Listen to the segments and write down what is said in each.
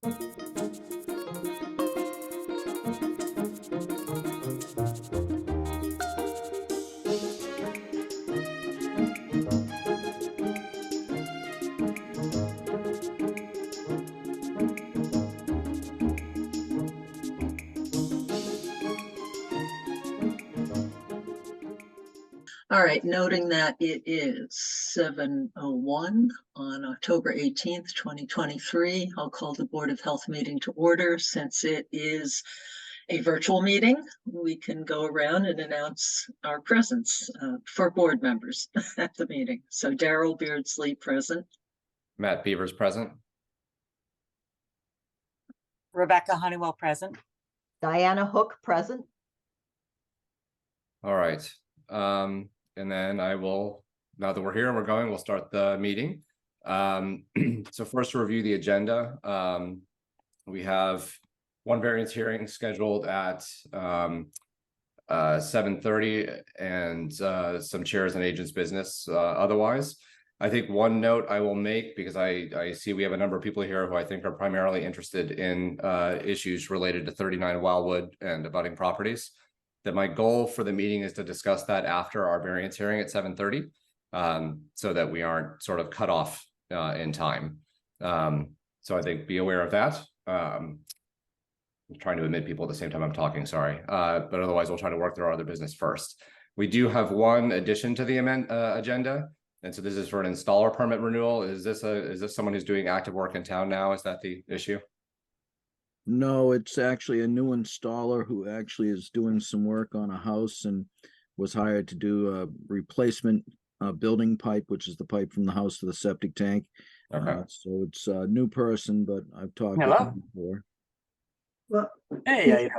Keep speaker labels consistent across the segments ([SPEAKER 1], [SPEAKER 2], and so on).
[SPEAKER 1] All right, noting that it is 7:01 on October 18th, 2023, I'll call the Board of Health meeting to order. Since it is a virtual meeting, we can go around and announce our presence for board members at the meeting. So Daryl Beardsley present.
[SPEAKER 2] Matt Beavers present.
[SPEAKER 3] Rebecca Honeywell present.
[SPEAKER 4] Diana Hook present.
[SPEAKER 2] All right. And then I will, now that we're here and we're going, we'll start the meeting. So first to review the agenda, we have one variance hearing scheduled at 7:30 and some chairs and agents business otherwise. I think one note I will make, because I see we have a number of people here who I think are primarily interested in issues related to 39 Wildwood and abutting properties, that my goal for the meeting is to discuss that after our variance hearing at 7:30, so that we aren't sort of cut off in time. So I think be aware of that. I'm trying to admit people at the same time I'm talking, sorry. But otherwise we'll try to work through our other business first. We do have one addition to the agenda. And so this is for an installer permit renewal. Is this someone who's doing active work in town now? Is that the issue?
[SPEAKER 5] No, it's actually a new installer who actually is doing some work on a house and was hired to do a replacement building pipe, which is the pipe from the house to the septic tank.
[SPEAKER 2] Okay.
[SPEAKER 5] So it's a new person, but I've talked
[SPEAKER 3] Hello.
[SPEAKER 5] with him before.
[SPEAKER 3] Well, hey,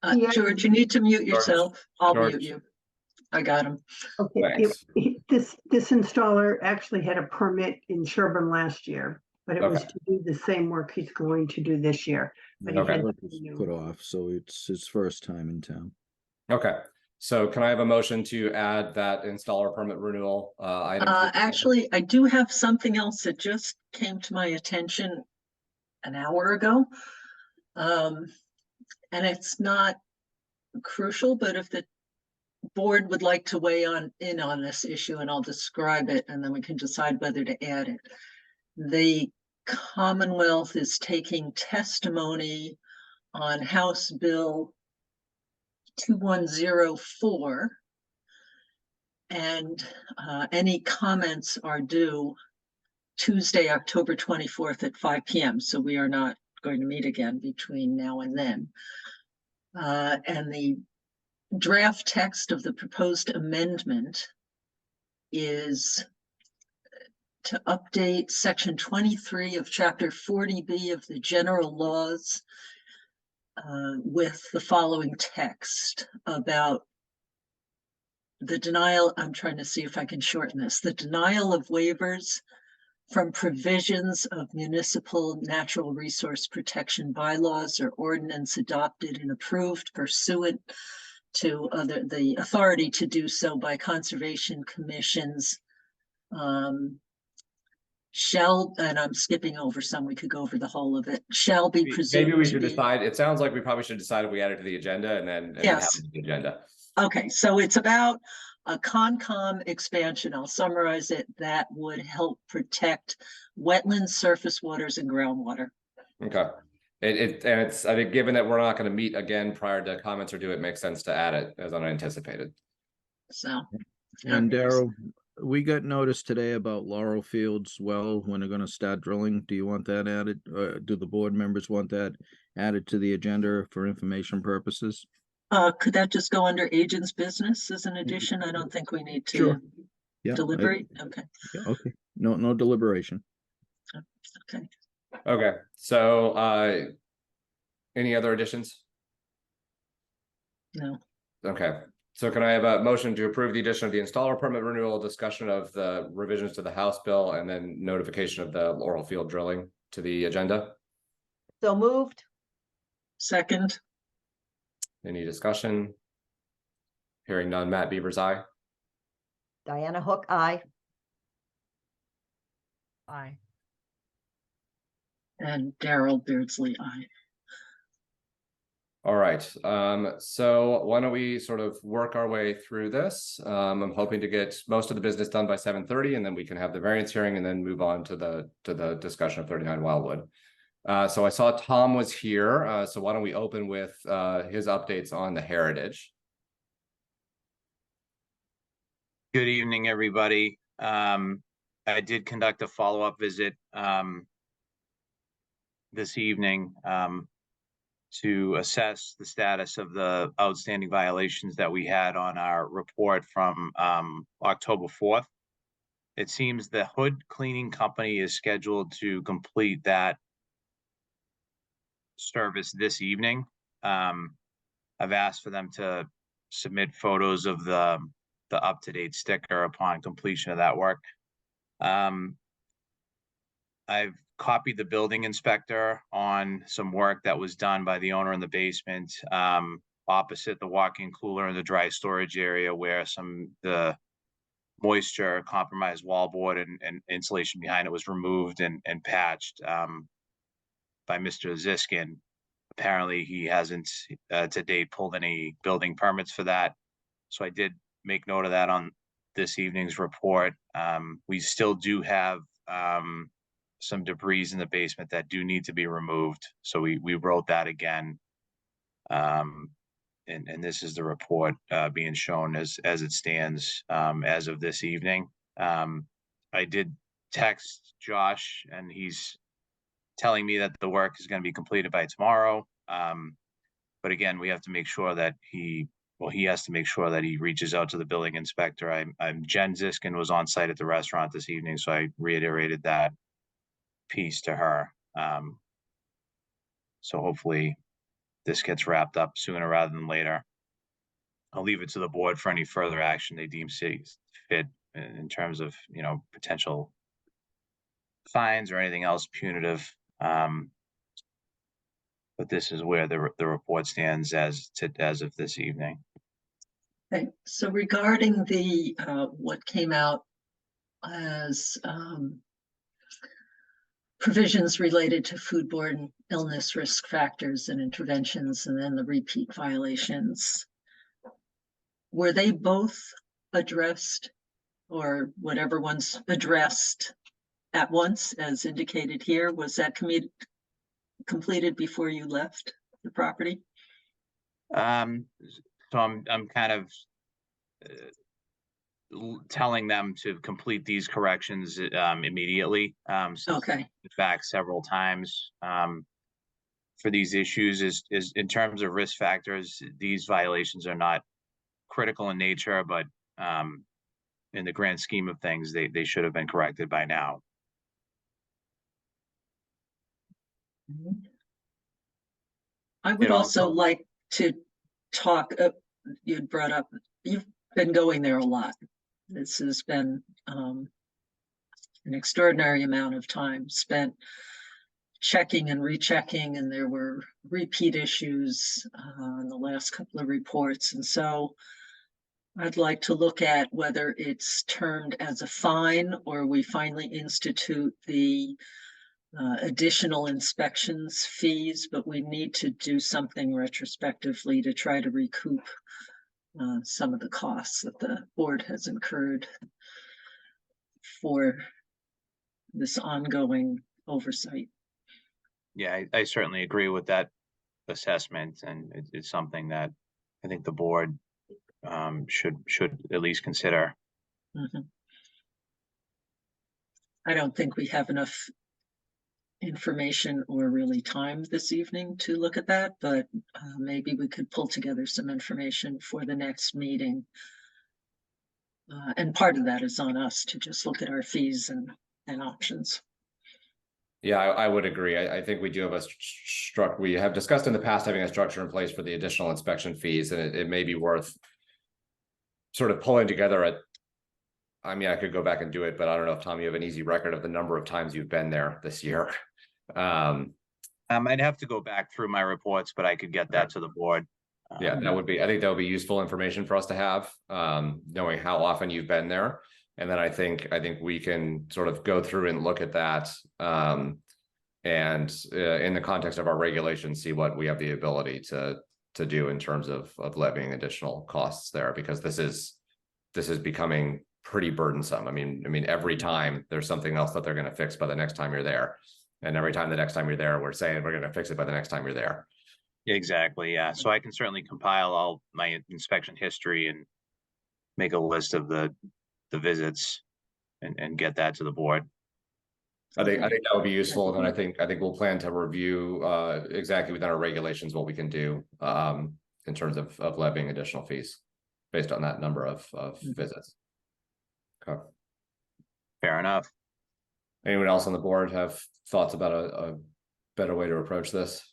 [SPEAKER 3] how you doing?
[SPEAKER 1] George, you need to mute yourself. I'll
[SPEAKER 2] George.
[SPEAKER 1] mute you. I got him.
[SPEAKER 6] Okay,
[SPEAKER 2] Thanks.
[SPEAKER 6] this installer actually had a permit in Sherborn last year, but it was
[SPEAKER 2] Okay.
[SPEAKER 6] to do the same work he's going to do this year. But he
[SPEAKER 2] Okay.
[SPEAKER 6] had
[SPEAKER 5] Work
[SPEAKER 6] to
[SPEAKER 5] was
[SPEAKER 6] renew.
[SPEAKER 5] put off, so it's his first time in town.
[SPEAKER 2] Okay. So can I have a motion to add that installer permit renewal item?
[SPEAKER 1] Actually, I do have something else that just came to my attention an hour ago. And it's not crucial, but if the board would like to weigh in on this issue, and I'll describe it, and then we can decide whether to add it. The Commonwealth is taking testimony on House Bill 2104, and any comments are due Tuesday, October 24th at 5 p.m. So we are not going to meet again between now and then. And the draft text of the proposed amendment is to update section 23 of chapter 40B of the general laws with the following text about the denial. I'm trying to see if I can shorten this. The denial of waivers from provisions of municipal natural resource protection bylaws or ordinance adopted and approved pursuant to the authority to do so by conservation commissions shall, and I'm skipping over some, we could go over the whole of it, shall be presumed.
[SPEAKER 2] Maybe we should decide. It sounds like we probably should decide if we add it to the agenda and then have
[SPEAKER 1] Yes.
[SPEAKER 2] it to the agenda.
[SPEAKER 1] Okay, so it's about a Concom expansion. I'll summarize it. That would help protect wetlands, surface waters, and groundwater.
[SPEAKER 2] Okay. It's I think given that we're not going to meet again prior to comments are due, it makes sense to add it as unanticipated.
[SPEAKER 1] So.
[SPEAKER 5] And Daryl, we got notice today about Laurel Fields well, when they're going to start drilling. Do you want that added? Do the board members want that added to the agenda for information purposes?
[SPEAKER 1] Could that just go under agent's business as an addition? I don't think we need to
[SPEAKER 5] Sure. Yeah.
[SPEAKER 1] deliberate. Okay.
[SPEAKER 5] Yeah, okay. No deliberation.
[SPEAKER 1] Okay.
[SPEAKER 2] Okay. So any other additions?
[SPEAKER 1] No.
[SPEAKER 2] Okay. So can I have a motion to approve the addition of the installer permit renewal, discussion of the revisions to the House bill, and then notification of the Laurel Field drilling to the agenda?
[SPEAKER 4] So moved.
[SPEAKER 1] Second.
[SPEAKER 2] Any discussion? Hearing none. Matt Beavers, aye.
[SPEAKER 4] Diana Hook, aye.
[SPEAKER 3] Aye.
[SPEAKER 1] And Daryl Beardsley, aye.
[SPEAKER 2] All right, so why don't we sort of work our way through this? I'm hoping to get most of the business done by 7:30, and then we can have the variance hearing and then move on to the discussion of 39 Wildwood. So I saw Tom was here, so why don't we open with his updates on the heritage?
[SPEAKER 7] Good evening, everybody. I did conduct a follow-up visit this evening to assess the status of the outstanding violations that we had on our report from October 4th. It seems the hood cleaning company is scheduled to complete that service this evening. I've asked for them to submit photos of the up-to-date sticker upon completion of that work. I've copied the building inspector on some work that was done by the owner in the basement, opposite the walk-in cooler in the dry storage area where the moisture compromised wallboard and insulation behind it was removed and patched by Mr. Ziskin. Apparently he hasn't to date pulled any building permits for that. So I did make note of that on this evening's report. We still do have some debris in the basement that do need to be removed. So we wrote that again. And this is the report being shown as it stands as of this evening. I did text Josh and he's telling me that the work is going to be completed by tomorrow. But again, we have to make sure that he has to make sure that he reaches out to the building inspector. Jen Ziskin was on site at the restaurant this evening, so I reiterated that piece to her. So hopefully this gets wrapped up sooner rather than later. I'll leave it to the board for any further action they deem fit in terms of, potential fines or anything else punitive. But this is where the report stands as of this evening.
[SPEAKER 1] Okay, so regarding the what came out as provisions related to foodborne illness risk factors and interventions, and then the repeat violations, were they both addressed, or whatever one's addressed at once as indicated here? Was that completed before you left the property?
[SPEAKER 7] So I'm kind of telling them to complete these corrections immediately.
[SPEAKER 1] Okay.
[SPEAKER 7] In fact, several times for these issues is in terms of risk factors, these violations are not critical in nature, but in the grand scheme of things, they should have been corrected by now.
[SPEAKER 1] I would also like to talk, you'd brought up, you've been going there a lot. This has been an extraordinary amount of time spent checking and rechecking, and there were repeat issues in the last couple of reports. And so I'd like to look at whether it's termed as a fine or we finally institute the additional inspections fees, but we need to do something retrospectively to try to recoup some of the costs that the board has incurred for this ongoing oversight.
[SPEAKER 7] Yeah, I certainly agree with that assessment, and it's something that I think the board should at least consider.
[SPEAKER 1] Mm-hmm. I don't think we have enough information or really time this evening to look at that, but maybe we could pull together some information for the next meeting. And part of that is on us to just look at our fees and options.
[SPEAKER 2] Yeah, I would agree. I think we do have we have discussed in the past having a structure in place for the additional inspection fees, and it may be worth sort of pulling together I mean, I could go back and do it, but I don't know if, Tom, you have an easy record of the number of times you've been there this year.
[SPEAKER 7] I'd have to go back through my reports, but I could get that to the board.
[SPEAKER 2] Yeah, I think that would be useful information for us to have, knowing how often you've been there. And then I think we can sort of go through and look at that. and in the context of our regulations, see what we have the ability to do in terms of levying additional costs there, because this is becoming pretty burdensome. I mean, every time there's something else that they're going to fix by the next time you're there. And every time the next time you're there, we're saying we're going to fix it by the next time you're there.
[SPEAKER 7] Exactly, yeah. So I can certainly compile all my inspection history and make a list of the visits and get that to the board.
[SPEAKER 2] I think that would be useful, and I think we'll plan to review exactly within our regulations what we can do in terms of levying additional fees based on that number of visits. Okay.
[SPEAKER 7] Fair enough.
[SPEAKER 2] Anyone else on the board have thoughts about a better way to approach this?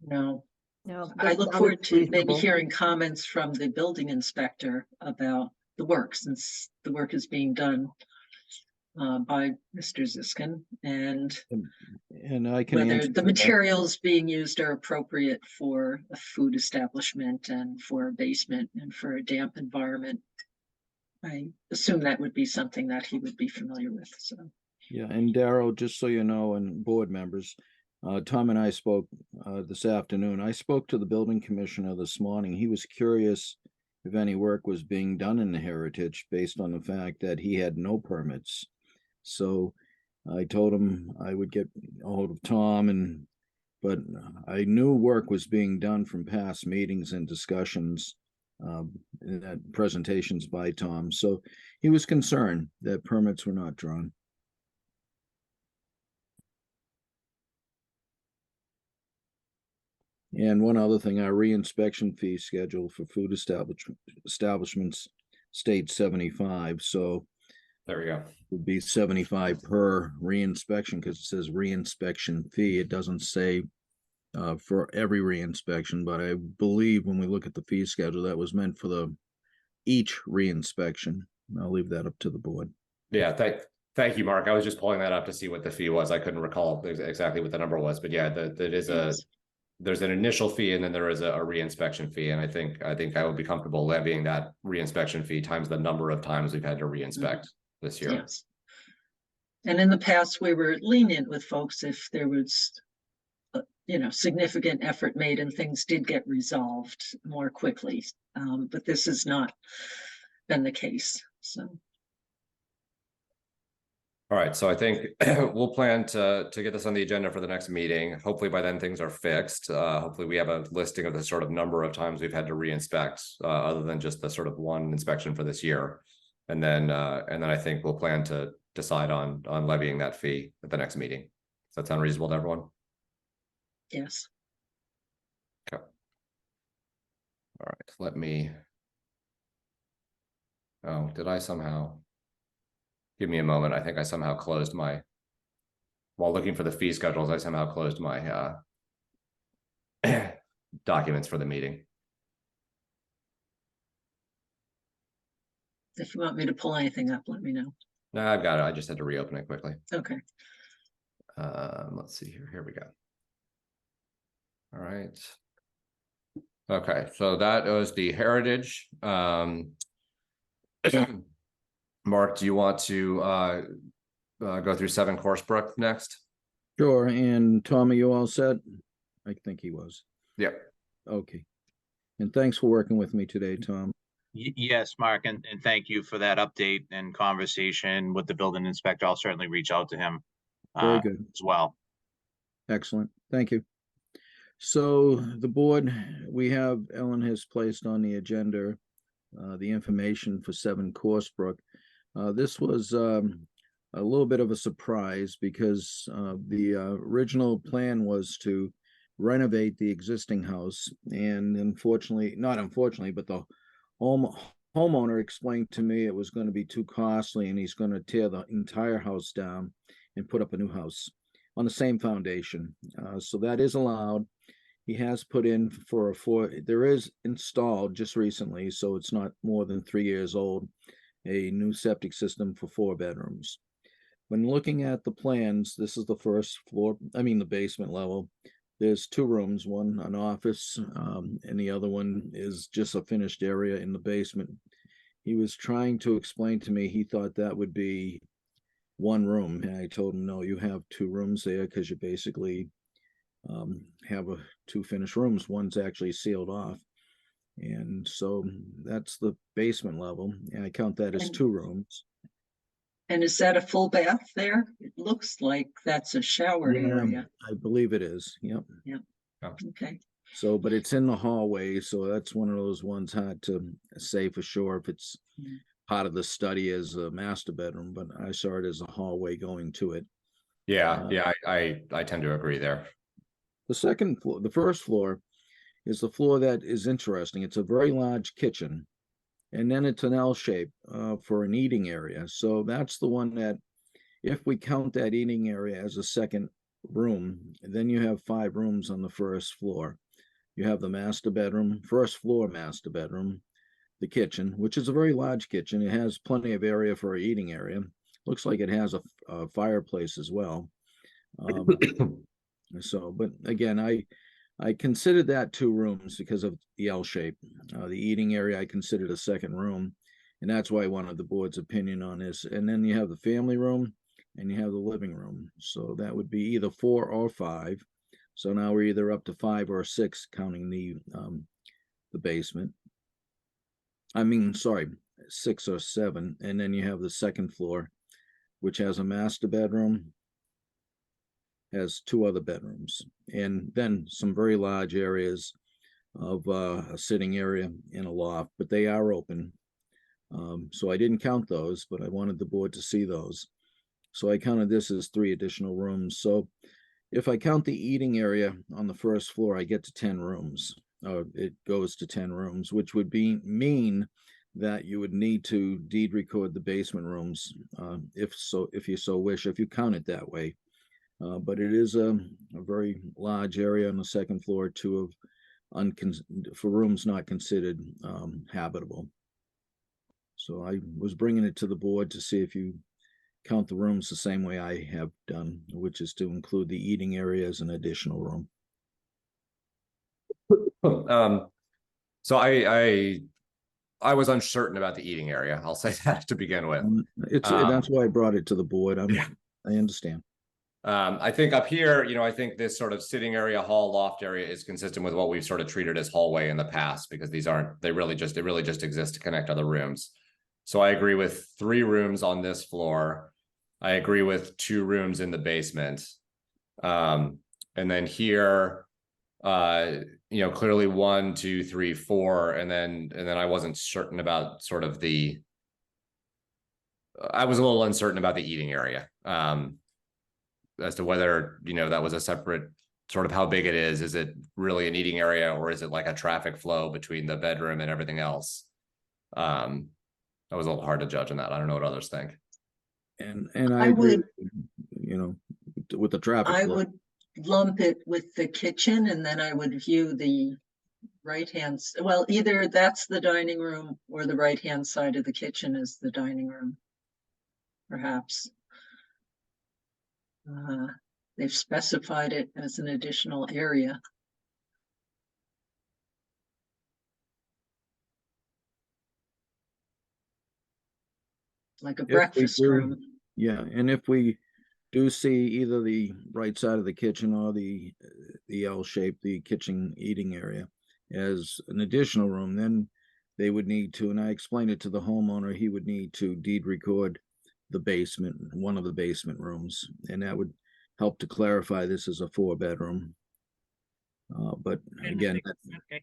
[SPEAKER 1] No,
[SPEAKER 4] No.
[SPEAKER 1] I
[SPEAKER 4] that
[SPEAKER 1] look
[SPEAKER 4] sounded
[SPEAKER 1] forward to maybe
[SPEAKER 4] reasonable.
[SPEAKER 1] hearing comments from the building inspector about the work, since the work is being done by Mr. Ziskin, and
[SPEAKER 5] And I can
[SPEAKER 1] whether
[SPEAKER 5] answer
[SPEAKER 1] the
[SPEAKER 5] that.
[SPEAKER 1] materials being used are appropriate for a food establishment and for a basement and for a damp environment. I assume that would be something that he would be familiar with, so.
[SPEAKER 5] Yeah, and Darrell, just so you know, and board members, Tom and I spoke this afternoon. I spoke to the building commissioner this morning. He was curious if any work was being done in the heritage based on the fact that he had no permits. So I told him I would get a hold of Tom, but I knew work was being done from past meetings and discussions, and presentations by Tom. So he was concerned that permits were not drawn. And one other thing, our re-inspection fee schedule for food establishments state 75. So
[SPEAKER 2] There we go.
[SPEAKER 5] it would be 75 per re-inspection, because it says re-inspection fee. It doesn't say for every re-inspection, but I believe when we look at the fee schedule, that was meant for each re-inspection. I'll leave that up to the board.
[SPEAKER 2] Yeah, thank you, Mark. I was just pulling that up to see what the fee was. I couldn't recall exactly what the number was, but yeah, that is
[SPEAKER 1] Yes.
[SPEAKER 2] there's an initial fee and then there is a re-inspection fee, and I think I would be comfortable levying that re-inspection fee times the number of times we've had to re-inspect this year.
[SPEAKER 1] Yes. And in the past, we were lenient with folks if there was, significant effort made and things did get resolved more quickly. But this has not been the case, so.
[SPEAKER 2] All right, so I think we'll plan to get this on the agenda for the next meeting. Hopefully by then things are fixed. Hopefully we have a listing of the sort of number of times we've had to re-inspect, other than just the sort of one inspection for this year. And then I think we'll plan to decide on levying that fee at the next meeting. Does that sound reasonable to everyone?
[SPEAKER 1] Yes.
[SPEAKER 2] Okay. All right, let me. Oh, did I somehow? Give me a moment. I think I somehow closed my, while looking for the fee schedules, I somehow closed my documents for the meeting.
[SPEAKER 1] If you want me to pull anything up, let me know.
[SPEAKER 2] No, I've got it. I just had to reopen it quickly.
[SPEAKER 1] Okay.
[SPEAKER 2] Let's see here. Here we go. All right. Okay, so that was the heritage. Mark, do you want to go through 7 Coursebrook next?
[SPEAKER 5] Sure. And Tom, are you all set? I think he was.
[SPEAKER 2] Yep.
[SPEAKER 5] Okay. And thanks for working with me today, Tom.
[SPEAKER 7] Yes, Mark, and thank you for that update and conversation with the building inspector. I'll certainly reach out to him
[SPEAKER 5] Very good.
[SPEAKER 7] as well.
[SPEAKER 5] Excellent. Thank you. So the board, Ellen has placed on the agenda the information for 7 Coursebrook. This was a little bit of a surprise because the original plan was to renovate the existing house, and not unfortunately, but the homeowner explained to me it was going to be too costly, and he's going to tear the entire house down and put up a new house on the same foundation. So that is allowed. He has put in there is installed just recently, so it's not more than 3 years old, a new septic system for 4 bedrooms. When looking at the plans, this is the first floor, the basement level. There's 2 rooms, one an office, and the other one is just a finished area in the basement. he was trying to explain to me, he thought that would be one room. And I told him, no, you have two rooms there because you basically have two finished rooms. One's actually sealed off. And so that's the basement level. And I count that as
[SPEAKER 1] And-
[SPEAKER 5] two rooms.
[SPEAKER 1] And is that a full bath there? It looks like that's a shower
[SPEAKER 5] Yeah,
[SPEAKER 1] area.
[SPEAKER 5] I believe it is. Yep.
[SPEAKER 1] Okay,
[SPEAKER 5] So, but it's in the hallway. So that's one of those ones hard to say for sure if it's
[SPEAKER 1] Mm.
[SPEAKER 5] part of the study as a master bedroom, but I saw it as a hallway going to it.
[SPEAKER 2] Yeah, yeah, I tend to agree there.
[SPEAKER 5] The second floor, the first floor is the floor that is interesting. It's a very large kitchen. And then it's an L shape for an eating area. So that's the one that, if we count that eating area as a second room, then you have 5 rooms on the first floor. You have the master bedroom, first floor master bedroom, the kitchen, which is a very large kitchen. It has plenty of area for an eating area. Looks like it has a fireplace as well. So, but again, I considered that 2 rooms because of the L shape. The eating area I considered a second room, and that's why I wanted the board's opinion on this. And then you have the family room and you have the living room. So that would be either 4 or 5. So now we're either up to 5 or 6 counting the basement. I mean, sorry, 6 or 7. And then you have the second floor, which has a master bedroom, has 2 other bedrooms, and then some very large areas of a sitting area and a loft, but they are open. So I didn't count those, but I wanted the board to see those. So I counted this as 3 additional rooms. So if I count the eating area on the first floor, I get to 10 rooms. It goes to 10 rooms, which would mean that you would need to deed record the basement rooms, if you so wish, if you count it that way. But it is a very large area on the second floor, too, for rooms not considered habitable. So I was bringing it to the board to see if you count the rooms the same way I have done, which is to include the eating area as an additional room.
[SPEAKER 2] So I was uncertain about the eating area. I'll say that to begin with.
[SPEAKER 5] That's why I brought it to the board.
[SPEAKER 2] Yeah.
[SPEAKER 5] I understand.
[SPEAKER 2] I think up here, I think this sort of sitting area, hall, loft area is consistent with what we've sort of treated as hallway in the past, because they really just exist to connect other rooms. So I agree with 3 rooms on this floor. I agree with 2 rooms in the basement. And then here, clearly 1, 2, 3, 4, and then I wasn't certain about sort of I was a little uncertain about the eating area. As to whether, that was a separate sort of how big it is. Is it really an eating area, or is it like a traffic flow between the bedroom and everything else? That was a little hard to judge on that. I don't know what others think.
[SPEAKER 5] And
[SPEAKER 1] I
[SPEAKER 5] I agree,
[SPEAKER 1] would,
[SPEAKER 5] with the traffic
[SPEAKER 1] I
[SPEAKER 5] flow.
[SPEAKER 1] would lump it with the kitchen, and then I would view the right-hand, well, either that's the dining room or the right-hand side of the kitchen is the dining room, perhaps. They've specified it as an additional area. Like a
[SPEAKER 5] If we
[SPEAKER 1] breakfast
[SPEAKER 5] do-
[SPEAKER 1] room.
[SPEAKER 5] Yeah, and if we do see either the right side of the kitchen or the L shape, the kitchen eating area, as an additional room, then they would need to, and I explained it to the homeowner, he would need to deed record the basement, one of the basement rooms, and that would help to clarify this as a 4-bedroom. But again,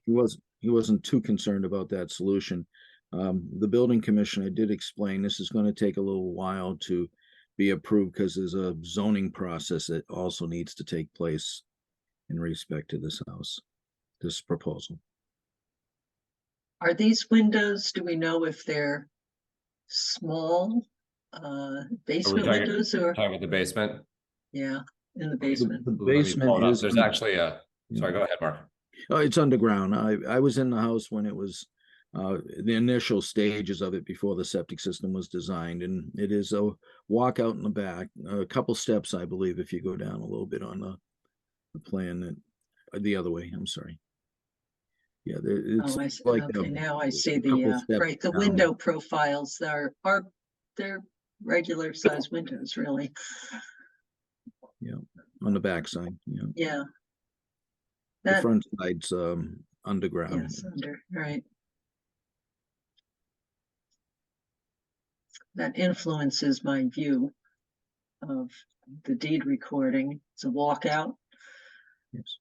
[SPEAKER 5] he wasn't too concerned about that solution. The building commissioner did explain this is going to take a little while to be approved because there's a zoning process that also needs to take place in respect to this house, this proposal.
[SPEAKER 1] Are these windows, do we know if they're small basement windows or,
[SPEAKER 2] Talking about the basement?
[SPEAKER 1] yeah, in the basement?
[SPEAKER 5] The
[SPEAKER 2] Let me pull
[SPEAKER 5] basement
[SPEAKER 2] it up.
[SPEAKER 5] is.
[SPEAKER 2] There's actually sorry, go ahead, Mark.
[SPEAKER 5] Oh, it's underground. I was in the house when it was the initial stages of it before the septic system was designed, and it is a walkout in the back, a couple steps, I believe, if you go down a little bit on the plan, that the other way. I'm sorry. Yeah, it's
[SPEAKER 1] Oh, I see.
[SPEAKER 5] like
[SPEAKER 1] Okay, now I see
[SPEAKER 5] couple
[SPEAKER 1] the,
[SPEAKER 5] steps
[SPEAKER 1] right, the
[SPEAKER 5] down.
[SPEAKER 1] window profiles are, they're regular size windows, really.
[SPEAKER 5] on the backside,
[SPEAKER 1] Yeah.
[SPEAKER 5] The
[SPEAKER 1] That,
[SPEAKER 5] front side's underground.
[SPEAKER 1] yes, right. That influences my view of the deed recording. It's a walkout.
[SPEAKER 5] Yes.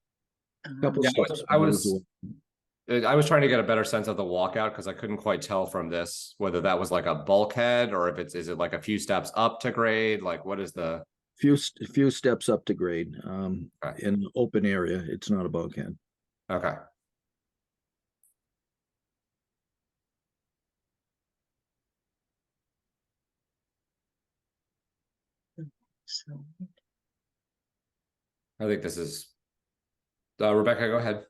[SPEAKER 1] Um,
[SPEAKER 5] Couple
[SPEAKER 2] Yeah,
[SPEAKER 5] steps.
[SPEAKER 2] I was trying to get a better sense of the walkout because I couldn't quite tell from this whether that was like a bulkhead or if is it like a few steps up to grade? Like what is the
[SPEAKER 5] Few steps up to grade,
[SPEAKER 2] Okay.
[SPEAKER 5] in an open area. It's not a bulkhead.
[SPEAKER 2] okay?
[SPEAKER 1] So,
[SPEAKER 2] I think this is Rebecca, go ahead.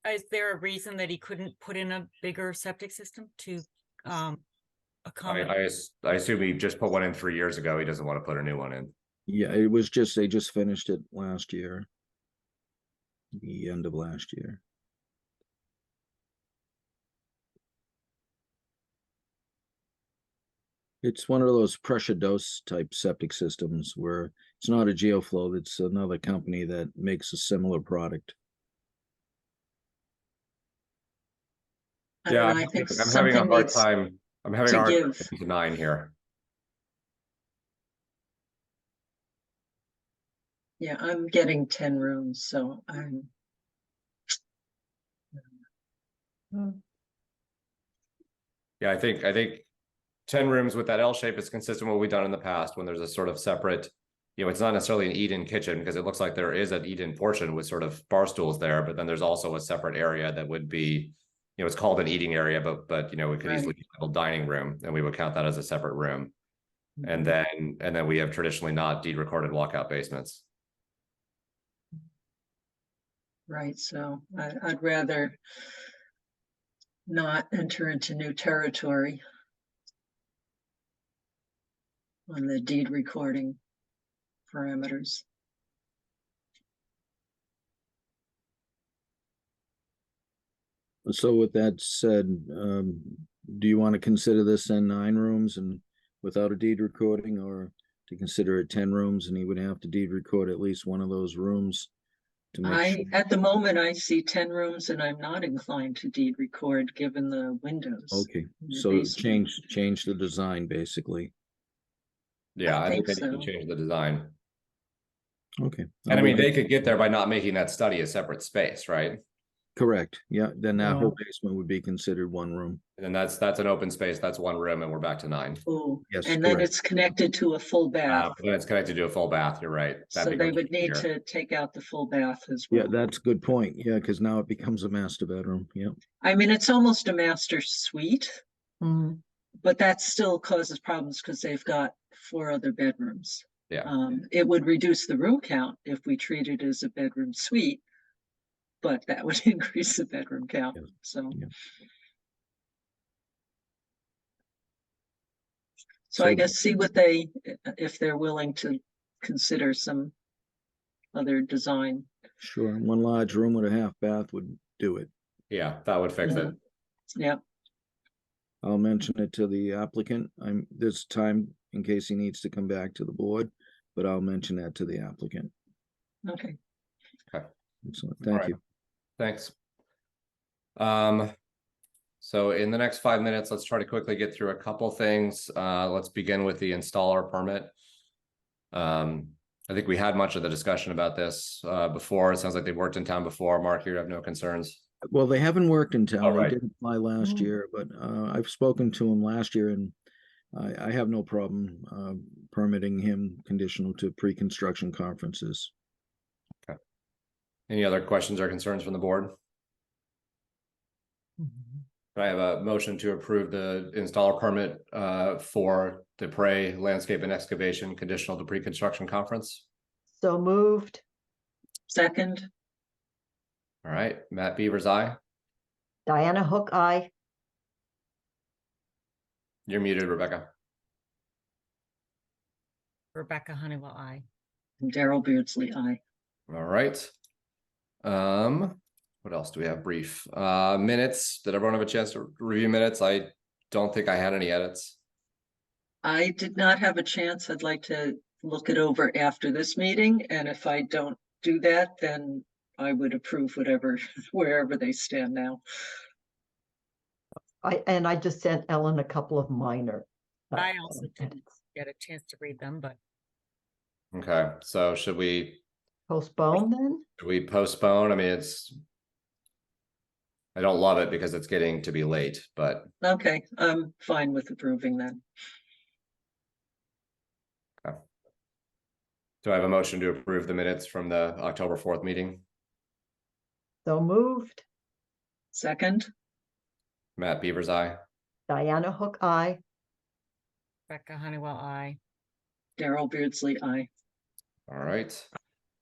[SPEAKER 3] Is there a reason that he couldn't put in a bigger septic system to accommodate?
[SPEAKER 2] I assume he just put one in 3 years ago. He doesn't want to put a new one in.
[SPEAKER 5] Yeah, it was just, they just finished it last year. The end of last year. It's one of those pressure dose type septic systems where it's not a GeoFlow, it's another company that makes a similar product.
[SPEAKER 1] I don't
[SPEAKER 2] Yeah,
[SPEAKER 1] know, I think
[SPEAKER 2] I'm having a
[SPEAKER 1] something
[SPEAKER 2] hard
[SPEAKER 1] needs
[SPEAKER 2] time. I'm having a
[SPEAKER 1] to
[SPEAKER 2] hard time
[SPEAKER 1] give.
[SPEAKER 2] getting to 9 here.
[SPEAKER 1] Yeah, I'm getting 10 rooms, so I'm.
[SPEAKER 2] Yeah, I think 10 rooms with that L shape is consistent with what we've done in the past when there's a sort of separate, it's not necessarily an eat-in kitchen because it looks like there is an eat-in portion with sort of bar stools there, but then there's also a separate area that would be, it's called an eating area, but we could easily be called dining room and we would count that as a separate room. And then we have traditionally not deed recorded walkout basements.
[SPEAKER 1] Right, so I'd rather not enter into new territory on the deed recording parameters.
[SPEAKER 5] So with that said, do you want to consider this in 9 rooms and without a deed recording, or to consider it 10 rooms and he would have to deed record at least one of those rooms to make sure?
[SPEAKER 1] At the moment, I see 10 rooms and I'm not inclined to deed record given the windows.
[SPEAKER 5] Okay,
[SPEAKER 1] in the
[SPEAKER 5] so
[SPEAKER 1] basement.
[SPEAKER 5] change the design basically.
[SPEAKER 2] Yeah, I think they
[SPEAKER 1] so.
[SPEAKER 2] need to change the design.
[SPEAKER 5] Okay.
[SPEAKER 2] And I mean, they could get there by not making that study a separate space, right?
[SPEAKER 5] Correct. Yeah, then that
[SPEAKER 1] Yeah.
[SPEAKER 5] whole basement would be considered one room.
[SPEAKER 2] And then that's an open space. That's one room, and we're back to 9.
[SPEAKER 1] Oh,
[SPEAKER 5] Yes,
[SPEAKER 1] and then
[SPEAKER 5] correct.
[SPEAKER 1] it's connected to a full bath.
[SPEAKER 2] But then it's connected to a full bath. You're right. That
[SPEAKER 1] So they
[SPEAKER 2] becomes
[SPEAKER 1] would need
[SPEAKER 2] easier.
[SPEAKER 1] to take out the full bath as
[SPEAKER 5] Yeah,
[SPEAKER 1] well.
[SPEAKER 5] that's a good point. Yeah, because now it becomes a master bedroom. Yeah.
[SPEAKER 1] I mean, it's almost a master suite, but that still causes problems because they've got 4 other bedrooms.
[SPEAKER 2] Yeah.
[SPEAKER 1] It would reduce the room count if we treat it as a bedroom suite, but that would increase the bedroom count.
[SPEAKER 5] Yeah.
[SPEAKER 1] So.
[SPEAKER 5] Yeah.
[SPEAKER 1] So I guess see what if they're willing to consider some other design.
[SPEAKER 5] Sure, one large room with a half bath would do it.
[SPEAKER 2] Yeah, that would fix it.
[SPEAKER 1] Yeah,
[SPEAKER 5] I'll mention it to the applicant. There's time in case he needs to come back to the board, but I'll mention that to the applicant.
[SPEAKER 1] okay.
[SPEAKER 5] Excellent, thank you.
[SPEAKER 2] Thanks. So in the next 5 minutes, let's try to quickly get through a couple things. Let's begin with the installer permit. I think we had much of the discussion about this before. It sounds like they've worked in town before. Mark, you have no concerns.
[SPEAKER 5] Well, they haven't worked in town.
[SPEAKER 2] Oh, right.
[SPEAKER 5] They did apply last year, but I've spoken to him last year and I have no problem permitting him conditional to pre-construction conferences.
[SPEAKER 2] Okay. Any other questions or concerns from the board? Can I have a motion to approve the installer permit for Dupre Landscape and Excavation conditional to pre-construction conference?
[SPEAKER 4] So moved.
[SPEAKER 1] Second,
[SPEAKER 2] All right, Matt Beavers, aye.
[SPEAKER 4] Diana Hook, aye.
[SPEAKER 2] You're muted, Rebecca.
[SPEAKER 3] Rebecca Honeywell, aye.
[SPEAKER 1] and Daryl Beardsley, aye.
[SPEAKER 2] All right. What else do we have? Brief minutes. Did everyone have a chance to review minutes? I don't think I had any edits.
[SPEAKER 1] I did not have a chance. I'd like to look it over after this meeting, and if I don't do that, then I would approve whatever, wherever they stand now.
[SPEAKER 4] I just sent Ellen a couple of minor.
[SPEAKER 3] I also didn't get a chance to read them, but
[SPEAKER 2] Okay, so should we
[SPEAKER 4] Postpone then?
[SPEAKER 2] postpone? I mean, I don't love it because it's getting to be late, but
[SPEAKER 1] Okay, I'm fine with approving that.
[SPEAKER 2] do I have a motion to approve the minutes from the October 4th meeting?
[SPEAKER 4] So moved.
[SPEAKER 1] Second,
[SPEAKER 2] Matt Beaver's eye.
[SPEAKER 4] Diana Hook, aye.
[SPEAKER 3] Becca Honeywell, I.
[SPEAKER 1] Daryl Beardsley, aye.
[SPEAKER 2] All right.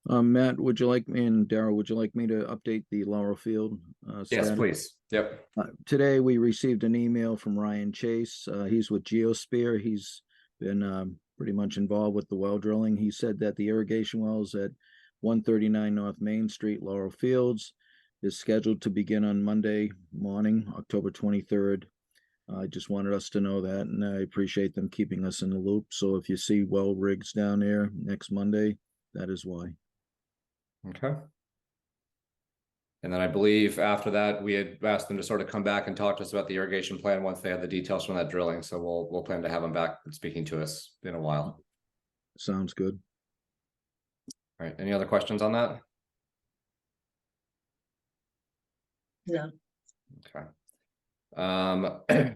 [SPEAKER 5] Matt, would you like me, and Daryl, would you like me to update the Laurel Field?
[SPEAKER 2] Yes,
[SPEAKER 5] status?
[SPEAKER 2] please. Yep.
[SPEAKER 5] Today, we received an email from Ryan Chase. He's with Geosphere. He's been pretty much involved with the well drilling. He said that the irrigation wells at 139 North Main Street, Laurel Fields, is scheduled to begin on Monday morning, October 23rd. I just wanted us to know that, and I appreciate them keeping us in the loop. So if you see well rigs down there next Monday, that is why.
[SPEAKER 2] Okay. And then I believe after that, we had asked them to sort of come back and talk to us about the irrigation plan once they have the details from that drilling. So we'll plan to have them back speaking to us in a while.
[SPEAKER 5] Sounds good.
[SPEAKER 2] All right. Any other questions on that?
[SPEAKER 1] No,
[SPEAKER 2] Okay. I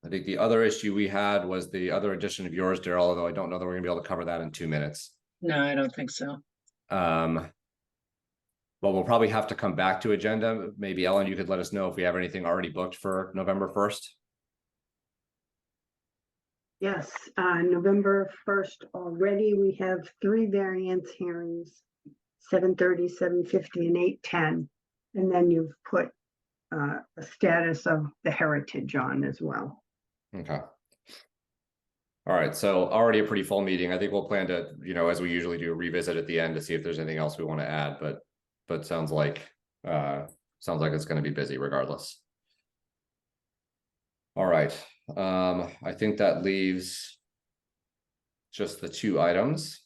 [SPEAKER 2] think the other issue we had was the other edition of yours, Daryl, although I don't know that we're gonna be able to cover that in 2 minutes.
[SPEAKER 1] no, I don't think so.
[SPEAKER 2] But we'll probably have to come back to agenda. Maybe Ellen, you could let us know if we have anything already booked for November 1st.
[SPEAKER 6] Yes, November 1st already, we have 3 variance hearings, 7:30, 7:50, and 8:10. And then you've put a status of the heritage on as well.
[SPEAKER 2] Okay. All right, so already a pretty full meeting. I think we'll plan to, as we usually do, revisit at the end to see if there's anything else we want to add, but sounds like it's going to be busy regardless. All right. I think that leaves just the 2 items.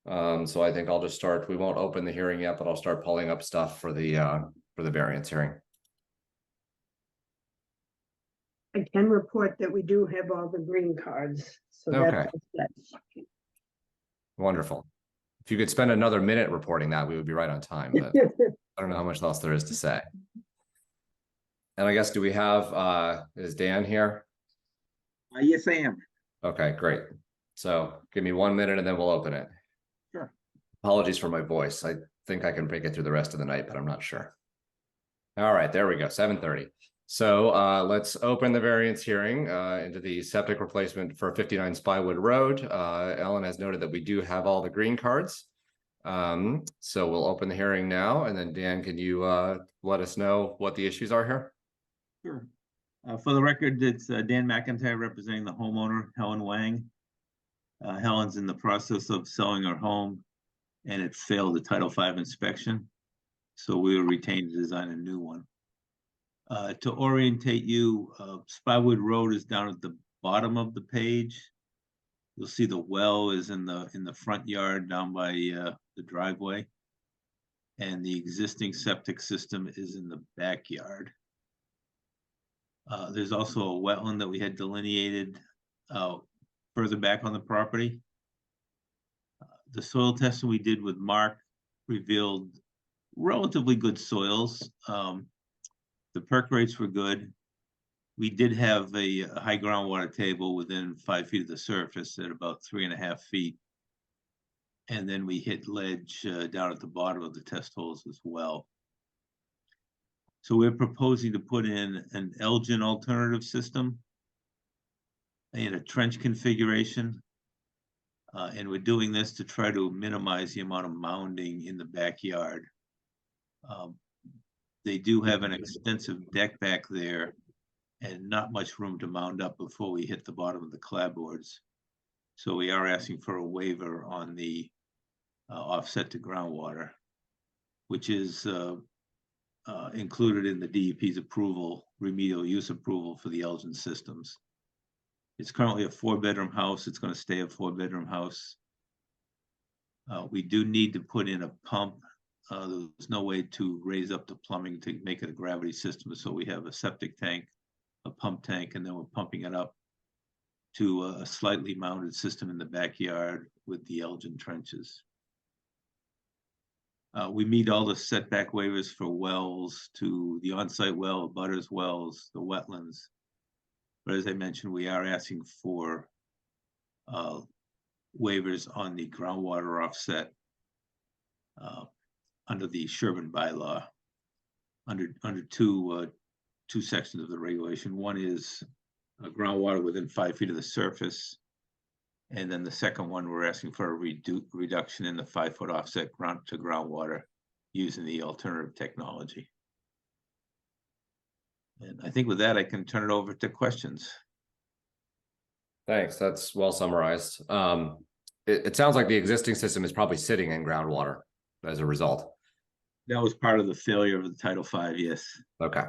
[SPEAKER 2] So I think I'll just start. We won't open the hearing yet, but I'll start pulling up stuff for the variance hearing.
[SPEAKER 6] I can report that we do have all the green cards, so
[SPEAKER 2] Okay.
[SPEAKER 6] that's
[SPEAKER 2] Wonderful. If you could spend another minute reporting that, we would be right on time, but I don't know how much else there is to say. And I guess, do we have, is Dan here?
[SPEAKER 8] Yes, I am.
[SPEAKER 2] Okay, great. So give me 1 minute and then we'll open it.
[SPEAKER 8] Sure.
[SPEAKER 2] Apologies for my voice. I think I can make it through the rest of the night, but I'm not sure. All right, there we go, 7:30. So let's open the variance hearing into the septic replacement for 59 Spywood Road. Ellen has noted that we do have all the green cards. So we'll open the hearing now, and then Dan, can you let us know what the issues are here?
[SPEAKER 8] Sure. For the record, it's Dan McIntyre representing the homeowner, Helen Wang. Helen's in the process of selling her home, and it failed the Title V inspection. So we will retain to design a new one. To orientate you, Spywood Road is down at the bottom of the page. You'll see the well is in the front yard down by the driveway. And the existing septic system is in the backyard. There's also a wetland that we had delineated further back on the property. The soil testing we did with Mark revealed relatively good soils. The perk rates were good. We did have a high groundwater table within 5 feet of the surface at about 3.5 feet. And then we hit ledge down at the bottom of the test holes as well. So we're proposing to put in an Elgin alternative system in a trench configuration. And we're doing this to try to minimize the amount of mounding in the backyard. They do have an extensive deck back there and not much room to mound up before we hit the bottom of the clapboards. So we are asking for a waiver on the offset to groundwater, which is included in the DEP's approval, remedial use approval for the Elgin systems. It's currently a 4-bedroom house. It's going to stay a 4-bedroom house. We do need to put in a pump. There's no way to raise up the plumbing to make it a gravity system. So we have a septic tank, a pump tank, and then we're pumping it up to a slightly mounted system in the backyard with the Elgin trenches. We meet all the setback waivers for wells to the on-site well, butters wells, the wetlands. But as I mentioned, we are asking for waivers on the groundwater offset under the Sherborn bylaw, under two sections of the regulation. One is groundwater within 5 feet of the surface. And then the second one, we're asking for a reduction in the 5-foot offset ground to groundwater using the alternative technology. And I think with that, I can turn it over to questions.
[SPEAKER 2] Thanks. That's well summarized. It sounds like the existing system is probably sitting in groundwater as a result.
[SPEAKER 8] That was part of the failure of the Title V, yes.
[SPEAKER 2] Okay.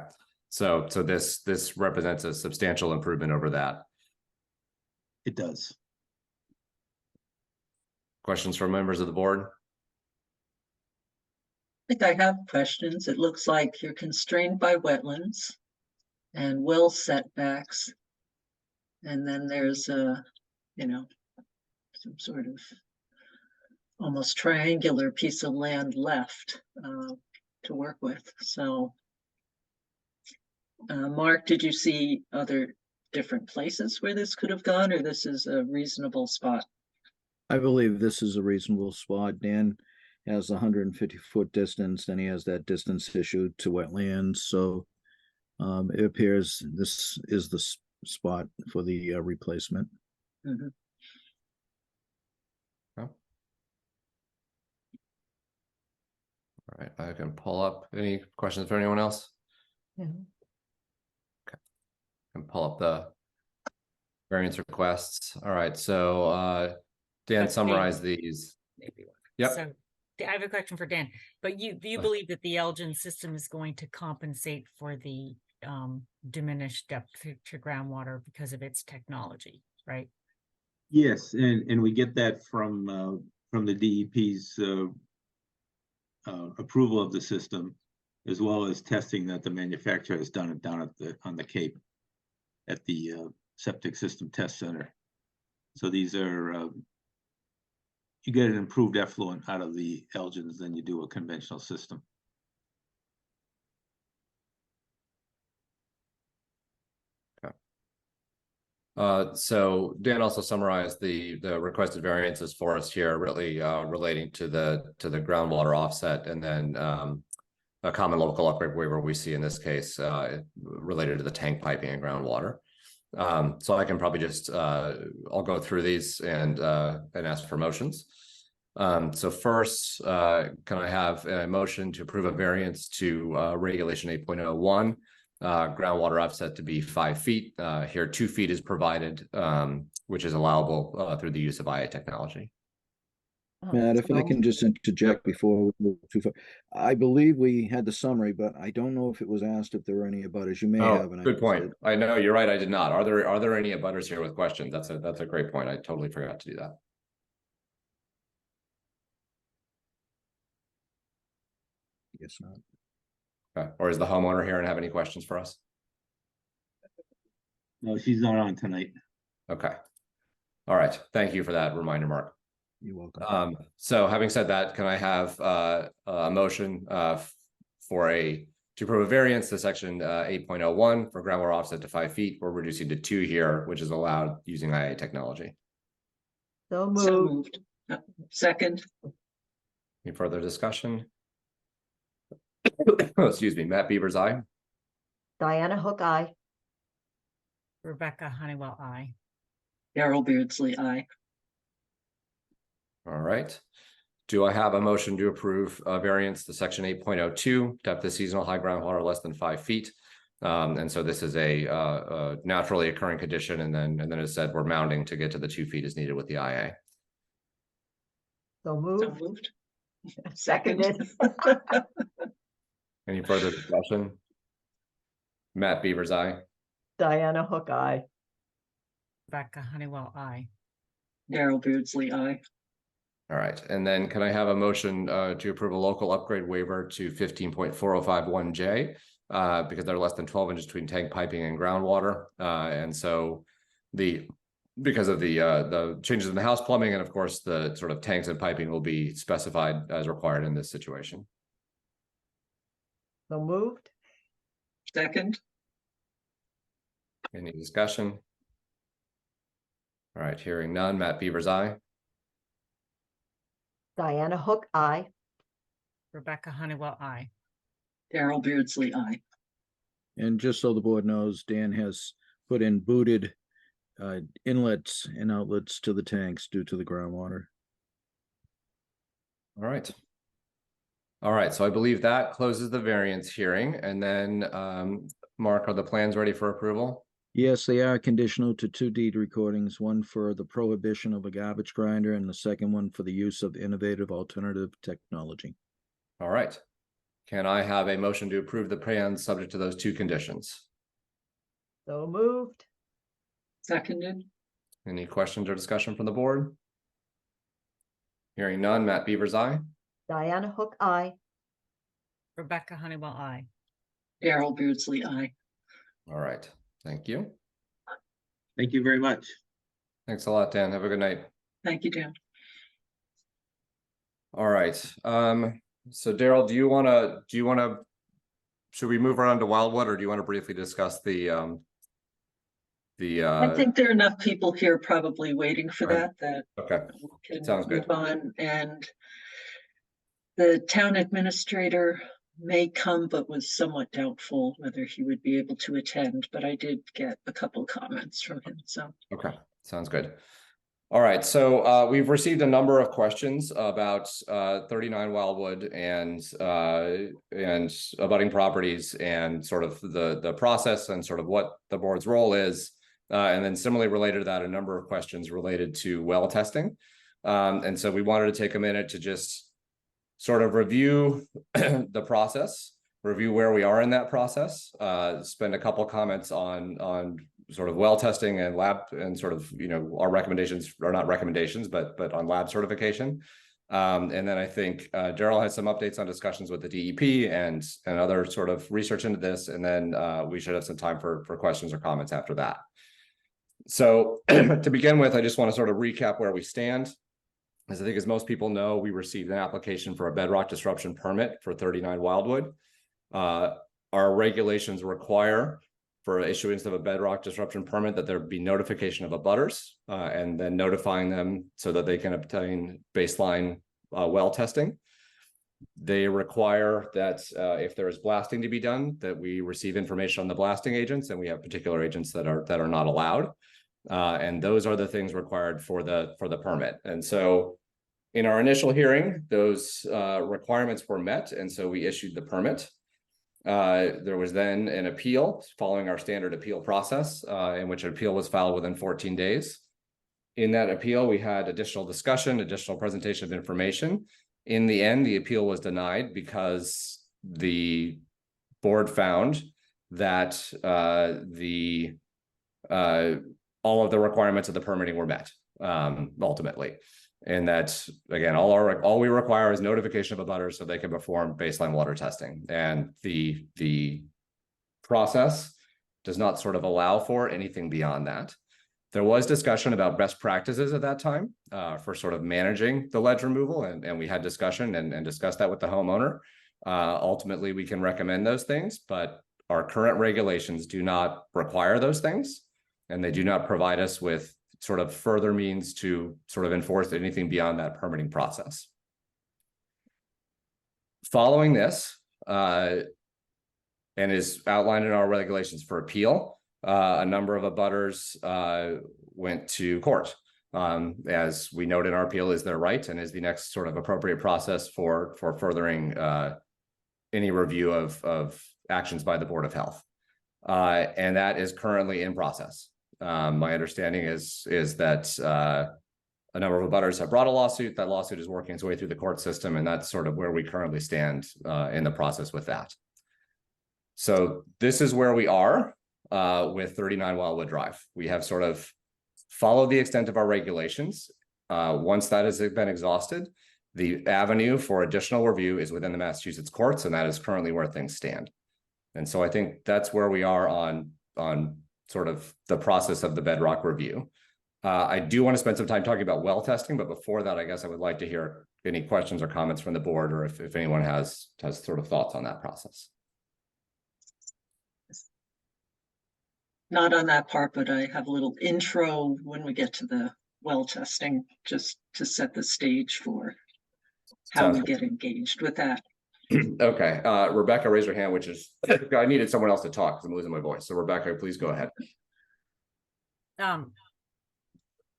[SPEAKER 2] So this represents a substantial improvement over that.
[SPEAKER 8] It does.
[SPEAKER 2] Questions from members of the board?
[SPEAKER 1] I think I have questions. It looks like you're constrained by wetlands and well setbacks. And then there's a, some sort of almost triangular piece of land left to work with. So, Mark, did you see other different places where this could have gone, or this is a reasonable spot?
[SPEAKER 5] I believe this is a reasonable spot. Dan has 150-foot distance, and he has that distance issue to wetlands. So it appears this is the spot for the replacement.
[SPEAKER 1] Mm-hmm.
[SPEAKER 2] All right, I can pull up any questions for anyone else.
[SPEAKER 4] Yeah.
[SPEAKER 2] Okay, I can pull up the variance requests. All right, so Dan
[SPEAKER 3] Okay.
[SPEAKER 2] summarized these. Yep.
[SPEAKER 3] So I have a question for Dan, but you believe that the Elgin system is going to compensate for the diminished depth to groundwater because of its technology, right?
[SPEAKER 8] Yes, and we get that from the DEP's approval of the system, as well as testing that the manufacturer has done down on the Cape at the septic system test center. So these are you get an improved effluent out of the Elgins than you do a conventional system.
[SPEAKER 2] So Dan also summarized the requested variances for us here, really relating to the groundwater offset, and then a common local upgrade waiver we see in this case related to the tank piping and groundwater. So I can probably just I'll go through these and ask for motions. So first, can I have a motion to approve a variance to regulation 8.01? Groundwater offset to be 5 feet. Here 2 feet is provided, which is allowable through the use of IA technology.
[SPEAKER 5] Matt, if I can just interject before we move too far. I believe we had the summary, but I don't know if it was asked if there were any abutters. You may have. And
[SPEAKER 2] Good point. I know you're right. I did not. Are there any abutters here with questions? That's a great point. I totally forgot to do that.
[SPEAKER 5] Yes, not.
[SPEAKER 2] Okay. Or is the homeowner here and have any questions for us?
[SPEAKER 8] No, she's not on tonight.
[SPEAKER 2] Okay. All right. Thank you for that reminder, Mark.
[SPEAKER 5] You're welcome.
[SPEAKER 2] So having said that, can I have a motion to approve a variance to section 8.01 for groundwater offset to 5 feet? We're reducing to 2 here, which is allowed using IA technology.
[SPEAKER 4] So
[SPEAKER 1] So
[SPEAKER 4] moved.
[SPEAKER 1] moved. Second.
[SPEAKER 2] Any further discussion? Excuse me, Matt Beaver's aye.
[SPEAKER 4] Diana Hook, aye.
[SPEAKER 3] Rebecca Honeywell, I.
[SPEAKER 1] Darrell Beardsley, aye.
[SPEAKER 2] All right. Do I have a motion to approve a variance to section 8.02, depth of seasonal high groundwater less than 5 feet? And so this is a naturally occurring condition, and then it said we're mounting to get to the 2 feet as needed with the IA.
[SPEAKER 4] So
[SPEAKER 1] So
[SPEAKER 4] moved.
[SPEAKER 1] moved.
[SPEAKER 4] Seconded.
[SPEAKER 2] Any further discussion? Matt Beaver's aye.
[SPEAKER 4] Diana Hook, aye.
[SPEAKER 3] Rebecca Honeywell, I.
[SPEAKER 1] Daryl Beardsley, aye.
[SPEAKER 2] All right, and then can I have a motion to approve a local upgrade waiver to 15.4051J because they're less than 12 inches between tank piping and groundwater, and so because of the changes in the house plumbing, and of course the sort of tanks and piping will be specified as required in this situation.
[SPEAKER 4] So moved.
[SPEAKER 1] Second,
[SPEAKER 2] Any discussion? All right, hearing none. Matt Beaver's aye.
[SPEAKER 4] Diana Hook, aye.
[SPEAKER 3] Rebecca Honeywell, I.
[SPEAKER 1] Daryl Beardsley, aye.
[SPEAKER 5] And just so the board knows, Dan has put in booted inlets and outlets to the tanks due to the groundwater.
[SPEAKER 2] All right. All right, so I believe that closes the variance hearing, and then Mark, are the plans ready for approval?
[SPEAKER 5] Yes, they are conditional to 2 deed recordings, one for the prohibition of a garbage grinder and the second one for the use of innovative alternative technology.
[SPEAKER 2] All right. Can I have a motion to approve the plans subject to those 2 conditions?
[SPEAKER 4] So moved.
[SPEAKER 1] Seconded,
[SPEAKER 2] Any questions or discussion from the board? Hearing none. Matt Beaver's aye.
[SPEAKER 4] Diana Hook, aye.
[SPEAKER 3] Rebecca Honeywell, I.
[SPEAKER 1] Daryl Beardsley, aye.
[SPEAKER 2] All right. Thank you.
[SPEAKER 8] Thank you very much.
[SPEAKER 2] Thanks a lot, Dan. Have a good night.
[SPEAKER 1] Thank you, Dan.
[SPEAKER 2] All right. So Daryl, do you want to, should we move around to Wildwood, or do you want to briefly discuss
[SPEAKER 1] I think there are enough people here probably waiting for
[SPEAKER 2] Right.
[SPEAKER 1] that
[SPEAKER 2] okay.
[SPEAKER 1] we can
[SPEAKER 2] Sounds good.
[SPEAKER 1] move on. And the town administrator may come, but was somewhat doubtful whether he would be able to attend, but I did get a couple comments from him, so.
[SPEAKER 2] Okay, sounds good. All right, so we've received a number of questions about 39 Wildwood and abutting properties and sort of the process and sort of what the board's role is. And then similarly related to that, a number of questions related to well testing. And so we wanted to take a minute to just sort of review the process, review where we are in that process, spend a couple comments on sort of well testing and lab and sort of, our recommendations, or not recommendations, but on lab certification. And then I think Daryl has some updates on discussions with the DEP and other sort of research into this. And then we should have some time for questions or comments after that. So to begin with, I just want to sort of recap where we stand. As I think, as most people know, we received an application for a bedrock disruption permit for 39 Wildwood. Our regulations require for issuance of a bedrock disruption permit that there be notification of abutters and then notifying them so that they can obtain baseline well testing. They require that if there is blasting to be done, that we receive information on the blasting agents, and we have particular agents that are not allowed. And those are the things required for the permit. And so in our initial hearing, those requirements were met, and so we issued the permit. There was then an appeal following our standard appeal process, in which an appeal was filed within 14 days. In that appeal, we had additional discussion, additional presentation of information. In the end, the appeal was denied because the board found that all of the requirements of the permitting were met ultimately. And that, again, all we require is notification of abutters so they can perform baseline water testing. And the process does not sort of allow for anything beyond that. There was discussion about best practices at that time for sort of managing the ledge removal, and we had discussion and discussed that with the homeowner. Ultimately, we can recommend those things, but our current regulations do not require those things, and they do not provide us with sort of further means to sort of enforce anything beyond that permitting process. Following this, and is outlined in our regulations for appeal, a number of abutters went to court. As we note in our appeal is their right and is the next sort of appropriate process for furthering any review of actions by the Board of Health. And that is currently in process. My understanding is that a number of abutters have brought a lawsuit. That lawsuit is working its way through the court system, and that's sort of where we currently stand in the process with that. So this is where we are with 39 Wildwood Drive. We have sort of followed the extent of our regulations. Once that has been exhausted, the avenue for additional review is within the Massachusetts courts, and that is currently where things stand. And so I think that's where we are on sort of the process of the bedrock review. I do want to spend some time talking about well testing, but before that, I guess I would like to hear any questions or comments from the board, or if anyone has sort of thoughts on that process.
[SPEAKER 1] Not on that part, but I have a little intro when we get to the well testing, just to set the stage for how
[SPEAKER 2] Sounds
[SPEAKER 1] we get engaged with that.
[SPEAKER 2] Okay, Rebecca, raise your hand, which is, I needed someone else to talk because I'm losing my voice. So Rebecca, please go ahead.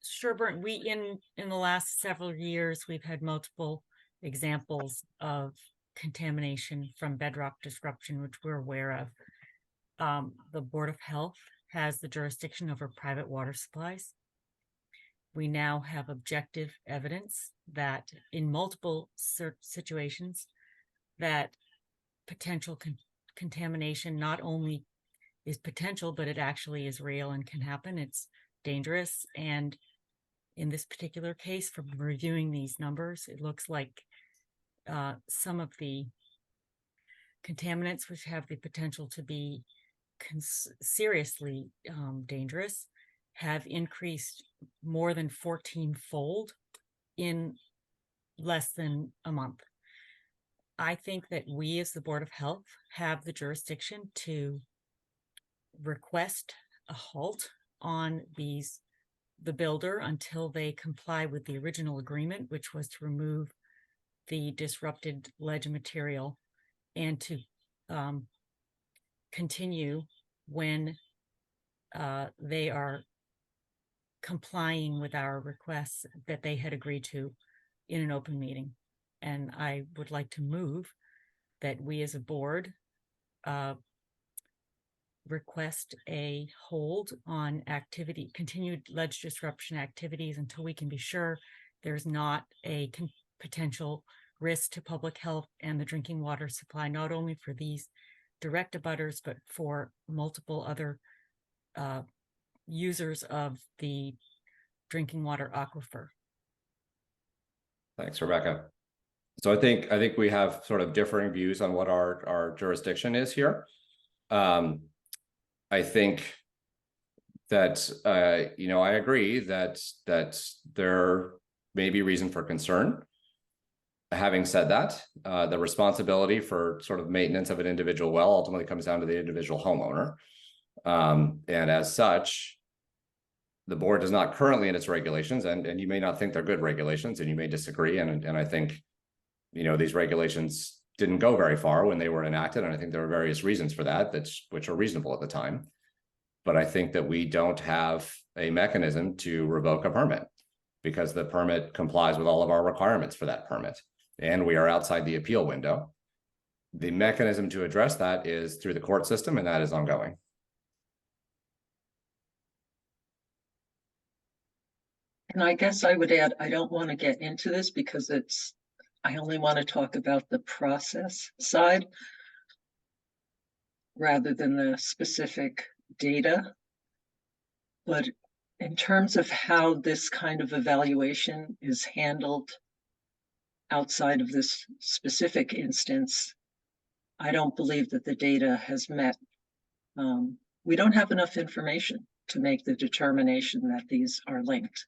[SPEAKER 3] Sherborn, in the last several years, we've had multiple examples of contamination from bedrock disruption, which we're aware of. The Board of Health has the jurisdiction over private water supplies. We now have objective evidence that in multiple situations that potential contamination not only is potential, but it actually is real and can happen. It's dangerous. And in this particular case, from reviewing these numbers, it looks like some of the contaminants which have the potential to be seriously dangerous have increased more than 14-fold in less than a month. I think that we as the Board of Health have the jurisdiction to request a halt on the builder until they comply with the original agreement, which was to remove the disrupted ledge material, and to continue when they are complying with our requests that they had agreed to in an open meeting. And I would like to move that we as a board request a hold on continued ledge disruption activities until we can be sure there's not a potential risk to public health and the drinking water supply, not only for these direct abutters, but for multiple other users of the drinking water aquifer.
[SPEAKER 2] Thanks, Rebecca. So I think we have sort of differing views on what our jurisdiction is here. I think that I agree that there may be reason for concern. Having said that, the responsibility for sort of maintenance of an individual well ultimately comes down to the individual homeowner. And as such, the board does not currently in its regulations, and you may not think they're good regulations, and you may disagree. And I think, these regulations didn't go very far when they were enacted. And I think there are various reasons for that, which are reasonable at the time. But I think that we don't have a mechanism to revoke a permit because the permit complies with all of our requirements for that permit. And we are outside the appeal window. The mechanism to address that is through the court system, and that is ongoing.
[SPEAKER 1] And I guess I would add, I don't want to get into this because I only want to talk about the process side rather than the specific data. But in terms of how this kind of evaluation is handled outside of this specific instance, I don't believe that the data has met. We don't have enough information to make the determination that these are linked.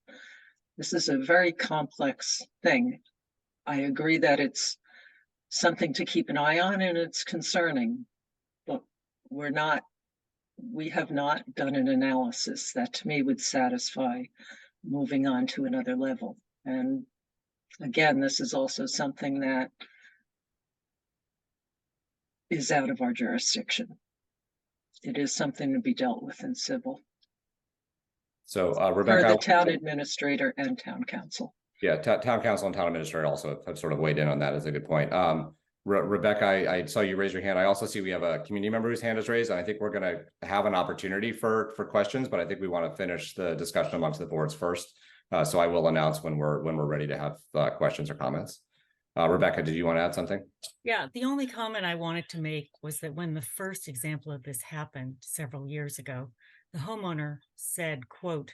[SPEAKER 1] This is a very complex thing. I agree that it's something to keep an eye on and it's concerning, but we have not done an analysis that to me would satisfy moving on to another level. And again, this is also something that is out of our jurisdiction. It is something to be dealt with in civil.
[SPEAKER 2] So
[SPEAKER 1] For
[SPEAKER 2] Rebecca,
[SPEAKER 1] the town administrator and town council.
[SPEAKER 2] yeah, town council and town administrator also have sort of weighed in on that. Is a good point. Rebecca, I saw you raise your hand. I also see we have a community member whose hand is raised. And I think we're going to have an opportunity for questions, but I think we want to finish the discussion amongst the boards first. So I will announce when we're ready to have questions or comments. Rebecca, did you want to add something?
[SPEAKER 3] Yeah, the only comment I wanted to make was that when the first example of this happened several years ago, the homeowner said, quote,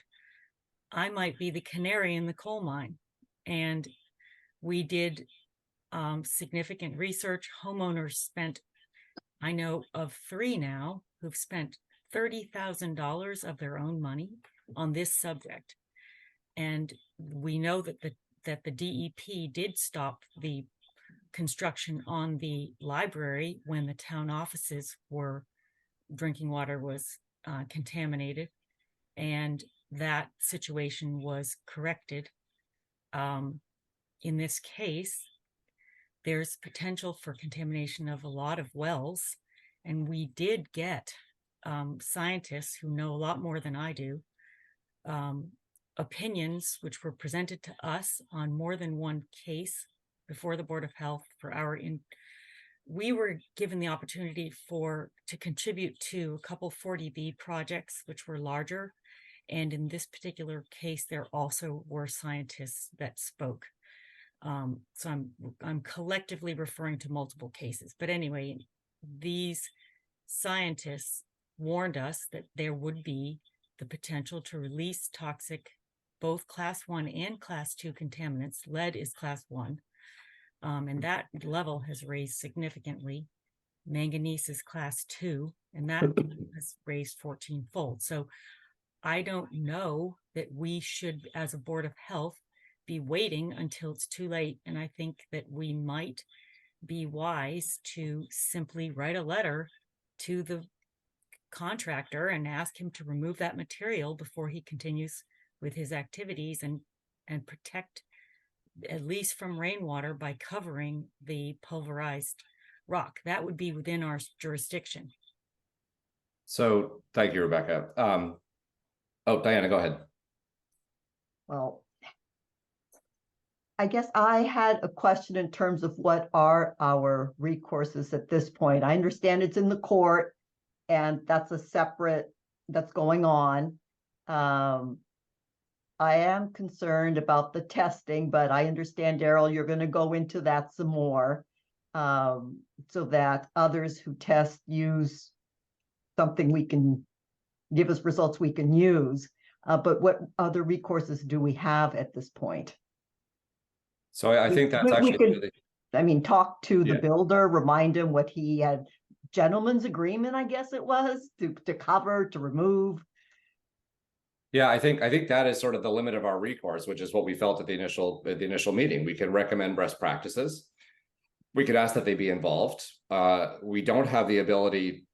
[SPEAKER 3] "I might be the canary in the coal mine." And we did significant research. Homeowners spent, I know of 3 now who've spent $30,000 of their own money on this subject. And we know that the DEP did stop the construction on the library when the town offices were, drinking water was contaminated, and that situation was corrected. In this case, there's potential for contamination of a lot of wells, and we did get scientists who know a lot more than I do, opinions which were presented to us on more than one case before the Board of Health for our we were given the opportunity to contribute to a couple 40B projects, which were larger. And in this particular case, there also were scientists that spoke. So I'm collectively referring to multiple cases. But anyway, these scientists warned us that there would be the potential to release toxic, both class 1 and class 2 contaminants. Lead is class 1. And that level has raised significantly. Manganese is class 2, and that has raised 14-fold. So I don't know that we should, as a Board of Health, be waiting until it's too late. And I think that we might be wise to simply write a letter to the contractor and ask him to remove that material before he continues with his activities, and protect at least from rainwater by covering the pulverized rock. That would be within our jurisdiction.
[SPEAKER 2] So thank you, Rebecca. Oh, Diana, go ahead.
[SPEAKER 4] Well, I guess I had a question in terms of what are our recourses at this point. I understand it's in the court, and that's a separate, that's going on. I am concerned about the testing, but I understand, Daryl, you're going to go into that some more, so that others who test use something we can give us results we can use. But what other recourses do we have at this point?
[SPEAKER 2] So I think that's actually really...
[SPEAKER 4] I mean, talk to the
[SPEAKER 2] Yeah.
[SPEAKER 4] builder, remind him what he had, gentleman's agreement, I guess it was, to cover, to remove.
[SPEAKER 2] Yeah, I think that is sort of the limit of our recourse, which is what we felt at the initial meeting. We can recommend best practices. We could ask that they be involved. We don't have the ability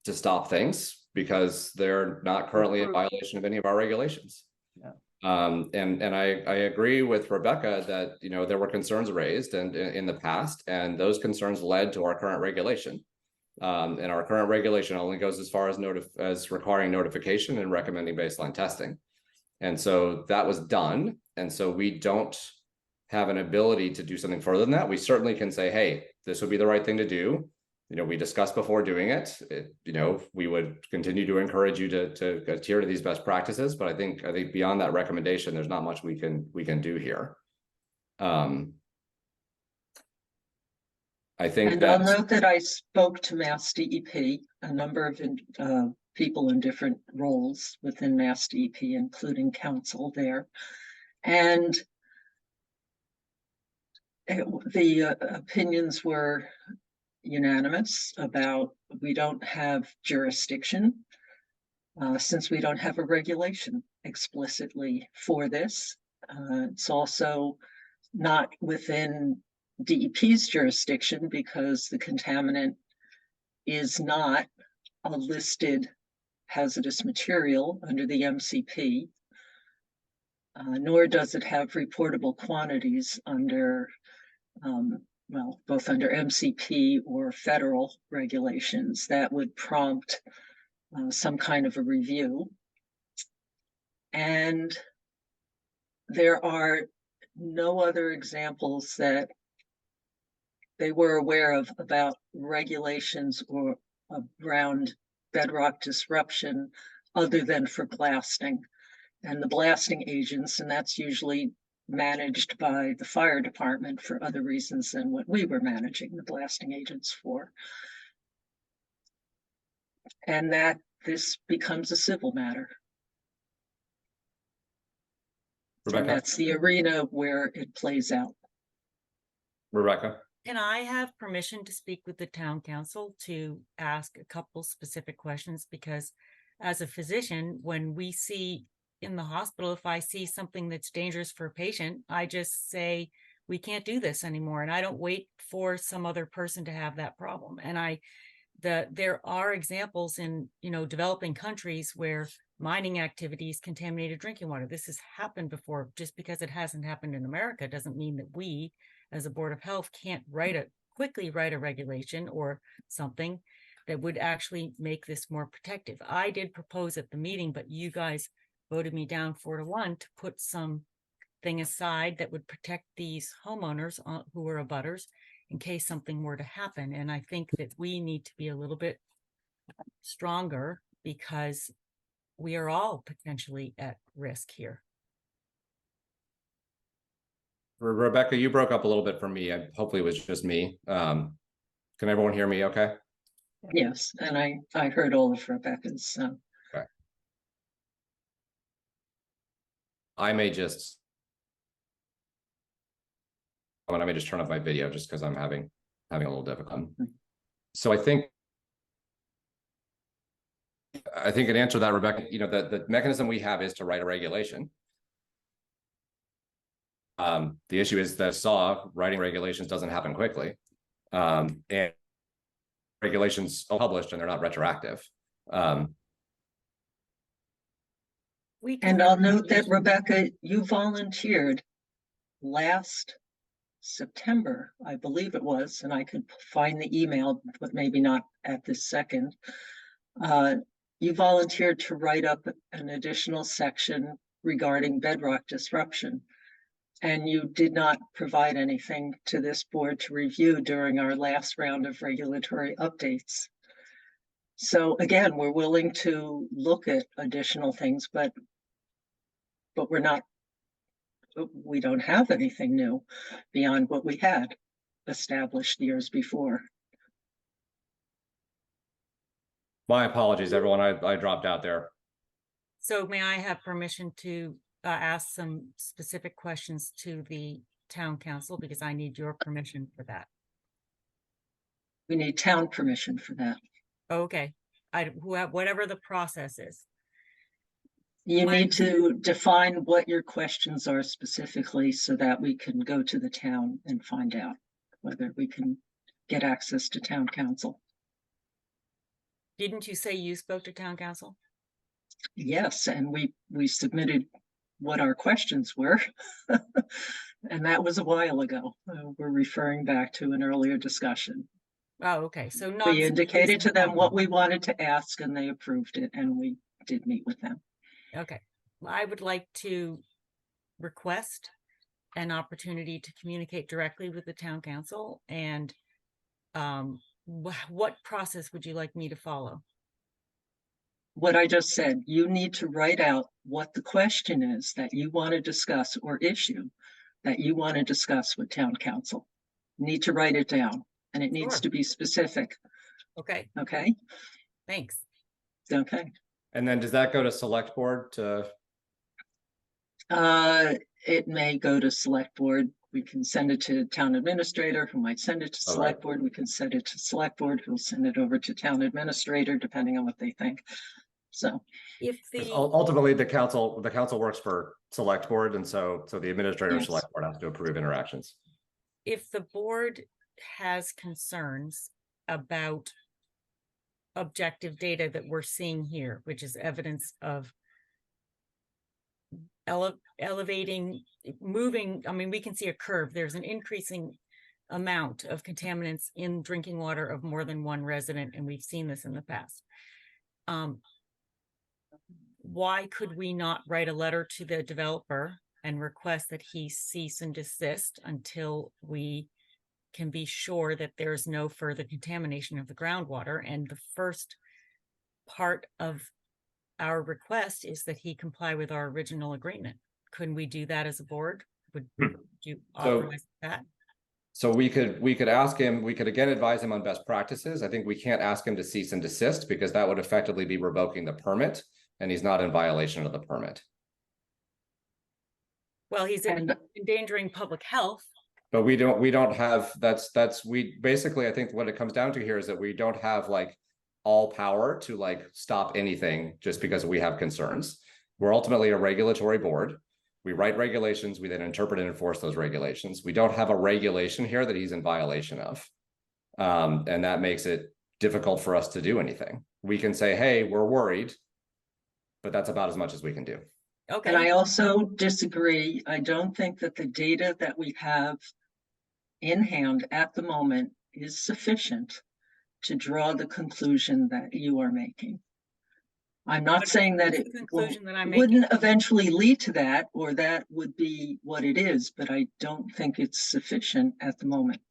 [SPEAKER 2] to stop things because they're not currently in violation of any of our regulations.
[SPEAKER 4] Yeah.
[SPEAKER 2] And I agree with Rebecca that, you know, there were concerns raised and in the past, and those concerns led to our current regulation. And our current regulation only goes as far as requiring notification and recommending baseline testing. And so that was done. And so we don't have an ability to do something further than that. We certainly can say, hey, this would be the right thing to do. You know, we discussed before doing it. You know, we would continue to encourage you to adhere to these best practices. But I think beyond that recommendation, there's not much we can do here. I think
[SPEAKER 1] and
[SPEAKER 2] that
[SPEAKER 1] I'll note that I spoke to Mass DEP, a number of people in different roles within Mass DEP, including counsel there. And the opinions were unanimous about we don't have jurisdiction since we don't have a regulation explicitly for this. It's also not within DEP's jurisdiction because the contaminant is not a listed hazardous material under the MCP, nor does it have reportable quantities under, well, both under MCP or federal regulations that would prompt some kind of a review. And there are no other examples that they were aware of about regulations or around bedrock disruption other than for blasting and the blasting agents, and that's usually managed by the fire department for other reasons than what we were managing the blasting agents for. And that this becomes a civil matter. And
[SPEAKER 2] Rebecca,
[SPEAKER 1] that's the arena where it plays out.
[SPEAKER 2] Rebecca,
[SPEAKER 3] Can I have permission to speak with the town council to ask a couple specific questions? Because as a physician, when we see in the hospital, if I see something that's dangerous for a patient, I just say, we can't do this anymore. And I don't wait for some other person to have that problem. And there are examples in, developing countries where mining activities contaminated drinking water. This has happened before. Just because it hasn't happened in America doesn't mean that we, as a Board of Health, can't quickly write a regulation or something that would actually make this more protective. I did propose at the meeting, but you guys voted me down 4-1 to put something aside that would protect these homeowners who are abutters in case something were to happen. And I think that we need to be a little bit stronger because we are all potentially at risk here.
[SPEAKER 2] Rebecca, you broke up a little bit for me. Hopefully it was just me. Can everyone hear me okay?
[SPEAKER 1] Yes, and I heard all of Rebecca's.
[SPEAKER 2] Okay. I may just turn off my video just because I'm having a little difficulty. So I think in answer to that, Rebecca, the mechanism we have is to write a regulation. The issue is that writing regulations doesn't happen quickly. And regulations are published and they're not retroactive.
[SPEAKER 1] And I'll note that, Rebecca, you volunteered last September, I believe it was, and I could find the email, but maybe not at this second. You volunteered to write up an additional section regarding bedrock disruption. And you did not provide anything to this board to review during our last round of regulatory updates. So again, we're willing to look at additional things, but we don't have anything new beyond what we had established years before.
[SPEAKER 2] My apologies, everyone. I dropped out there.
[SPEAKER 3] So may I have permission to ask some specific questions to the town council, because I need your permission for that?
[SPEAKER 1] We need town permission for that.
[SPEAKER 3] Okay, whatever the process is.
[SPEAKER 1] You need to define what your questions are specifically so that we can go to the town and find out whether we can get access to town council.
[SPEAKER 3] Didn't you say you spoke to town council?
[SPEAKER 1] Yes, and we submitted what our questions were. And that was a while ago. We're referring back to an earlier discussion.
[SPEAKER 3] Oh, okay. So not.
[SPEAKER 1] We indicated to them what we wanted to ask and they approved it, and we did meet with them.
[SPEAKER 3] Okay. Well, I would like to request an opportunity to communicate directly with the town council. And what process would you like me to follow?
[SPEAKER 1] What I just said, you need to write out what the question is that you want to discuss or issue that you want to discuss with town council. You need to write it down, and it needs
[SPEAKER 3] Sure.
[SPEAKER 1] to be specific.
[SPEAKER 3] Okay,
[SPEAKER 1] Okay.
[SPEAKER 3] thanks.
[SPEAKER 1] Okay.
[SPEAKER 2] And then does that go to select board to?
[SPEAKER 1] It may go to select board. We can send it to town administrator, who might send it to
[SPEAKER 2] All
[SPEAKER 1] select
[SPEAKER 2] right.
[SPEAKER 1] board. We can send it to select board, who'll send it over to town administrator, depending on what they think. So
[SPEAKER 3] If the,
[SPEAKER 2] Ultimately, the council works for select board, and so the administrator of
[SPEAKER 1] Yes.
[SPEAKER 2] select board has to approve interactions.
[SPEAKER 3] if the board has concerns about objective data that we're seeing here, which is evidence of elevating, moving, I mean, we can see a curve. There's an increasing amount of contaminants in drinking water of more than one resident, and we've seen this in the past. Why could we not write a letter to the developer and request that he cease and desist until we can be sure that there's no further contamination of the groundwater? And the first part of our request is that he comply with our original agreement. Couldn't we do that as a board? Would you
[SPEAKER 2] So-
[SPEAKER 3] authorize that?
[SPEAKER 2] So we could ask him, we could again advise him on best practices. I think we can't ask him to cease and desist because that would effectively be revoking the permit and he's not in violation of the permit.
[SPEAKER 3] Well, he's
[SPEAKER 1] And
[SPEAKER 3] endangering public health.
[SPEAKER 2] But we don't have, we basically, I think what it comes down to here is that we don't have like all power to like stop anything just because we have concerns. We're ultimately a regulatory board. We write regulations, we then interpret and enforce those regulations. We don't have a regulation here that he's in violation of. And that makes it difficult for us to do anything. We can say, hey, we're worried, but that's about as much as we can do.
[SPEAKER 3] Okay.
[SPEAKER 1] And I also disagree. I don't think that the data that we have in hand at the moment is sufficient to draw the conclusion that you are making. I'm not saying that
[SPEAKER 3] What's
[SPEAKER 1] it
[SPEAKER 3] the conclusion that I'm making?
[SPEAKER 1] wouldn't eventually lead to that, or that would be what it is, but I don't think it's sufficient at the moment.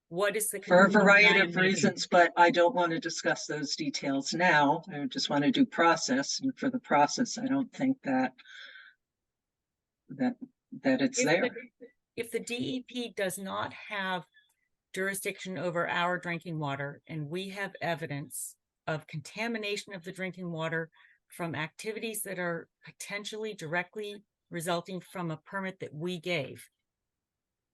[SPEAKER 3] What is the
[SPEAKER 1] For a
[SPEAKER 3] conclusion that I
[SPEAKER 1] variety
[SPEAKER 3] am
[SPEAKER 1] of
[SPEAKER 3] making?
[SPEAKER 1] reasons, but I don't want to discuss those details now. I just want to do process, and for the process, I don't think that it's
[SPEAKER 3] If
[SPEAKER 1] there.
[SPEAKER 3] If the DEP does not have jurisdiction over our drinking water, and we have evidence of contamination of the drinking water from activities that are potentially directly resulting from a permit that we gave,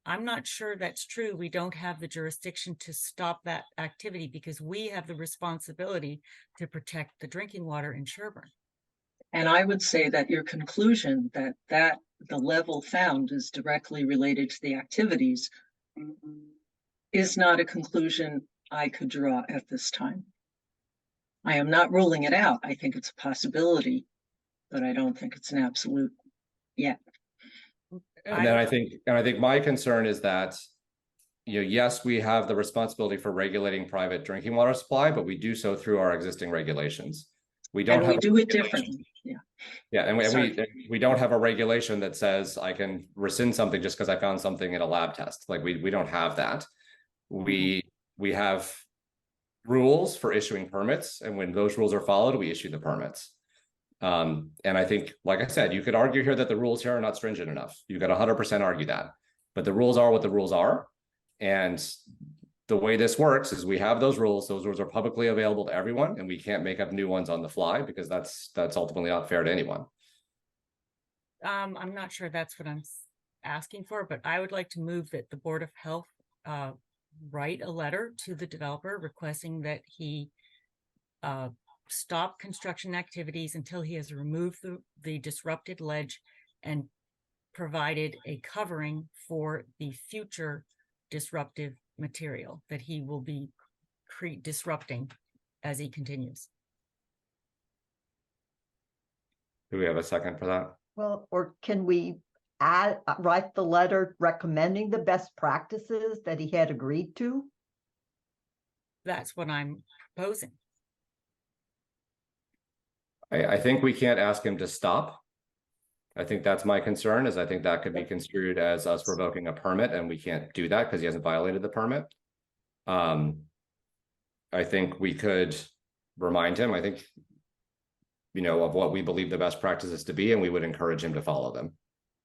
[SPEAKER 3] I'm not sure that's true. We don't have the jurisdiction to stop that activity because we have the responsibility to protect the drinking water in Sherborn.
[SPEAKER 1] And I would say that your conclusion that the level found is directly related to the activities is not a conclusion I could draw at this time. I am not ruling it out. I think it's a possibility, but I don't think it's an absolute yet.
[SPEAKER 2] And then I think my concern is that, yes, we have the responsibility for regulating private drinking water supply, but we do so through our existing regulations. We don't
[SPEAKER 1] And
[SPEAKER 2] have
[SPEAKER 1] we do it differently. Yeah.
[SPEAKER 2] Yeah, and
[SPEAKER 1] Sorry.
[SPEAKER 2] we don't have a regulation that says I can rescind something just because I found something in a lab test. Like we don't have that. We have rules for issuing permits, and when those rules are followed, we issue the permits. And I think, like I said, you could argue here that the rules here are not stringent enough. You could 100% argue that, but the rules are what the rules are. And the way this works is we have those rules are publicly available to everyone, and we can't make up new ones on the fly because that's ultimately not fair to anyone.
[SPEAKER 3] I'm not sure that's what I'm asking for, but I would like to move that the Board of Health write a letter to the developer requesting that he stop construction activities until he has removed the disrupted ledge and provided a covering for the future disruptive material that he will be disrupting as he continues.
[SPEAKER 2] Do we have a second for that?
[SPEAKER 4] Well, or can we write the letter recommending the best practices that he had agreed to?
[SPEAKER 3] That's what I'm proposing.
[SPEAKER 2] I think we can't ask him to stop. I think that's my concern, is I think that could be construed as us revoking a permit, and we can't do that because he hasn't violated the permit. I think we could remind him, I think, of what we believe the best practices to be, and we would encourage him to follow them.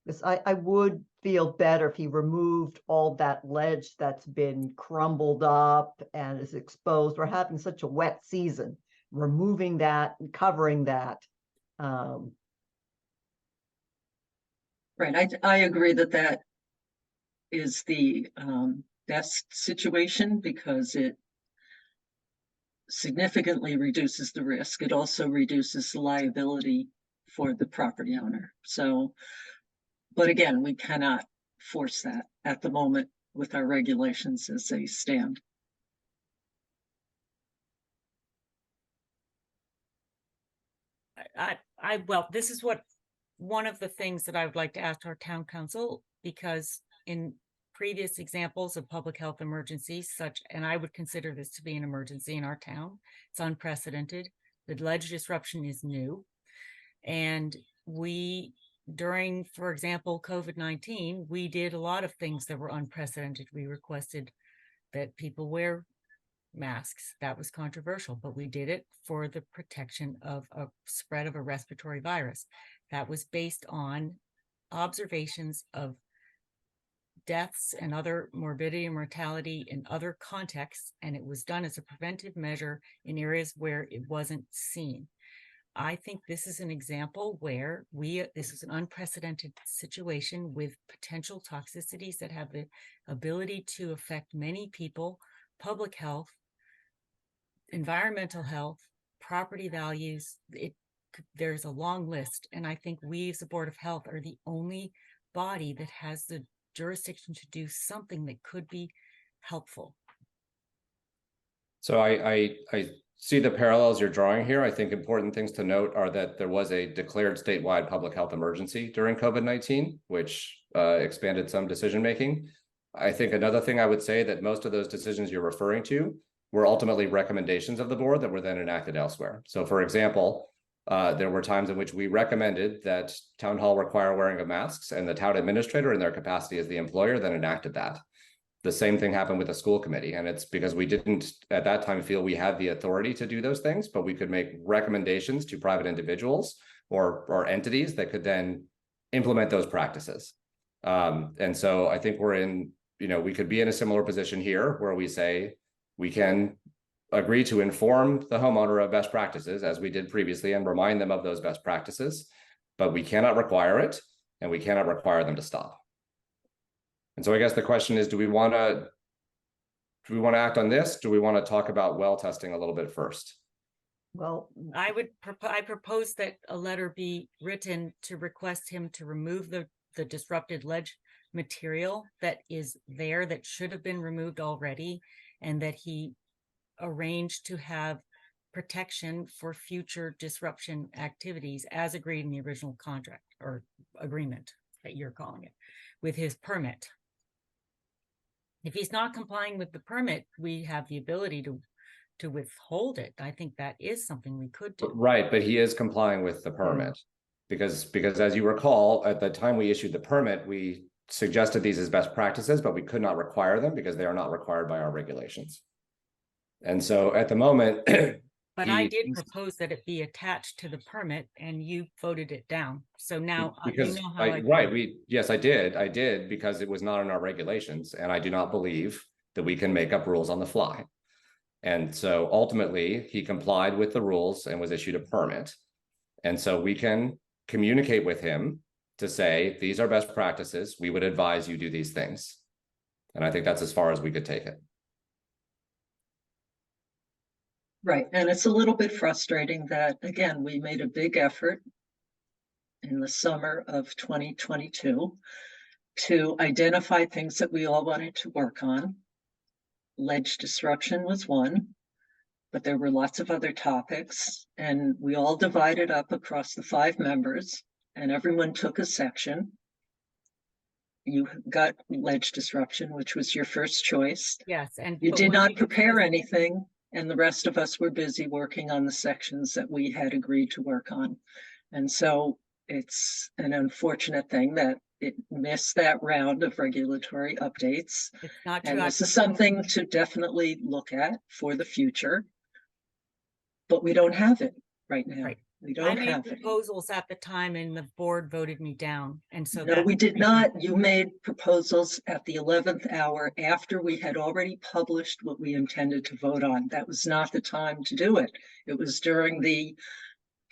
[SPEAKER 4] Because I would feel better if he removed all that ledge that's been crumbled up and is exposed. We're having such a wet season. Removing that and covering that.
[SPEAKER 1] Right. I agree that is the best situation because it significantly reduces the risk. It also reduces the liability for the property owner. So, but again, we cannot force that at the moment with our regulations as they stand.
[SPEAKER 3] Well, this is one of the things that I would like to ask our town council, because in previous examples of public health emergencies and I would consider this to be an emergency in our town, it's unprecedented. The ledge disruption is new. And during, for example, COVID-19, we did a lot of things that were unprecedented. We requested that people wear masks. That was controversial, but we did it for the protection of a spread of a respiratory virus. That was based on observations of deaths and other morbidity and mortality in other contexts, and it was done as a preventive measure in areas where it wasn't seen. I think this is an example where this is an unprecedented situation with potential toxicities that have the ability to affect many people, public health, environmental health, property values. There's a long list. And I think we as the Board of Health are the only body that has the jurisdiction to do something that could be helpful.
[SPEAKER 2] So I see the parallels you're drawing here. I think important things to note are that there was a declared statewide public health emergency during COVID-19, which expanded some decision-making. I think another thing I would say that most of those decisions you're referring to were ultimately recommendations of the board that were then enacted elsewhere. So for example, there were times in which we recommended that town hall require wearing of masks, and the town administrator in their capacity as the employer then enacted that. The same thing happened with the school committee, and it's because we didn't at that time feel we had the authority to do those things, but we could make recommendations to private individuals or entities that could then implement those practices. And so I think we're in, we could be in a similar position here where we say we can agree to inform the homeowner of best practices as we did previously and remind them of those best practices, but we cannot require it, and we cannot require them to stop. And so I guess the question is, do we want to act on this? Do we want to talk about well testing a little bit first?
[SPEAKER 4] Well,
[SPEAKER 3] I propose that a letter be written to request him to remove the disrupted ledge material that is there that should have been removed already, and that he arranged to have protection for future disruption activities as agreed in the original contract or agreement that you're calling it with his permit. If he's not complying with the permit, we have the ability to withhold it. I think that is something we could do.
[SPEAKER 2] Right, but he is complying with the permit because as you recall, at the time we issued the permit, we suggested these as best practices, but we could not require them because they are not required by our regulations. And so at the moment,
[SPEAKER 3] but I did propose that it be attached to the permit, and you voted it down. So now
[SPEAKER 2] because
[SPEAKER 3] you know how
[SPEAKER 2] yes, I did because it was not in our regulations, and I do not believe that we can make up rules on the fly. And so ultimately, he complied with the rules and was issued a permit. And so we can communicate with him to say, these are best practices. We would advise you do these things. And I think that's as far as we could take it.
[SPEAKER 1] Right, and it's a little bit frustrating that, again, we made a big effort in the summer of 2022 to identify things that we all wanted to work on. Ledge disruption was one, but there were lots of other topics, and we all divided up across the 5 members, and everyone took a section. You got ledge disruption, which was your first choice.
[SPEAKER 3] Yes, and
[SPEAKER 1] you did not prepare anything, and the rest of us were busy working on the sections that we had agreed to work on. And so it's an unfortunate thing that it missed that round of regulatory updates.
[SPEAKER 3] It's not true.
[SPEAKER 1] And this is something to definitely look at for the future, but we don't have it right now.
[SPEAKER 3] Right.
[SPEAKER 1] We don't
[SPEAKER 3] have it. I made proposals at the time, and the board voted me down. And so
[SPEAKER 1] no, we did not. You made proposals at the 11th hour after we had already published what we intended to vote on. That was not the time to do it. It was during the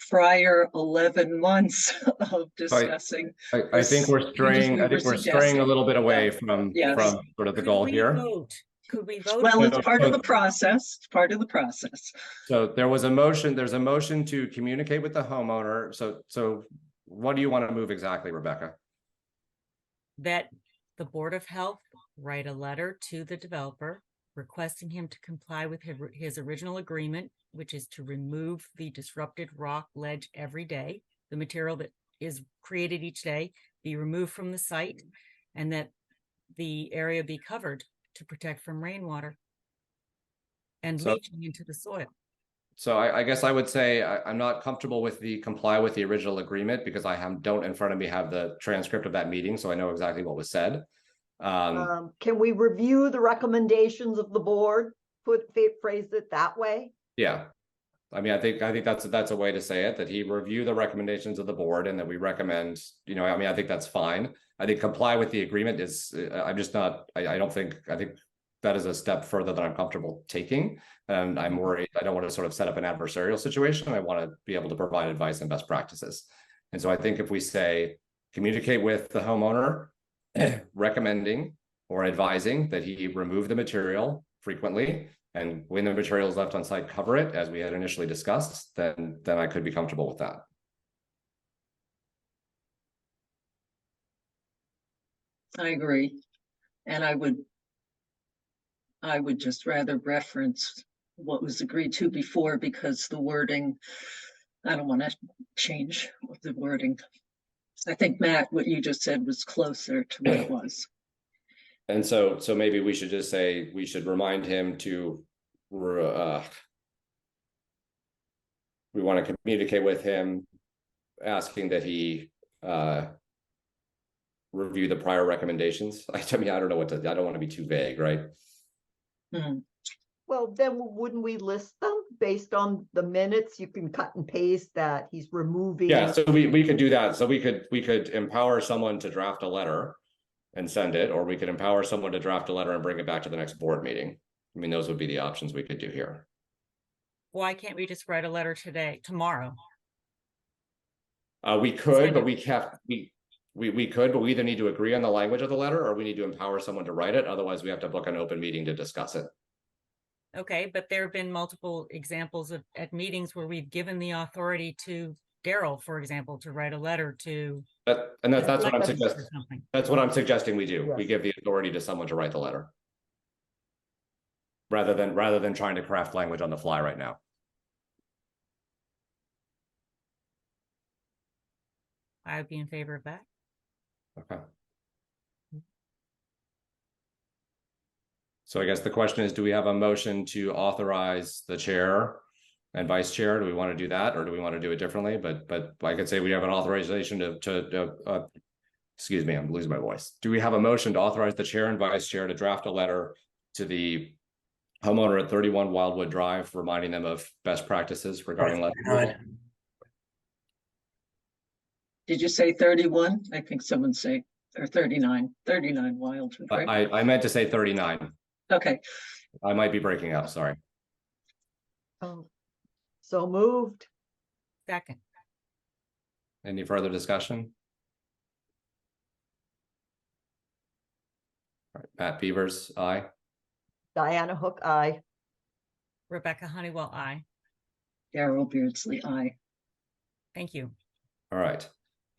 [SPEAKER 1] prior 11 months of discussing.
[SPEAKER 2] I think we're straying. I think we're straying a little bit away from sort of the goal here.
[SPEAKER 3] Could we vote?
[SPEAKER 1] Well, it's part of the process. It's part of the process.
[SPEAKER 2] So there was a motion. There's a motion to communicate with the homeowner. So what do you want to move exactly, Rebecca?
[SPEAKER 3] That the Board of Health write a letter to the developer requesting him to comply with his original agreement, which is to remove the disrupted rock ledge every day. The material that is created each day be removed from the site, and that the area be covered to protect from rainwater and leaching into the soil.
[SPEAKER 2] So I guess I would say I'm not comfortable with the comply with the original agreement because I don't in front of me have the transcript of that meeting, so I know exactly what was said.
[SPEAKER 4] Can we review the recommendations of the board? Phrase it that way?
[SPEAKER 2] Yeah. I mean, I think that's a way to say it, that he review the recommendations of the board and that we recommend, you know, I mean, I think that's fine. I think comply with the agreement is, I'm just not, I don't think, I think that is a step further than I'm comfortable taking. And I'm worried, I don't want to sort of set up an adversarial situation. I want to be able to provide advice and best practices. And so I think if we say, communicate with the homeowner, recommending or advising that he remove the material frequently, and when the material is left on site, cover it as we had initially discussed, then I could be comfortable with that.
[SPEAKER 1] I agree. And I would just rather reference what was agreed to before, because the wording, I don't want to change the wording. I think, Matt, what you just said was closer to what it was.
[SPEAKER 2] And so maybe we should just say, we should remind him to, we want to communicate with him, asking that he review the prior recommendations. I mean, I don't know what to, I don't want to be too vague, right?
[SPEAKER 4] Well, then wouldn't we list them based on the minutes? You can cut and paste that he's removing.
[SPEAKER 2] Yeah, so we could do that. So we could empower someone to draft a letter and send it, or we could empower someone to draft a letter and bring it back to the next board meeting. I mean, those would be the options we could do here.
[SPEAKER 3] Why can't we just write a letter tomorrow?
[SPEAKER 2] We could, but we could, but we either need to agree on the language of the letter, or we need to empower someone to write it. Otherwise, we have to book an open meeting to discuss it.
[SPEAKER 3] Okay, but there have been multiple examples at meetings where we've given the authority to Daryl, for example, to write a letter to.
[SPEAKER 2] That's what I'm suggesting. That's what I'm suggesting we do.
[SPEAKER 4] Yes.
[SPEAKER 2] We give the authority to someone to write the letter, rather than trying to craft language on the fly right now.
[SPEAKER 3] I would be in favor of that.
[SPEAKER 2] Okay. So I guess the question is, do we have a motion to authorize the chair and vice chair? Do we want to do that, or do we want to do it differently? But I could say we have an authorization to excuse me, I'm losing my voice. Do we have a motion to authorize the chair and vice chair to draft a letter to the homeowner at 31 Wildwood Drive, reminding them of best practices regarding lead removal?
[SPEAKER 1] Did you say 31? I think someone say, or 39 Wildwood, right?
[SPEAKER 2] I meant to say 39.
[SPEAKER 1] Okay.
[SPEAKER 2] I might be breaking up, sorry.
[SPEAKER 4] Oh, so moved.
[SPEAKER 3] Second.
[SPEAKER 2] Any further discussion? All right, Matt Beavers, aye.
[SPEAKER 4] Diana Hook, aye.
[SPEAKER 3] Rebecca Honeywell, aye.
[SPEAKER 1] Daryl Beardsley, aye.
[SPEAKER 3] Thank you.
[SPEAKER 2] All right.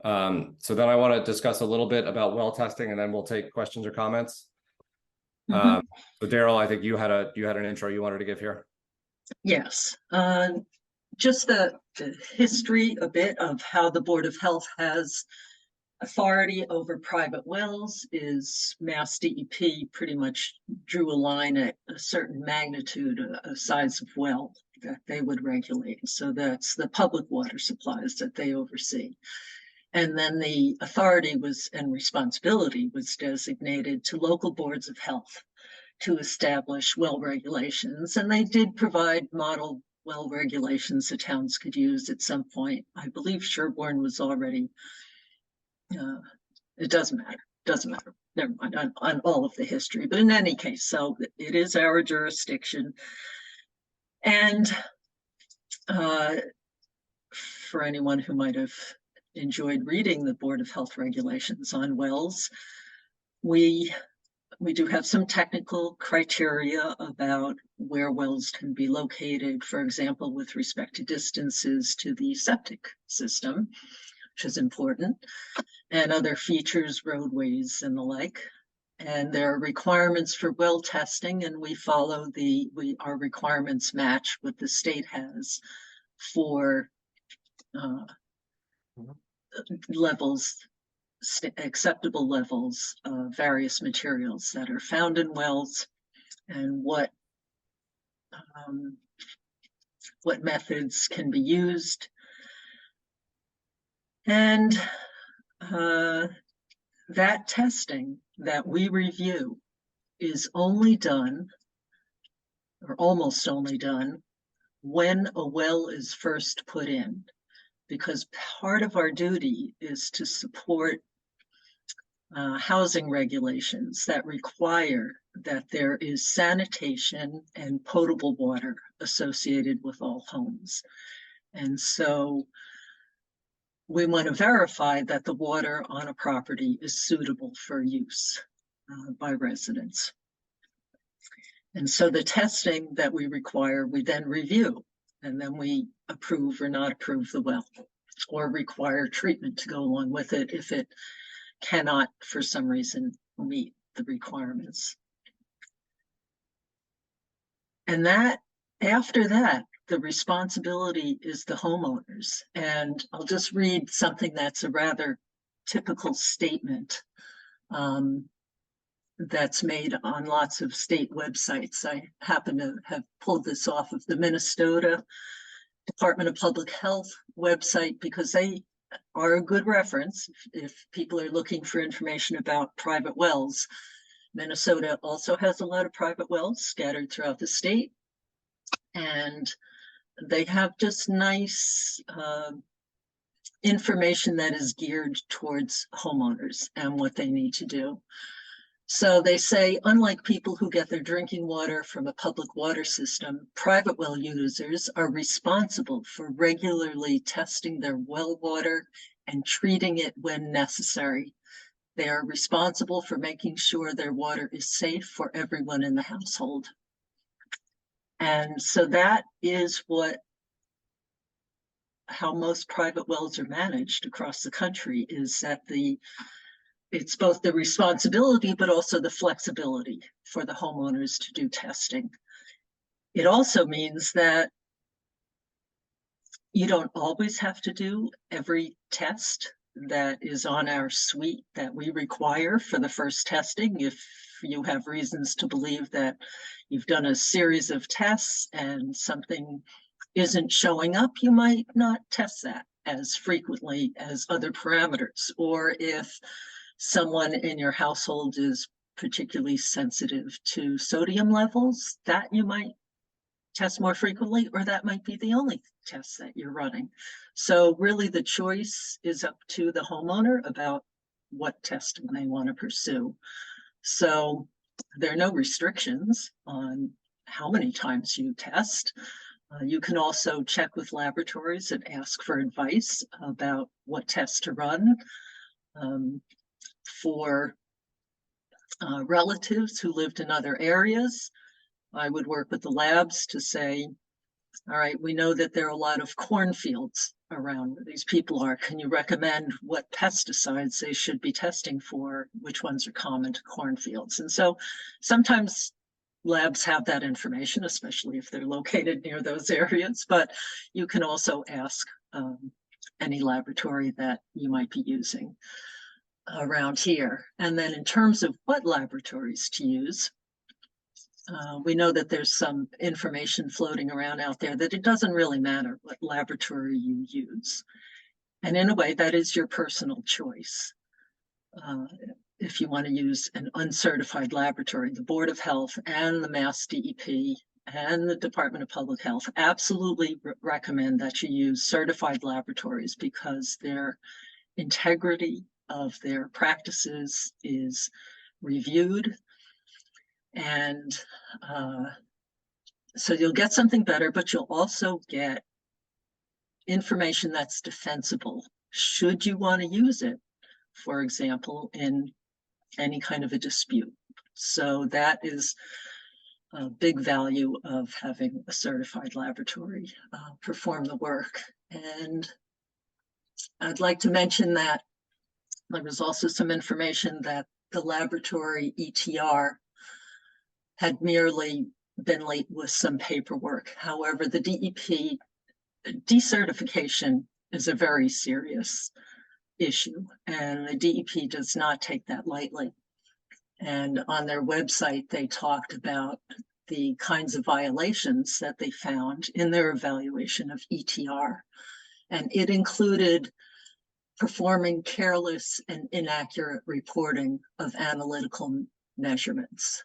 [SPEAKER 2] So then I want to discuss a little bit about well testing, and then we'll take questions or comments. So Daryl, I think you had an intro you wanted to give here.
[SPEAKER 1] Yes, just the history a bit of how the Board of Health has authority over private wells is Mass DEP pretty much drew a line at a certain magnitude, a size of well that they would regulate. So that's the public water supplies that they oversee. And then the authority and responsibility was designated to local boards of health to establish well regulations. And they did provide model well regulations the towns could use at some point. I believe Sherborn was already, it doesn't matter. Never mind on all of the history, but in any case, so it is our jurisdiction. And for anyone who might have enjoyed reading the Board of Health regulations on wells, we do have some technical criteria about where wells can be located, for example, with respect to distances to the septic system, which is important, and other features, roadways and the like. And there are requirements for well testing, and we follow our requirements match what the state has for levels, acceptable levels of various materials that are found in wells, and what methods can be used. And that testing that we review is only done, or almost only done, when a well is first put in, because part of our duty is to support housing regulations that require that there is sanitation and potable water associated with all homes. And so we want to verify that the water on a property is suitable for use by residents. And so the testing that we require, we then review, and then we approve or not approve the well, or require treatment to go along with it if it cannot, for some reason, meet the requirements. And that, after that, the responsibility is the homeowners. And I'll just read something that's a rather typical statement that's made on lots of state websites. I happen to have pulled this off of the Minnesota Department of Public Health website because they are a good reference if people are looking for information about private wells. Minnesota also has a lot of private wells scattered throughout the state, and they have just nice information that is geared towards homeowners and what they need to do. So they say, unlike people who get their drinking water from a public water system, private well users are responsible for regularly testing their well water and treating it when necessary. They are responsible for making sure their water is safe for everyone in the household. And so that is how most private wells are managed across the country, is that it's both the responsibility, but also the flexibility for the homeowners to do testing. It also means that you don't always have to do every test that is on our suite that we require for the first testing. If you have reasons to believe that you've done a series of tests and something isn't showing up, you might not test that as frequently as other parameters. Or if someone in your household is particularly sensitive to sodium levels, that you might test more frequently, or that might be the only test that you're running. So really the choice is up to the homeowner about what testing they want to pursue. So there are no restrictions on how many times you test. You can also check with laboratories and ask for advice about what tests to run. For relatives who lived in other areas, I would work with the labs to say, all right, we know that there are a lot of cornfields around where these people are. Can you recommend what pesticides they should be testing for? Which ones are common to cornfields? And so sometimes labs have that information, especially if they're located near those areas, but you can also ask any laboratory that you might be using around here. And then in terms of what laboratories to use, we know that there's some information floating around out there that it doesn't really matter what laboratory you use. And in a way, that is your personal choice. If you want to use an uncertified laboratory, the Board of Health and the Mass DEP and the Department of Public Health absolutely recommend that you use certified laboratories because their integrity of their practices is reviewed. And so you'll get something better, but you'll also get information that's defensible should you want to use it, for example, in any kind of a dispute. So that is a big value of having a certified laboratory perform the work. And I'd like to mention that there was also some information that the laboratory ETR had merely been late with some paperwork. However, the DEP decertification is a very serious issue, and the DEP does not take that lightly. And on their website, they talked about the kinds of violations that they found in their evaluation of ETR. And it included performing careless and inaccurate reporting of analytical measurements.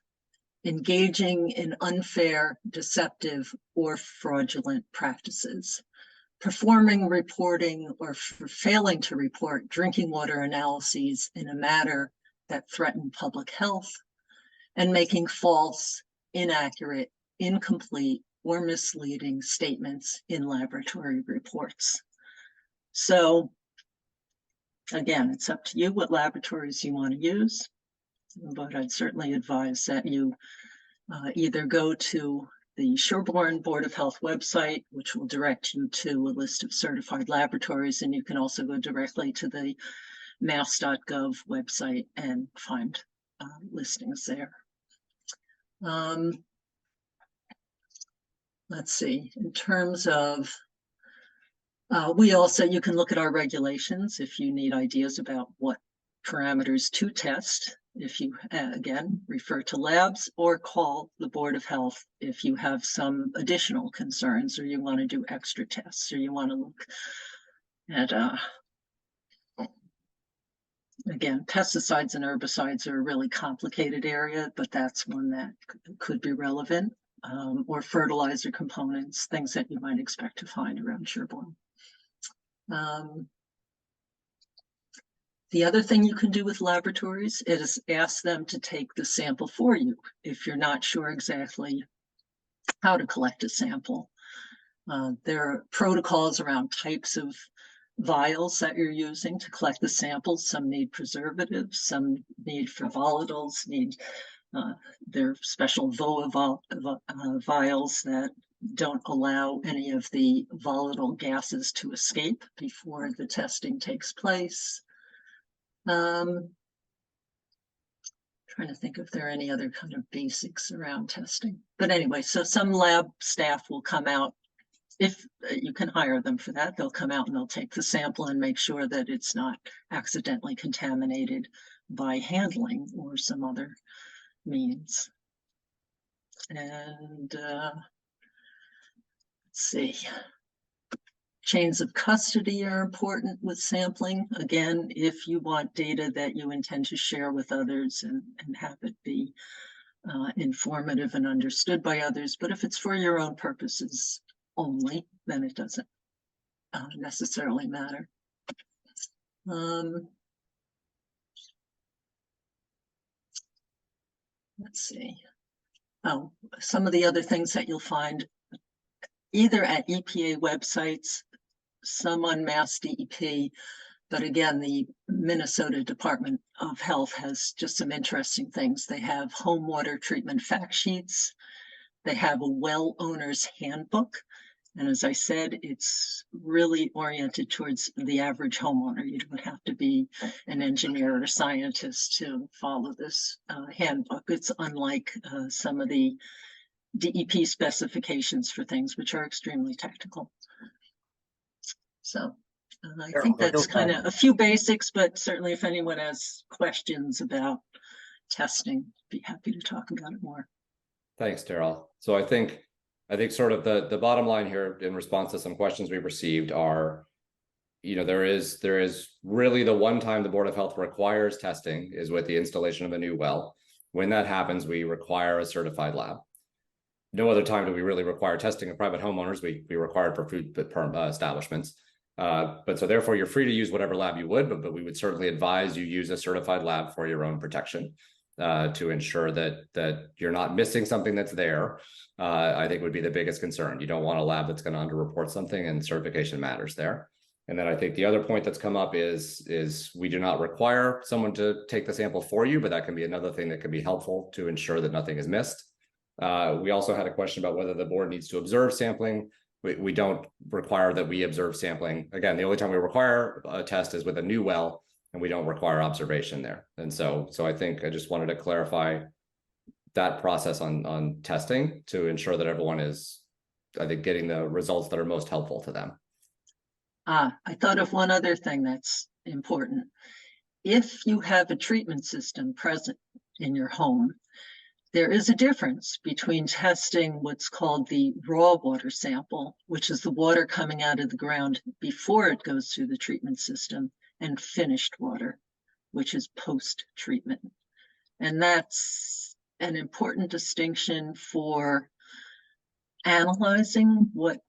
[SPEAKER 1] engaging in unfair, deceptive, or fraudulent practices, performing, reporting, or failing to report drinking water analyses in a manner that threaten public health, and making false, inaccurate, incomplete, or misleading statements in laboratory reports. So again, it's up to you what laboratories you want to use, but I'd certainly advise that you either go to the Sherborn Board of Health website, which will direct you to a list of certified laboratories, and you can also go directly to the mass.gov website and find listings there. Let's see, in terms of, you can look at our regulations if you need ideas about what parameters to test. If you, again, refer to labs or call the Board of Health if you have some additional concerns or you want to do extra tests or you want to look at, again, pesticides and herbicides are a really complicated area, but that's one that could be relevant, or fertilizer components, things that you might expect to find around Sherborn. The other thing you can do with laboratories is ask them to take the sample for you if you're not sure exactly how to collect a sample. There are protocols around types of vials that you're using to collect the samples. Some need preservatives, some need for volatiles, there are special VOA vials that don't allow any of the volatile gases to escape before the testing takes place. Trying to think if there are any other kind of basics around testing. But anyway, so some lab staff will come out. If you can hire them for that, they'll come out and they'll take the sample and make sure that it's not accidentally contaminated by handling or some other means. And let's see. Chains of custody are important with sampling. Again, if you want data that you intend to share with others and have it be informative and understood by others, but if it's for your own purposes only, then it doesn't necessarily matter. Let's see. Oh, some of the other things that you'll find either at EPA websites, some on Mass DEP, but again, the Minnesota Department of Health has just some interesting things. They have home water treatment fact sheets. They have a well owner's handbook. And as I said, it's really oriented towards the average homeowner. You don't have to be an engineer or a scientist to follow this handbook. It's unlike some of the DEP specifications for things which are extremely technical. So I think that's kind of a few basics, but certainly if anyone has questions about testing, be happy to talk about it more.
[SPEAKER 2] Thanks, Daryl. So I think sort of the bottom line here in response to some questions we've received are, there is really the one time the Board of Health requires testing is with the installation of a new well. When that happens, we require a certified lab. No other time do we really require testing of private homeowners. We require it for food establishments. But so therefore, you're free to use whatever lab you would, but we would certainly advise you use a certified lab for your own protection to ensure that you're not missing something that's there. I think would be the biggest concern. You don't want a lab that's going to underreport something, and certification matters there. And then I think the other point that's come up is we do not require someone to take the sample for you, but that can be another thing that can be helpful to ensure that nothing is missed. We also had a question about whether the board needs to observe sampling. We don't require that we observe sampling. Again, the only time we require a test is with a new well, and we don't require observation there. And so I think I just wanted to clarify that process on testing to ensure that everyone is, I think, getting the results that are most helpful to them.
[SPEAKER 1] I thought of one other thing that's important. If you have a treatment system present in your home, there is a difference between testing what's called the raw water sample, which is the water coming out of the ground before it goes through the treatment system, and finished water, which is post-treatment. And that's an important distinction for analyzing what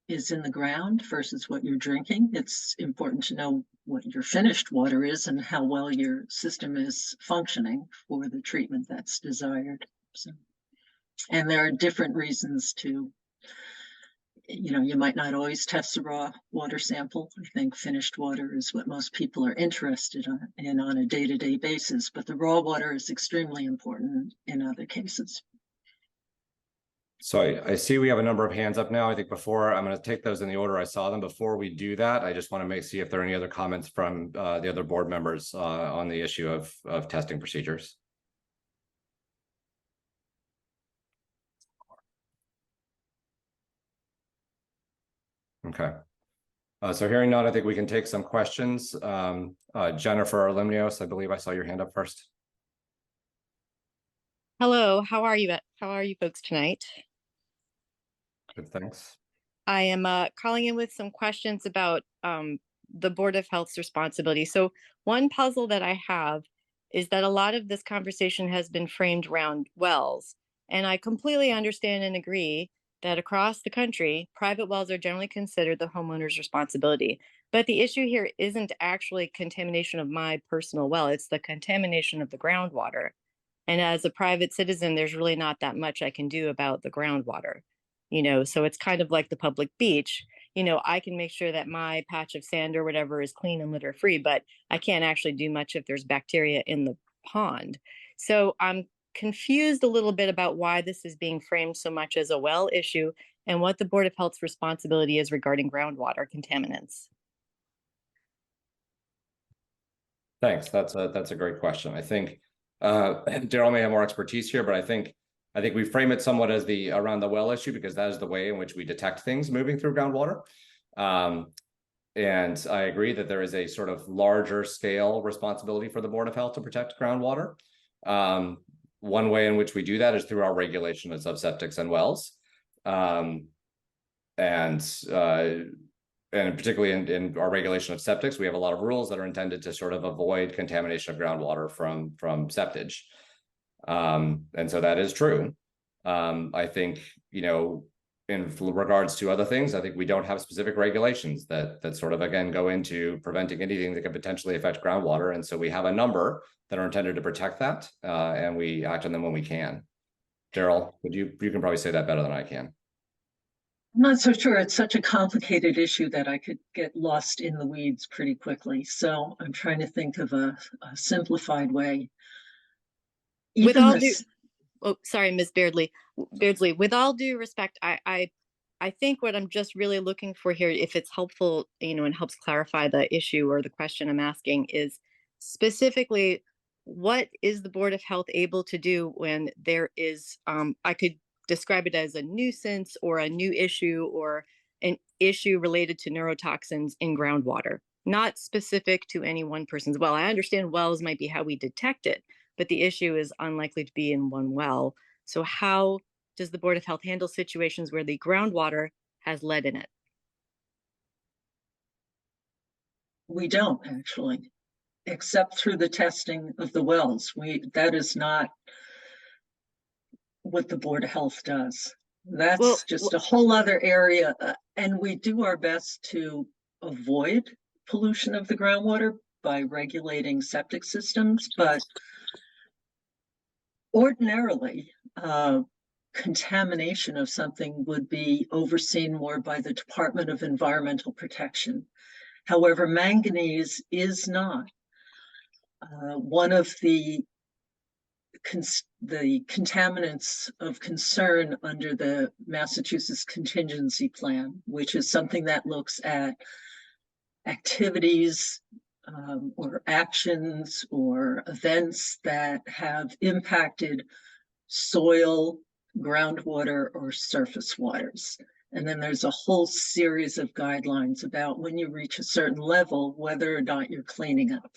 [SPEAKER 1] is in the ground versus what you're drinking. It's important to know what your finished water is and how well your system is functioning for the treatment that's desired. So, and there are different reasons to, you might not always test a raw water sample. I think finished water is what most people are interested in on a day-to-day basis, but the raw water is extremely important in other cases.
[SPEAKER 2] So I see we have a number of hands up now. I think before, I'm going to take those in the order I saw them. Before we do that, I just want to see if there are any other comments from the other board members on the issue of testing procedures. Okay. So hearing none, I think we can take some questions. Jennifer Limnios, I believe I saw your hand up first.
[SPEAKER 9] Hello, how are you? How are you folks tonight?
[SPEAKER 2] Good, thanks.
[SPEAKER 9] I am calling in with some questions about the Board of Health's responsibility. So one puzzle that I have is that a lot of this conversation has been framed around wells. And I completely understand and agree that across the country, private wells are generally considered the homeowner's responsibility. But the issue here isn't actually contamination of my personal well, it's the contamination of the groundwater. And as a private citizen, there's really not that much I can do about the groundwater. So it's kind of like the public beach. I can make sure that my patch of sand or whatever is clean and litter free, but I can't actually do much if there's bacteria in the pond. So I'm confused a little bit about why this is being framed so much as a well issue and what the Board of Health's responsibility is regarding groundwater contaminants.
[SPEAKER 2] Thanks. That's a great question. I think Daryl may have more expertise here, but I think we frame it somewhat as around the well issue because that is the way in which we detect things moving through groundwater. And I agree that there is a sort of larger scale responsibility for the Board of Health to protect groundwater. One way in which we do that is through our regulation of septics and wells. And particularly in our regulation of septics, we have a lot of rules that are intended to sort of avoid contamination of groundwater from septage. And so that is true. I think, in regards to other things, I think we don't have specific regulations that sort of, again, go into preventing anything that could potentially affect groundwater. And so we have a number that are intended to protect that, and we act on them when we can. Daryl, you can probably say that better than I can.
[SPEAKER 1] I'm not so sure. It's such a complicated issue that I could get lost in the weeds pretty quickly. So I'm trying to think of a simplified way.
[SPEAKER 9] With all due, sorry, Ms. Beardsley, with all due respect, I think what I'm just really looking for here, if it's helpful, and helps clarify the issue or the question I'm asking, is specifically what is the Board of Health able to do when there is, I could describe it as a nuisance or a new issue or an issue related to neurotoxins in groundwater, not specific to any one person's well. I understand wells might be how we detect it, but the issue is unlikely to be in one well. So how does the Board of Health handle situations where the groundwater has lead in it?
[SPEAKER 1] We don't actually, except through the testing of the wells. That is not what the Board of Health does. That's just a whole other area. And we do our best to avoid pollution of the groundwater by regulating septic systems, but ordinarily, contamination of something would be overseen more by the Department of Environmental Protection. However, manganese is not. One of the contaminants of concern under the Massachusetts Contingency Plan, which is something that looks at activities or actions or events that have impacted soil, groundwater, or surface waters. And then there's a whole series of guidelines about when you reach a certain level, whether or not you're cleaning up.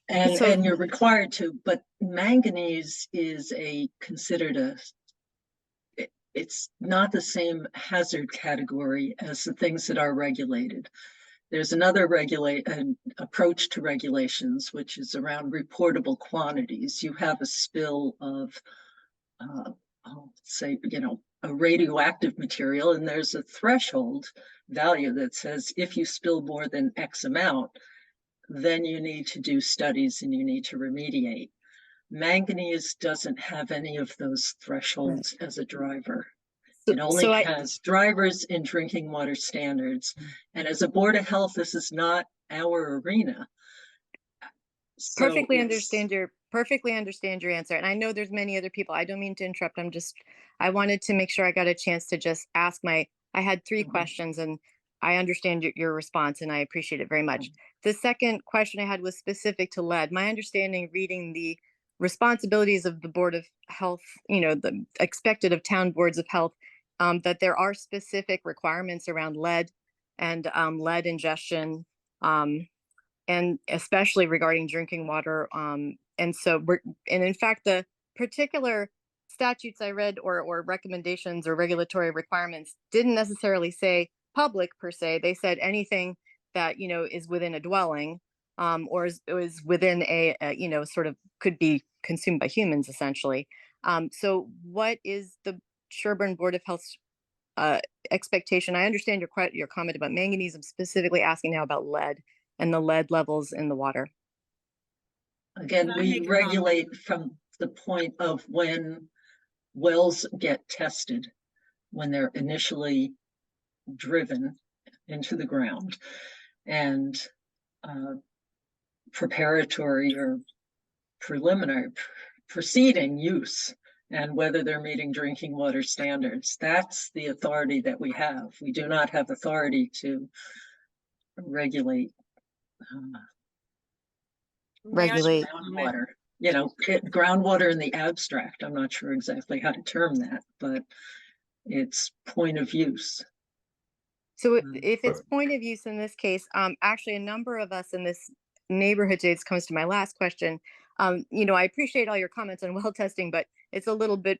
[SPEAKER 1] And you're required to, but manganese is considered it's not the same hazard category as the things that are regulated. There's another an approach to regulations, which is around reportable quantities. You have a spill of, I'll say, a radioactive material, and there's a threshold value that says if you spill more than X amount, then you need to do studies and you need to remediate. Manganese doesn't have any of those thresholds as a driver. It only has drivers in drinking water standards. And as a Board of Health, this is not our arena. So
[SPEAKER 9] perfectly understand your answer. And I know there's many other people. I don't mean to interrupt. I wanted to make sure I got a chance to just ask I had 3 questions, and I understand your response and I appreciate it very much. The second question I had was specific to lead. My understanding, reading the responsibilities of the Board of Health, the expected of town boards of health, that there are specific requirements around lead and lead ingestion, and especially regarding drinking water. And in fact, the particular statutes I read or recommendations or regulatory requirements didn't necessarily say public per se. They said anything that, is within a dwelling, or is within a, sort of could be consumed by humans essentially. So what is the Sherborn Board of Health's expectation? I understand your comment about manganese. I'm specifically asking now about lead and the lead levels in the water.
[SPEAKER 1] Again, we regulate from the point of when wells get tested, when they're initially driven into the ground, and preparatory or preliminary preceding use, and whether they're meeting drinking water standards. That's the authority that we have. We do not have authority to regulate groundwater. Groundwater in the abstract. I'm not sure exactly how to term that, but it's point of use.
[SPEAKER 9] So if it's point of use in this case, actually a number of us in this neighborhood, Jade, comes to my last question. I appreciate all your comments on well testing, but it's a little bit,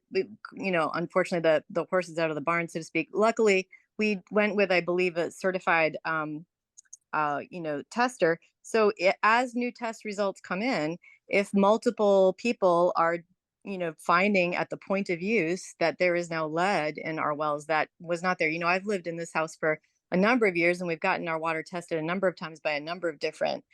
[SPEAKER 9] unfortunately the horse is out of the barn, so to speak. Luckily, we went with, I believe, a certified, tester. So as new test results come in, if multiple people are, finding at the point of use that there is now lead in our wells that was not there. I've lived in this house for a number of years, and we've gotten our water tested a number of times by a number of different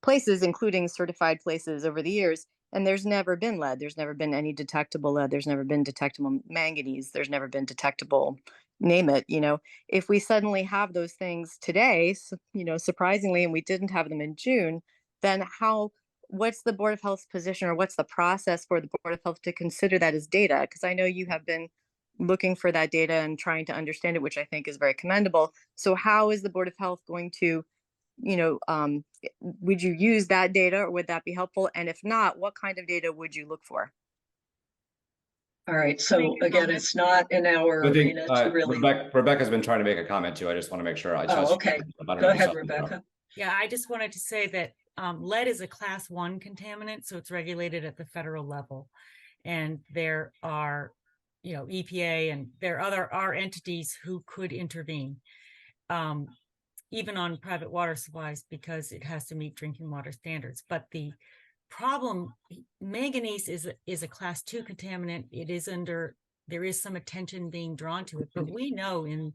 [SPEAKER 9] places, including certified places over the years. And there's never been lead. There's never been any detectable lead. There's never been detectable manganese. There's never been detectable, name it. If we suddenly have those things today, surprisingly, and we didn't have them in June, then what's the Board of Health's position, or what's the process for the Board of Health to consider that as data? Because I know you have been looking for that data and trying to understand it, which I think is very commendable. So how is the Board of Health going to, would you use that data, or would that be helpful? And if not, what kind of data would you look for?
[SPEAKER 1] All right. So again, it's not in our arena to really.
[SPEAKER 2] Rebecca's been trying to make a comment too. I just want to make sure.
[SPEAKER 1] Okay. Go ahead, Rebecca.
[SPEAKER 3] Yeah, I just wanted to say that lead is a class 1 contaminant, so it's regulated at the federal level. And there are, EPA, and there are entities who could intervene, even on private water supplies, because it has to meet drinking water standards. But the problem, manganese is a class 2 contaminant. There is some attention being drawn to it, but we know in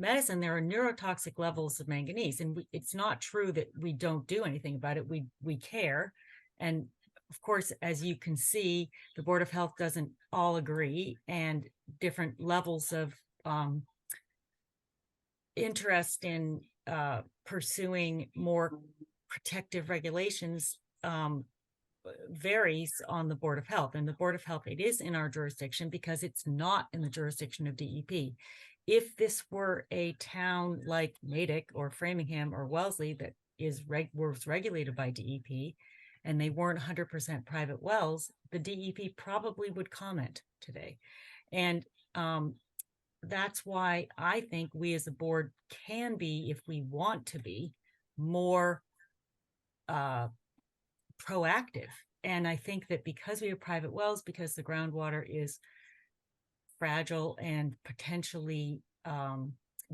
[SPEAKER 3] medicine there are neurotoxic levels of manganese, and it's not true that we don't do anything about it. We care. And of course, as you can see, the Board of Health doesn't all agree, and different levels of interest in pursuing more protective regulations varies on the Board of Health. And the Board of Health, it is in our jurisdiction because it's not in the jurisdiction of DEP. If this were a town like Natick or Framingham or Wellesley that was regulated by DEP, and they weren't 100% private wells, the DEP probably would comment today. And that's why I think we as a board can be, if we want to be, more proactive. And I think that because we have private wells, because the groundwater is fragile and potentially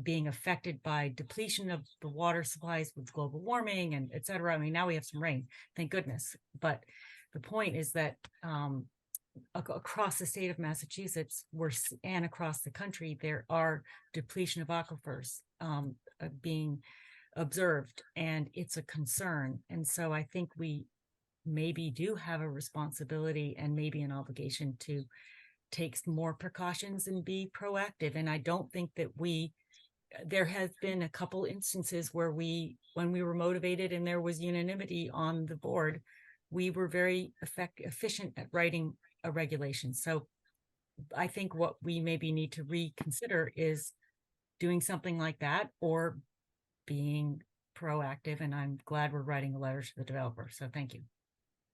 [SPEAKER 3] being affected by depletion of the water supplies with global warming and et cetera. I mean, now we have some rain, thank goodness. But the point is that across the state of Massachusetts, and across the country, there are depletion of aquifers being observed, and it's a concern. And so I think we maybe do have a responsibility and maybe an obligation to take more precautions and be proactive. And I don't think that there has been a couple instances where when we were motivated and there was unanimity on the board, we were very efficient at writing a regulation. So I think what we maybe need to reconsider is doing something like that or being proactive. And I'm glad we're writing a letter to the developer. So thank you.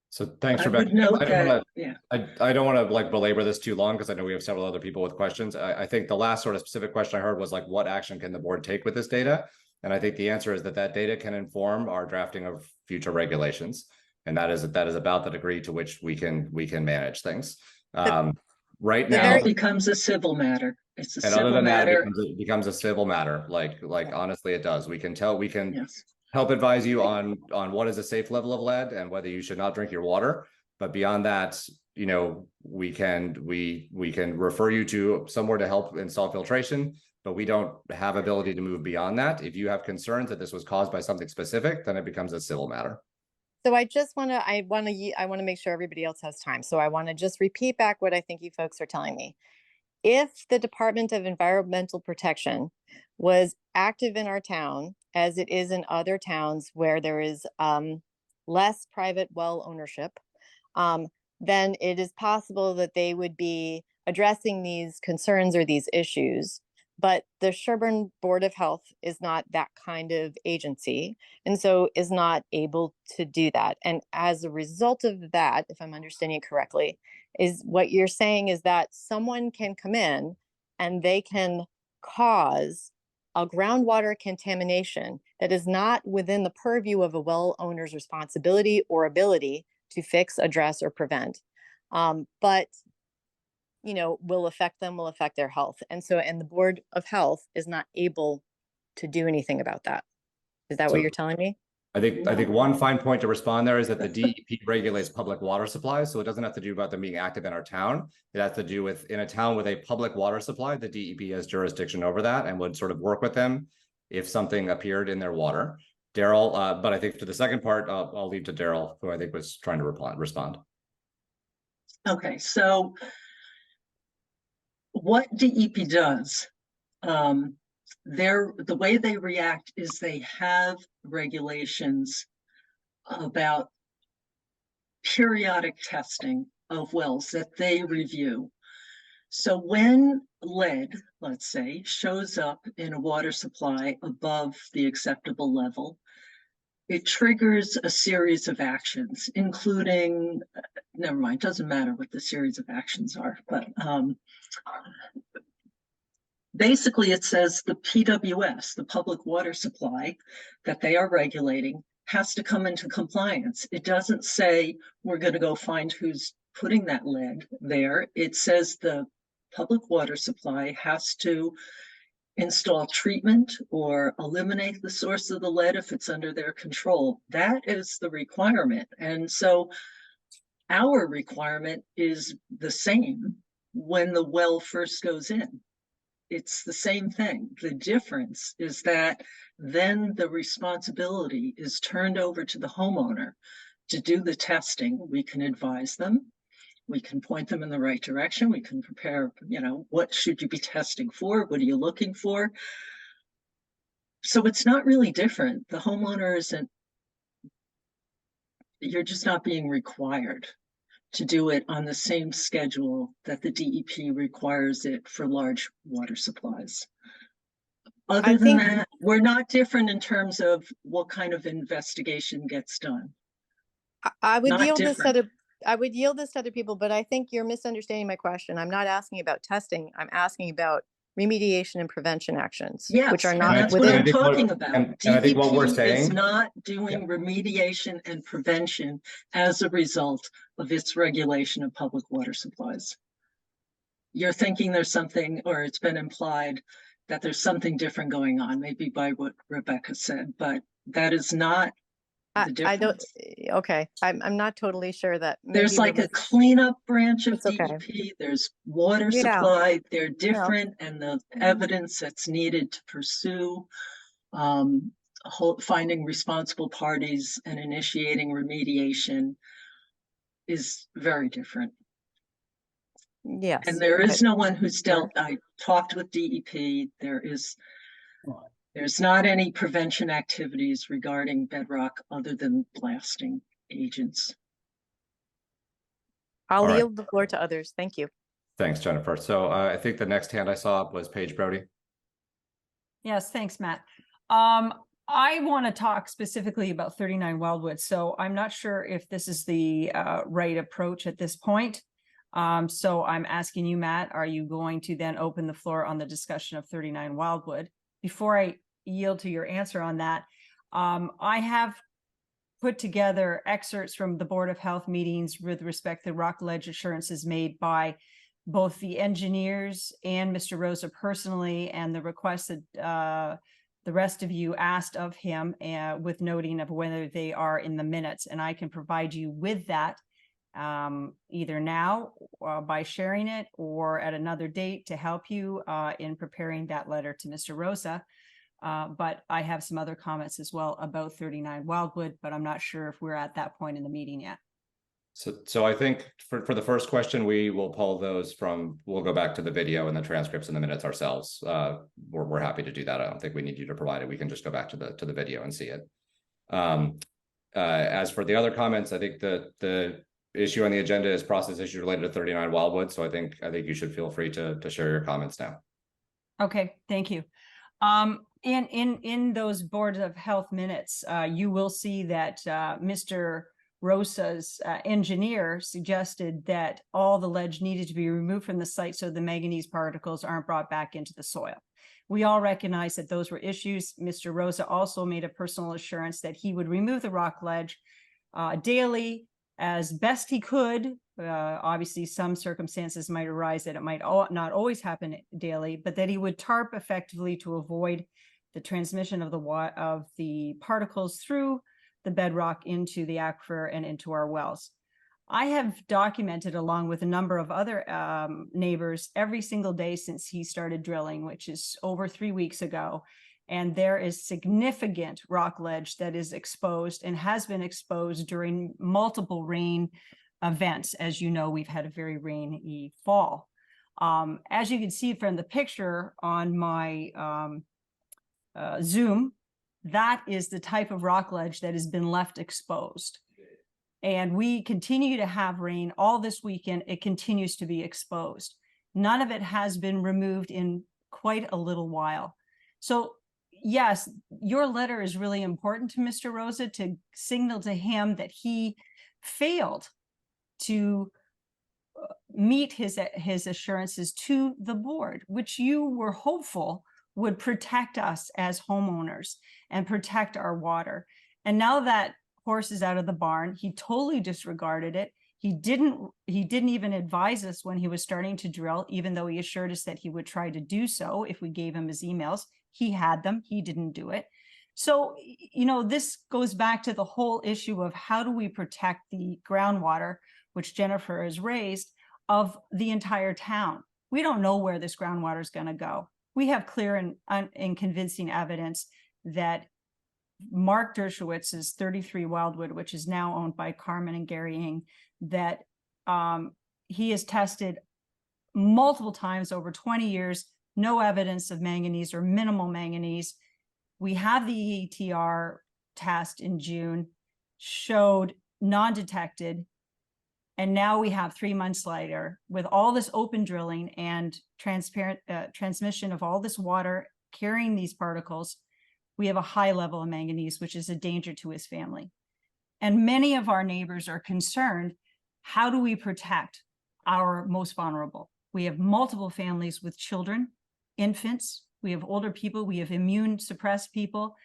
[SPEAKER 2] So thanks,
[SPEAKER 1] I
[SPEAKER 2] Rebecca.
[SPEAKER 1] would note
[SPEAKER 2] I don't
[SPEAKER 1] that,
[SPEAKER 2] wanna-
[SPEAKER 1] yeah.
[SPEAKER 2] I don't want to like belabor this too long because I know we have several other people with questions. I think the last sort of specific question I heard was like, what action can the board take with this data? And I think the answer is that data can inform our drafting of future regulations. And that is about the degree to which we can manage things. Right
[SPEAKER 9] the
[SPEAKER 2] now,
[SPEAKER 9] very-
[SPEAKER 1] It becomes a civil matter. It's a
[SPEAKER 2] and other
[SPEAKER 1] civil
[SPEAKER 2] than that,
[SPEAKER 1] matter.
[SPEAKER 2] it becomes a civil matter. Like honestly, it does. We can
[SPEAKER 1] Yes.
[SPEAKER 2] help advise you on what is a safe level of lead and whether you should not drink your water. But beyond that, you know, we can refer you to somewhere to help install filtration, but we don't have ability to move beyond that. If you have concerns that this was caused by something specific, then it becomes a civil matter.
[SPEAKER 9] So I want to make sure everybody else has time. So I want to just repeat back what I think you folks are telling me. If the Department of Environmental Protection was active in our town, as it is in other towns where there is less private well ownership, then it is possible that they would be addressing these concerns or these issues. But the Sherborn Board of Health is not that kind of agency, and so is not able to do that. And as a result of that, if I'm understanding it correctly, is what you're saying is that someone can come in and they can cause a groundwater contamination that is not within the purview of a well owner's responsibility or ability to fix, address, or prevent. But will affect them, will affect their health. And the Board of Health is not able to do anything about that. Is that what you're telling me?
[SPEAKER 2] I think one fine point to respond there is that the DEP regulates public water supplies, so it doesn't have to do about them being active in our town. It has to do with in a town with a public water supply, the DEP has jurisdiction over that and would sort of work with them if something appeared in their water. Daryl, but I think to the second part, I'll leave to Daryl, who I think was trying to respond.
[SPEAKER 1] Okay, so what DEP does, the way they react is they have regulations about periodic testing of wells that they review. So when lead, let's say, shows up in a water supply above the acceptable level, it triggers a series of actions, including, never mind, doesn't matter what the series of actions are, but basically it says the PWS, the public water supply that they are regulating, has to come into compliance. It doesn't say we're going to go find who's putting that lead there. It says the public water supply has to install treatment or eliminate the source of the lead if it's under their control. That is the requirement. And so our requirement is the same when the well first goes in. It's the same thing. The difference is that then the responsibility is turned over to the homeowner to do the testing. We can advise them. We can point them in the right direction. We can prepare, what should you be testing for? What are you looking for? So it's not really different. The homeowner isn't, you're just not being required to do it on the same schedule that the DEP requires it for large water supplies. Other than that, we're not different in terms of what kind of investigation gets done.
[SPEAKER 9] I would yield this to other people, but I think you're misunderstanding my question. I'm not asking about testing. I'm asking about remediation and prevention actions, which are not
[SPEAKER 1] that's
[SPEAKER 9] within.
[SPEAKER 1] what I'm talking about.
[SPEAKER 2] And I think what we're
[SPEAKER 1] DEP
[SPEAKER 2] saying
[SPEAKER 1] is not doing remediation and prevention as a result of its regulation of public water supplies. You're thinking there's something, or it's been implied, that there's something different going on, maybe by what Rebecca said, but that is not the
[SPEAKER 9] I don't,
[SPEAKER 1] difference.
[SPEAKER 9] okay, I'm not totally sure that
[SPEAKER 1] There's
[SPEAKER 9] maybe
[SPEAKER 1] like a
[SPEAKER 9] Rebecca-
[SPEAKER 1] cleanup branch of
[SPEAKER 9] It's okay.
[SPEAKER 1] DEP, there's water
[SPEAKER 9] Yeah.
[SPEAKER 1] supply, they're
[SPEAKER 9] know.
[SPEAKER 1] different, and the evidence that's needed to pursue finding responsible parties and initiating remediation is very different.
[SPEAKER 9] Yes.
[SPEAKER 1] And there is no one who's
[SPEAKER 9] Sure.
[SPEAKER 1] I talked with DEP, there's not any prevention activities regarding bedrock other than blasting agents.
[SPEAKER 9] I'll
[SPEAKER 2] All right.
[SPEAKER 9] yield the floor to others. Thank you.
[SPEAKER 2] Thanks, Jennifer. So I think the next hand I saw was Paige Brody.
[SPEAKER 10] Yes, thanks, Matt. I want to talk specifically about 39 Wildwood, so I'm not sure if this is the right approach at this point. So I'm asking you, Matt, are you going to then open the floor on the discussion of 39 Wildwood? Before I yield to your answer on that, I have put together excerpts from the Board of Health meetings with respect to rock ledge assurances made by both the engineers and Mr. Rosa personally, and the requests that the rest of you asked of him, with noting of whether they are in the minutes. And I can provide you with that either now by sharing it, or at another date to help you in preparing that letter to Mr. Rosa. But I have some other comments as well about 39 Wildwood, but I'm not sure if we're at that point in the meeting yet.
[SPEAKER 2] So I think for the first question, we will pull those we'll go back to the video and the transcripts and the minutes ourselves. We're happy to do that. I don't think we need you to provide it. We can just go back to the video and see it. As for the other comments, I think the issue on the agenda is process issues related to 39 Wildwood. So I think you should feel free to share your comments now.
[SPEAKER 10] Okay, thank you. In those Board of Health minutes, you will see that Mr. Rosa's engineer suggested that all the ledge needed to be removed from the site so the manganese particles aren't brought back into the soil. We all recognize that those were issues. Mr. Rosa also made a personal assurance that he would remove the rock ledge daily as best he could. Obviously, some circumstances might arise that it might not always happen daily, but that he would tarp effectively to avoid the transmission of the particles through the bedrock into the aquifer and into our wells. I have documented, along with a number of other neighbors, every single day since he started drilling, which is over 3 weeks ago. And there is significant rock ledge that is exposed and has been exposed during multiple rain events. As you know, we've had a very rainy fall. As you can see from the picture on my Zoom, that is the type of rock ledge that has been left exposed. And we continue to have rain all this weekend. It continues to be exposed. None of it has been removed in quite a little while. So yes, your letter is really important to Mr. Rosa, to signal to him that he failed to meet his assurances to the board, which you were hopeful would protect us as homeowners and protect our water. And now that horse is out of the barn, he totally disregarded it. He didn't even advise us when he was starting to drill, even though he assured us that he would try to do so if we gave him his emails. He had them, he didn't do it. So, you know, this goes back to the whole issue of how do we protect the groundwater, which Jennifer has raised, of the entire town. We don't know where this groundwater is going to go. We have clear and convincing evidence that Mark Dershowitz's 33 Wildwood, which is now owned by Carmen and Gary Ng, that he has tested multiple times over 20 years, no evidence of manganese or minimal manganese. We have the ETR test in June, showed non-detected. And now we have 3 months later, with all this open drilling and transparent transmission of all this water carrying these particles, we have a high level of manganese, which is a danger to his family. And many of our neighbors are concerned, how do we protect our most vulnerable? We have multiple families with children, infants, we have older people, we have immune suppressed people.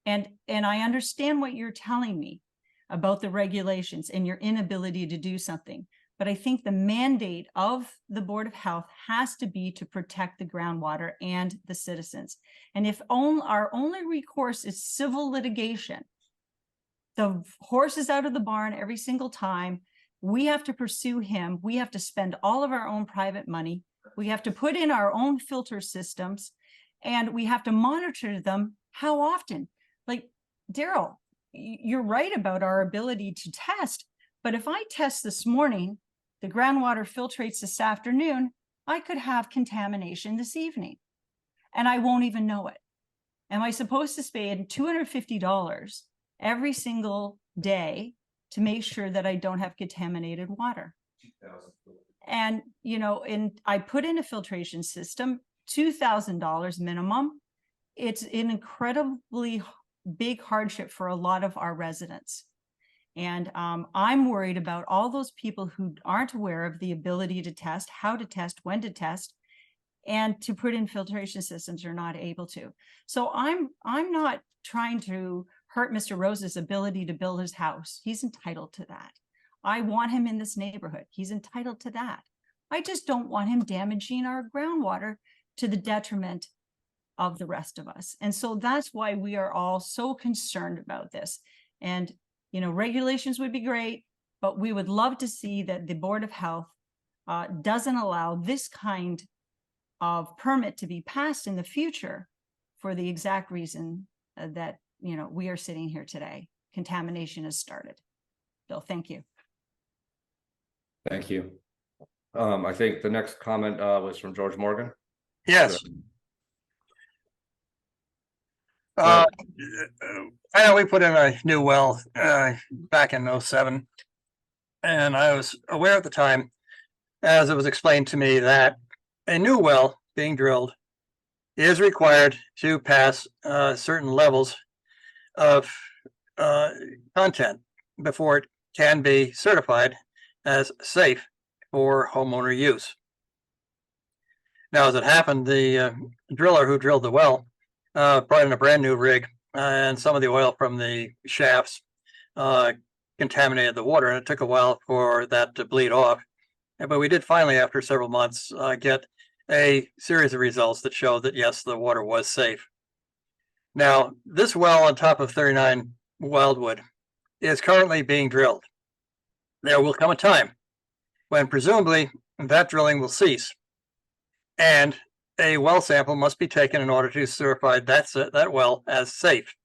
[SPEAKER 10] And I understand what you're telling me about the regulations and your inability to do something. But I think the mandate of the Board of Health has to be to protect the groundwater and the citizens. And if our only recourse is civil litigation, the horse is out of the barn every single time. We have to pursue him. We have to spend all of our own private money. We have to put in our own filter systems, and we have to monitor them. How often? Like, Daryl, you're right about our ability to test, but if I test this morning, the groundwater filtrates this afternoon, I could have contamination this evening, and I won't even know it. Am I supposed to spend $250 every single day to make sure that I don't have contaminated water? And, you know, I put in a filtration system, $2,000 minimum. It's an incredibly big hardship for a lot of our residents. And I'm worried about all those people who aren't aware of the ability to test, how to test, when to test, and to put in filtration systems are not able to. So I'm not trying to hurt Mr. Rose's ability to build his house. He's entitled to that. I want him in this neighborhood. He's entitled to that. I just don't want him damaging our groundwater to the detriment of the rest of us. And so that's why we are all so concerned about this. And, you know, regulations would be great, but we would love to see that the Board of Health doesn't allow this kind of permit to be passed in the future for the exact reason that, you know, we are sitting here today. Contamination has started. Bill, thank you.
[SPEAKER 2] Thank you. I think the next comment was from George Morgan.
[SPEAKER 11] Yes.
[SPEAKER 2] Go
[SPEAKER 11] I know we put in a new well back in 07, and I was aware at the time, as it was explained to me, that a new well being drilled is required to pass certain levels of content before it can be certified as safe for homeowner use. Now, as it happened, the driller who drilled the well brought in a brand new rig, and some of the oil from the shafts contaminated the water, and it took a while for that to bleed off. But we did finally, after several months, get a series of results that showed that, yes, the water was safe. Now, this well on top of 39 Wildwood is currently being drilled. There will come a time when presumably that drilling will cease, and a well sample must be taken in order to certify that well as safe.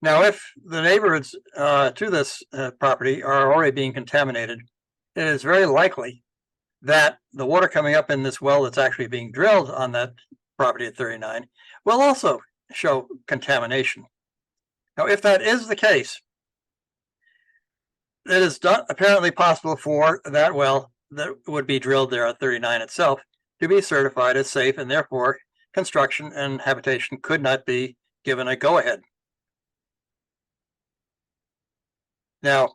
[SPEAKER 11] Now, if the neighborhoods to this property are already being contaminated, it is very likely that the water coming up in this well that's actually being drilled on that property at 39 will also show contamination. Now, if that is the case, it is not apparently possible for that well that would be drilled there at 39 itself to be certified as safe, and therefore construction and habitation could not be given a go-ahead. Now,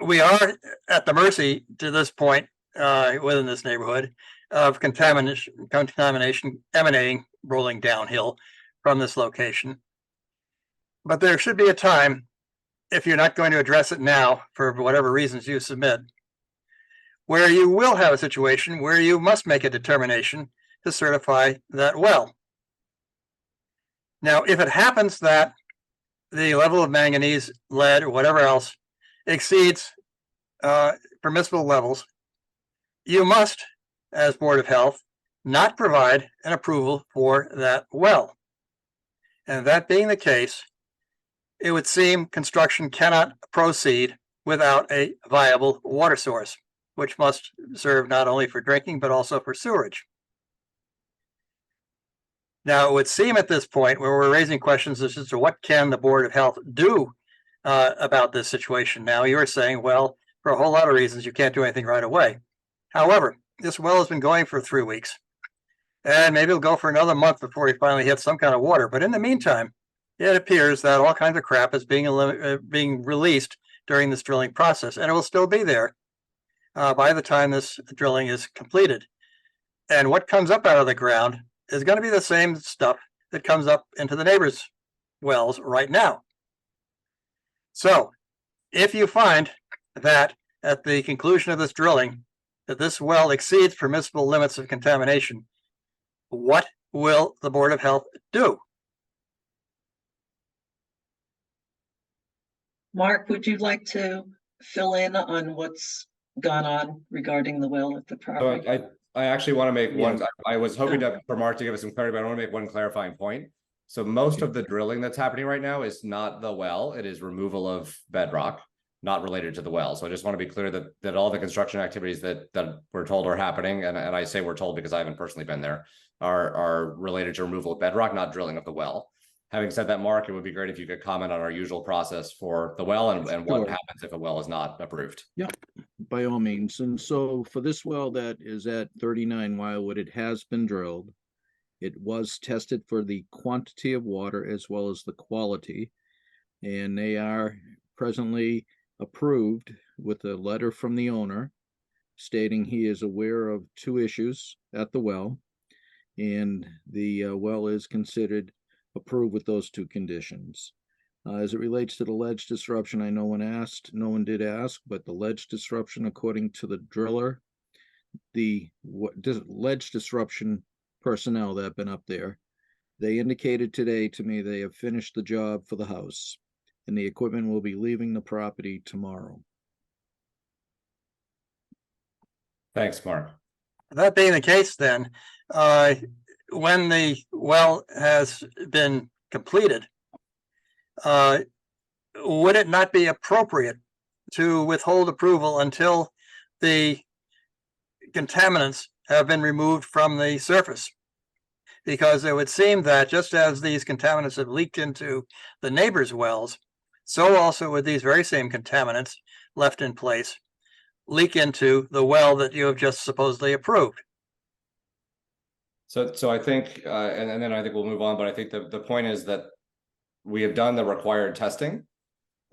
[SPEAKER 11] we are at the mercy to this point within this neighborhood of contamination emanating, rolling downhill from this location. But there should be a time, if you're not going to address it now for whatever reasons you submit, where you will have a situation where you must make a determination to certify that well. Now, if it happens that the level of manganese, lead, or whatever else exceeds permissible levels, you must, as Board of Health, not provide an approval for that well. And that being the case, it would seem construction cannot proceed without a viable water source, which must serve not only for drinking, but also for sewerage. Now, it would seem at this point where we're raising questions as to what can the Board of Health do about this situation. Now, you were saying, well, for a whole lot of reasons, you can't do anything right away. However, this well has been going for 3 weeks, and maybe it'll go for another month before we finally hit some kind of water. But in the meantime, it appears that all kinds of crap is being released during this drilling process, and it will still be there by the time this drilling is completed. And what comes up out of the ground is going to be the same stuff that comes up into the neighbors' wells right now. So if you find that at the conclusion of this drilling that this well exceeds permissible limits of contamination, what will the Board of Health do?
[SPEAKER 1] Mark, would you like to fill in on what's gone on regarding the well at the
[SPEAKER 2] So
[SPEAKER 1] property?
[SPEAKER 2] I actually want to make one,
[SPEAKER 5] Yes.
[SPEAKER 2] I was hoping for Mark to give us some clarity, but I want to make one clarifying point. So most of the drilling that's happening right now is not the well, it is removal of bedrock, not related to the well. So I just want to be clear that all the construction activities that we're told are happening, and I say we're told because I haven't personally been there, are related to removal of bedrock, not drilling of the well. Having said that, Mark, it would be great if you could comment on our usual process for the well and what
[SPEAKER 5] Sure.
[SPEAKER 2] happens if a well is not approved.
[SPEAKER 5] By all means. And so for this well that is at 39 Wildwood, it has been drilled. It was tested for the quantity of water as well as the quality. And they are presently approved with a letter from the owner stating he is aware of 2 issues at the well. And the well is considered approved with those 2 conditions. As it relates to the ledge disruption, I know no one did ask, but the ledge disruption, according to the driller, the ledge disruption personnel that have been up there, they indicated today to me they have finished the job for the house, and the equipment will be leaving the property tomorrow.
[SPEAKER 2] Thanks, Mark.
[SPEAKER 11] That being the case, then, when the well has been completed, would it not be appropriate to withhold approval until the contaminants have been removed from the surface? Because it would seem that just as these contaminants have leaked into the neighbors' wells, so also would these very same contaminants left in place leak into the well that you have just supposedly approved.
[SPEAKER 2] So I think, and then I think we'll move on, but I think the point is that we have done the required testing,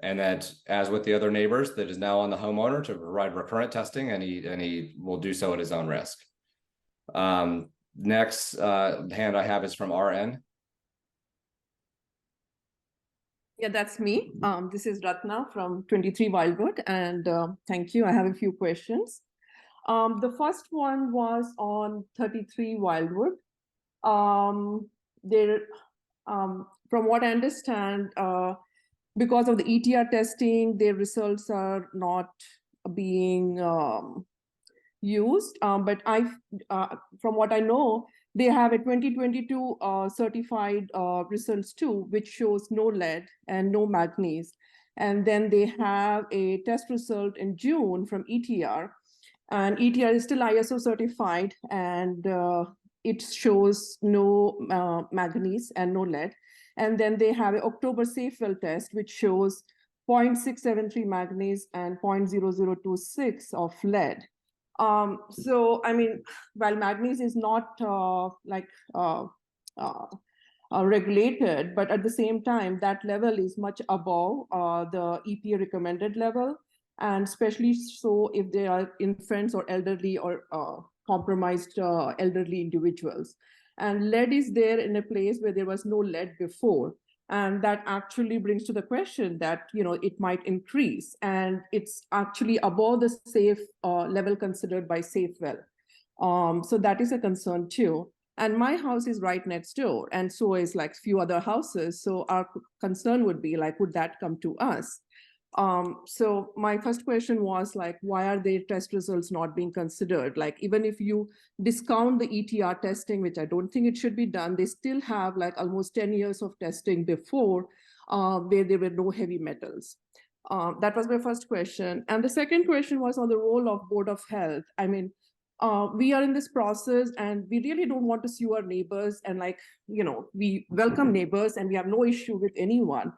[SPEAKER 2] and that, as with the other neighbors, that is now on the homeowner to provide recurrent testing, and he will do so at his own risk. Next hand I have is from RN.
[SPEAKER 12] Yeah, that's me. This is Ratna from 23 Wildwood, and thank you. I have a few questions. The first one was on 33 Wildwood. From what I understand, because of the ETR testing, their results are not being used. But from what I know, they have a 2022 certified results too, which shows no lead and no manganese. And then they have a test result in June from ETR, and ETR is still ISO certified, and it shows no manganese and no lead. And then they have an October safe well test, which shows 0.673 manganese and 0.0026 of lead. So, I mean, while manganese is not regulated, but at the same time, that level is much above the EPA recommended level, and especially so if they are infants or elderly or compromised elderly individuals. And lead is there in a place where there was no lead before. And that actually brings to the question that, you know, it might increase, and it's actually above the safe level considered by safe well. So that is a concern too. And my house is right next door, and so is like few other houses. So our concern would be like, would that come to us? So my first question was like, why are their test results not being considered? Like, even if you discount the ETR testing, which I don't think it should be done, they still have like almost 10 years of testing before where there were no heavy metals. That was my first question. And the second question was on the role of Board of Health. I mean, we are in this process and we really don't want to sue our neighbors, and like, you know, we welcome neighbors and we have no issue with anyone.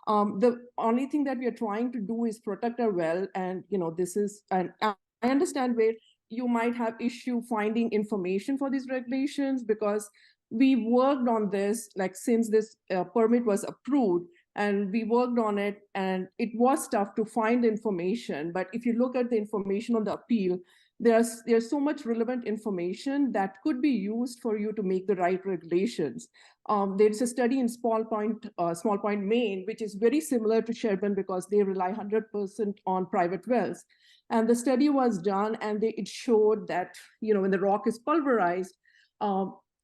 [SPEAKER 12] The only thing that we are trying to do is protect our well, and you know, this is, and I understand where you might have issue finding information for these regulations, because we worked on this like since this permit was approved, and we worked on it, and it was tough to find information. But if you look at the information on the appeal, there's so much relevant information that could be used for you to make the right regulations. There's a study in Small Point, Maine, which is very similar to Sherborn because they rely 100% on private wells. And the study was done, and it showed that, when the rock is pulverized,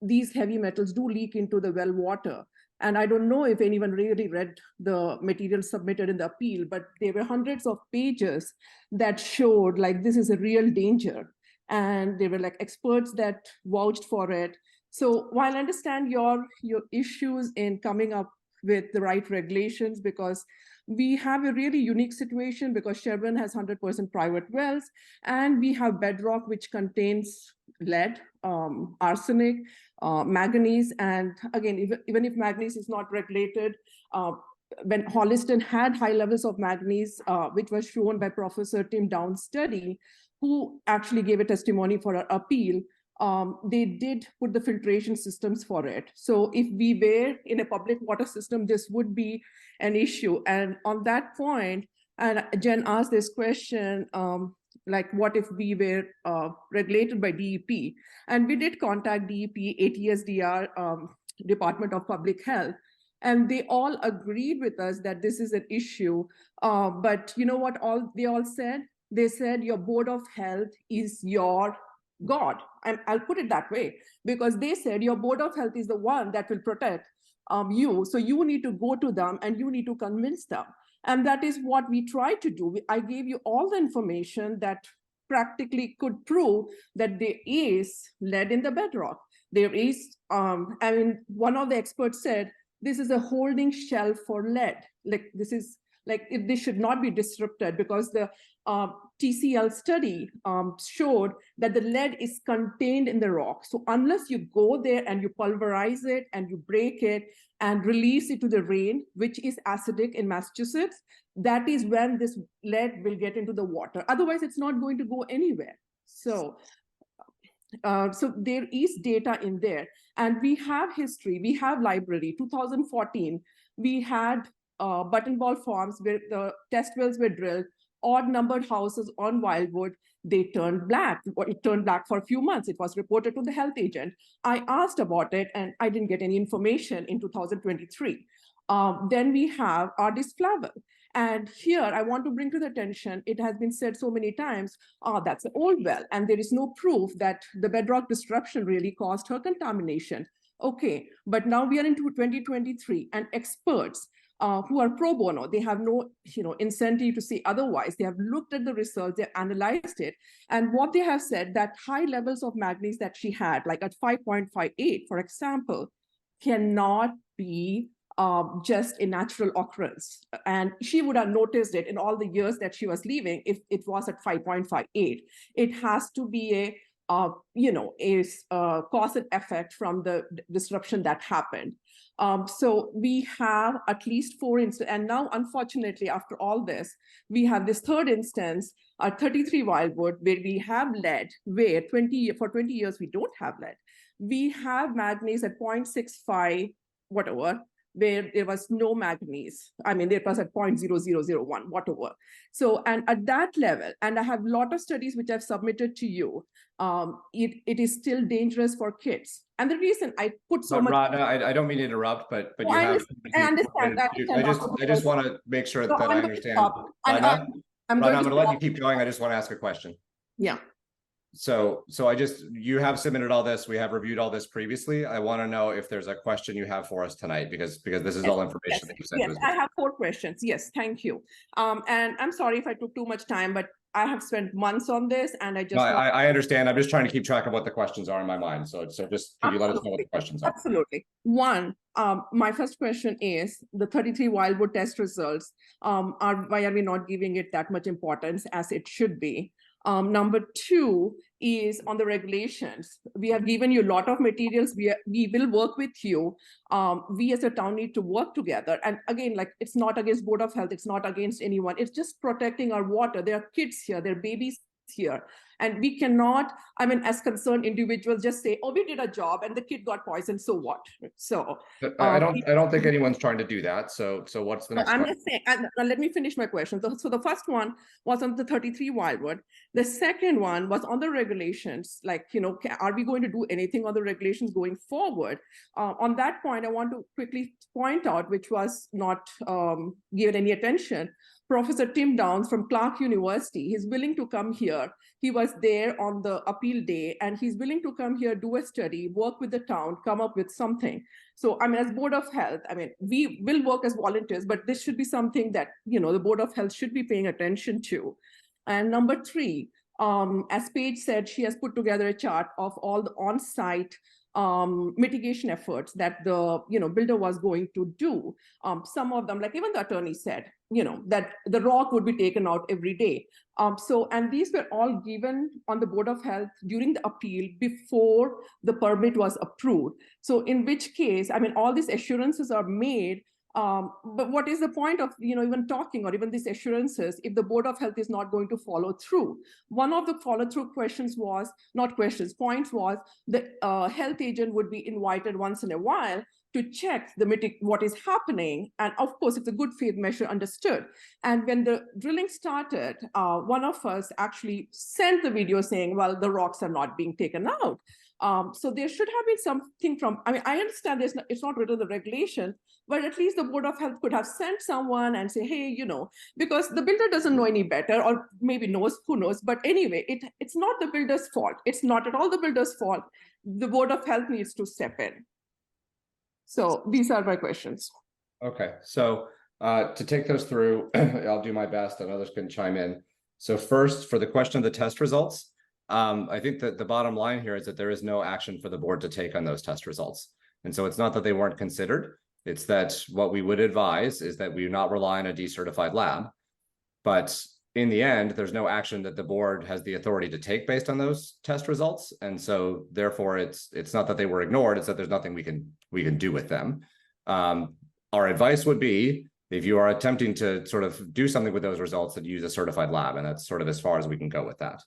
[SPEAKER 12] these heavy metals do leak into the well water. And I don't know if anyone really read the material submitted in the appeal, but there were hundreds of pages that showed like this is a real danger. And there were like experts that vouched for it. So while I understand your issues in coming up with the right regulations, because we have a really unique situation because Sherborn has 100% private wells, and we have bedrock which contains lead, arsenic, manganese, and again, even if manganese is not regulated, when Holliston had high levels of manganese, which was shown by Professor Tim Down's study, who actually gave a testimony for our appeal, they did put the filtration systems for it. So if we were in a public water system, this would be an issue. And on that point, and Jen asked this question, like what if we were regulated by DEP? And we did contact DEP, ATSDR, Department of Public Health, and they all agreed with us that this is an issue. But you know what they all said? They said your Board of Health is your God. I'll put it that way, because they said your Board of Health is the one that will protect you. So you need to go to them and you need to convince them. And that is what we tried to do. I gave you all the information that practically could prove that there is lead in the bedrock. There is, one of the experts said, this is a holding shell for lead. Like this is like this should not be disrupted because the TCL study showed that the lead is contained in the rock. So unless you go there and you pulverize it and you break it and release it to the rain, which is acidic in Massachusetts, that is when this lead will get into the water. Otherwise, it's not going to go anywhere. So there is data in there, and we have history, we have library. 2014, we had buttonball farms where the test wells were drilled, odd numbered houses on Wildwood, they turned black. It turned black for a few months. It was reported to the health agent. I asked about it and I didn't get any information in 2023. Then we have Ardis Flavel. And here I want to bring to the attention, it has been said so many times, that's an old well, and there is no proof that the bedrock disruption really caused her contamination. Okay, but now we are into 2023, and experts who are pro bono, they have no incentive to say otherwise. They have looked at the results, they analyzed it, and what they have said that high levels of manganese that she had, like at 5.58, for example, cannot be just a natural occurrence. And she would have noticed it in all the years that she was leaving if it was at 5.58. It has to be a cause and effect from the disruption that happened. So we have at least 4 instances, and now unfortunately after all this, we have this third instance at 33 Wildwood where we have lead, where for 20 years we don't have lead. We have manganese at 0.65, whatever, where there was no manganese. I mean, it was at 0.0001, whatever. So, and at that level, and I have a lot of studies which I've submitted to you, it is still dangerous for kids. And the reason I put so much—
[SPEAKER 2] Rana, I don't mean to interrupt, but you have—
[SPEAKER 12] I understand.
[SPEAKER 2] I just want to make sure that I understand.
[SPEAKER 12] Rana,
[SPEAKER 2] I'm going to let you keep going. I just want to ask a question.
[SPEAKER 12] Yeah.
[SPEAKER 2] So you have submitted all this. We have reviewed all this previously. I want to know if there's a question you have for us tonight, because this is all information that you sent to us.
[SPEAKER 12] I have 4 questions. Yes, thank you. And I'm sorry if I took too much time, but I have spent months on this, and I just—
[SPEAKER 2] No, I understand. I'm just trying to keep track of what the questions are in my mind. So just could you let us know what the questions are?
[SPEAKER 12] Absolutely. One, my first question is the 33 Wildwood test results. Why are we not giving it that much importance as it should be? Number 2 is on the regulations. We have given you a lot of materials. We will work with you. We as a town need to work together. And again, like, it's not against Board of Health. It's not against anyone. It's just protecting our water. There are kids here. There are babies here. And we cannot, I mean, as concerned individuals, just say, oh, we did a job and the kid got poisoned, so what? So
[SPEAKER 2] I don't think anyone's trying to do that. So what's the
[SPEAKER 12] no,
[SPEAKER 2] next
[SPEAKER 12] I'm
[SPEAKER 2] question?
[SPEAKER 12] just saying, and let me finish my question. So the first one was on the 33 Wildwood. The second one was on the regulations, like, you know, are we going to do anything on the regulations going forward? On that point, I want to quickly point out, which was not given any attention, Professor Tim Downs from Clark University, he's willing to come here. He was there on the appeal day, and he's willing to come here, do a study, work with the town, come up with something. So, I mean, as Board of Health, I mean, we will work as volunteers, but this should be something that, you know, the Board of Health should be paying attention to. And number three, as Paige said, she has put together a chart of all the on-site mitigation efforts that the, you know, builder was going to do. Some of them, like even the attorney said, you know, that the rock would be taken out every day. And these were all given on the Board of Health during the appeal before the permit was approved. So in which case, I mean, all these assurances are made, but what is the point of, you know, even talking or even these assurances if the Board of Health is not going to follow through? One of the follow-through points was the health agent would be invited once in a while to check what is happening. And of course, it's a good faith measure, understood. And when the drilling started, one of us actually sent the video saying, well, the rocks are not being taken out. So there should have been something from, I mean, I understand it's not written in the regulation, but at least the Board of Health could have sent someone and say, hey, you know, because the builder doesn't know any better, or maybe knows, who knows. But anyway, it's not the builder's fault. It's not at all the builder's fault. The Board of Health needs to step in. So these are my questions.
[SPEAKER 2] Okay, so to take those through, I'll do my best and others can chime in. So first, for the question of the test results, I think that the bottom line here is that there is no action for the board to take on those test results. And so it's not that they weren't considered. It's that what we would advise is that we not rely on a decertified lab. But in the end, there's no action that the board has the authority to take based on those test results. And so therefore, it's not that they were ignored, it's that there's nothing we can do with them. Our advice would be, if you are attempting to sort of do something with those results, that use a certified lab. And that's sort of as far as we can go with that.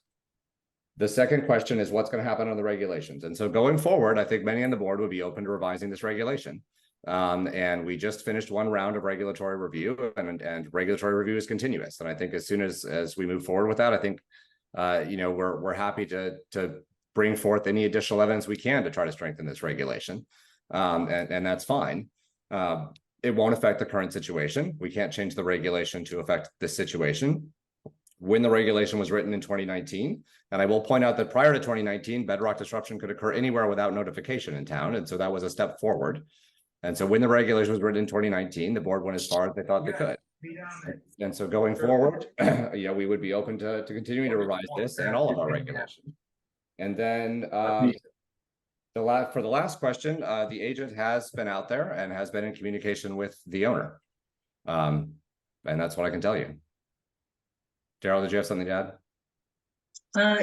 [SPEAKER 2] The second question is what's going to happen on the regulations. And so going forward, I think many on the board would be open to revising this regulation. And we just finished one round of regulatory review, and regulatory review is continuous. And I think as soon as we move forward with that, I think you know, we're happy to bring forth any additional evidence we can to try to strengthen this regulation. And that's fine. It won't affect the current situation. We can't change the regulation to affect this situation. When the regulation was written in 2019, and I will point out that prior to 2019, bedrock disruption could occur anywhere without notification in town. And so that was a step forward. And so when the regulation was written in 2019, the board went as far as they thought they could. And so going forward, you know, we would be open to continuing to revise this and all of our regulations. And then for the last question, the agent has been out there and has been in communication with the owner. And that's what I can tell you. Daryl, did you have something to add?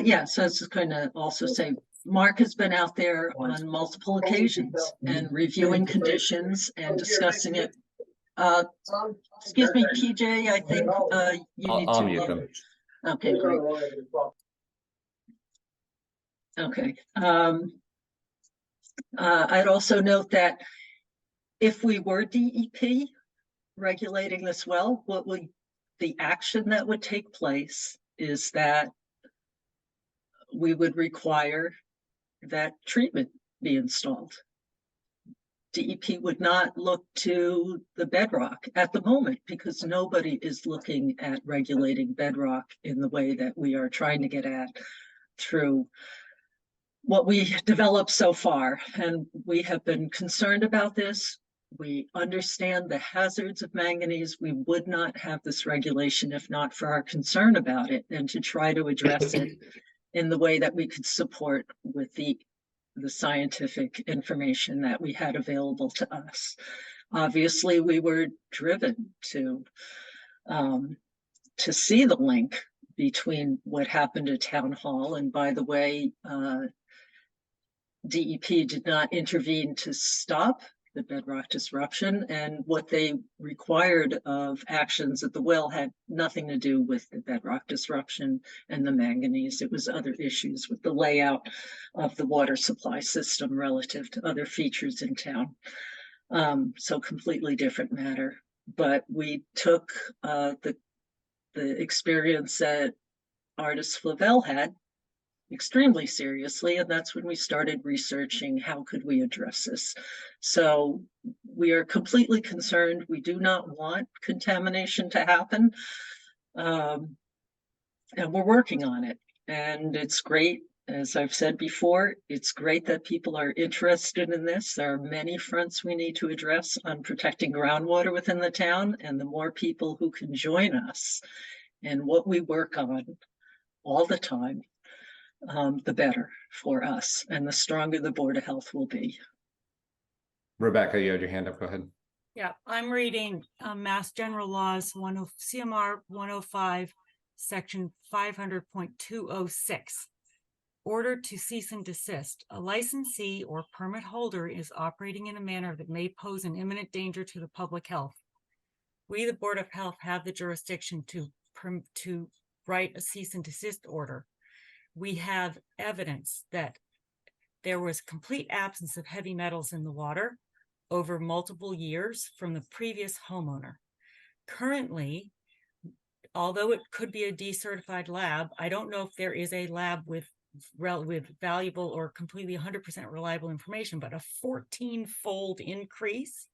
[SPEAKER 1] Yeah, so I was just going to also say, Mark has been out there on multiple occasions and reviewing conditions and discussing it. Excuse me, PJ, I think you need to.
[SPEAKER 2] I'll mute them.
[SPEAKER 1] Okay, great. Okay. I'd also note that if we were DEP regulating this well, the action that would take place is that we would require that treatment be installed. DEP would not look to the bedrock at the moment because nobody is looking at regulating bedrock in the way that we are trying to get at through what we developed so far. And we have been concerned about this. We understand the hazards of manganese. We would not have this regulation if not for our concern about it, and to try to address it in the way that we could support with the scientific information that we had available to us. Obviously, we were driven to see the link between what happened at Town Hall. And by the way, DEP did not intervene to stop the bedrock disruption, and what they required of actions at the well had nothing to do with the bedrock disruption and the manganese. It was other issues with the layout of the water supply system relative to other features in town. So completely different matter. But we took the experience that artist Flavel had extremely seriously, and that's when we started researching how could we address this. So we are completely concerned. We do not want contamination to happen, and we're working on it. And it's great, as I've said before, it's great that people are interested in this. There are many fronts we need to address on protecting groundwater within the town, and the more people who can join us in what we work on all the time, the better for us, and the stronger the Board of Health will be.
[SPEAKER 2] Rebecca, you had your hand up. Go ahead.
[SPEAKER 3] Yeah, I'm reading Mass General Laws CMR 105, Section 500.206. Order to cease and desist. A licensee or permit holder is operating in a manner that may pose an imminent danger to the public health. We, the Board of Health, have the jurisdiction to write a cease and desist order. We have evidence that there was complete absence of heavy metals in the water over multiple years from the previous homeowner. Currently, although it could be a decertified lab, I don't know if there is a lab with valuable or completely 100% reliable information, but a 14-fold increase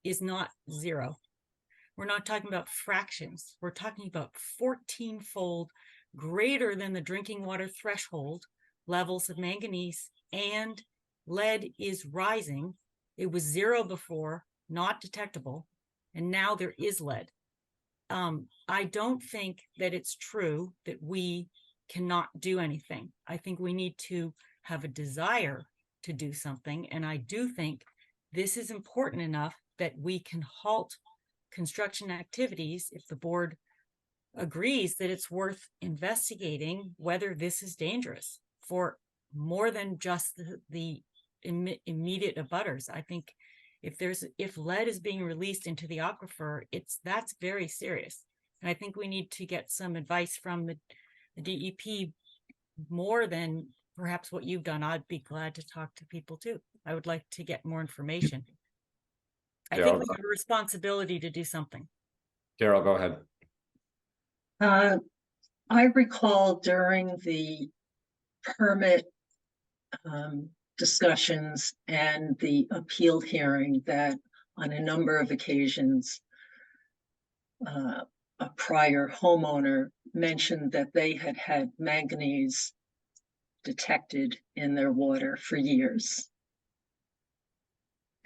[SPEAKER 3] is not zero. We're not talking about fractions. We're talking about 14-fold greater than the drinking water threshold levels of manganese, and lead is rising. It was zero before, not detectable, and now there is lead. I don't think that it's true that we cannot do anything. I think we need to have a desire to do something, and I do think this is important enough that we can halt construction activities if the board agrees that it's worth investigating whether this is dangerous for more than just the immediate abutters. I think if lead is being released into the aquifer, that's very serious. And I think we need to get some advice from the DEP more than perhaps what you've done. I'd be glad to talk to people too. I would like to get more information. I think we have a responsibility to do something.
[SPEAKER 2] Daryl, go ahead.
[SPEAKER 1] I recall during the permit discussions and the appeal hearing that on a number of occasions, a prior homeowner mentioned that they had had manganese detected in their water for years.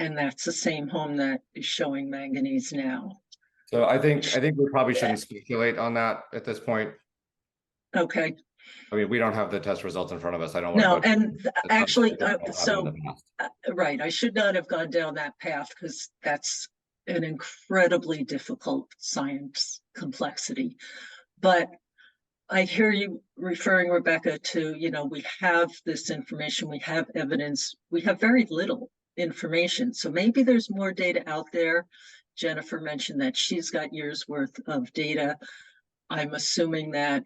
[SPEAKER 1] And that's the same home that is showing manganese now.
[SPEAKER 2] So I think we probably shouldn't speculate on that at this point.
[SPEAKER 1] Okay.
[SPEAKER 2] I mean, we don't have the test results in front of us. I don't
[SPEAKER 1] No,
[SPEAKER 2] want to.
[SPEAKER 1] and actually,
[SPEAKER 2] so
[SPEAKER 1] right, I should not have gone down that path because that's an incredibly difficult science complexity. But I hear you referring, Rebecca, to, we have this information, we have evidence, we have very little information. So maybe there's more data out there. Jennifer mentioned that she's got years worth of data. I'm assuming that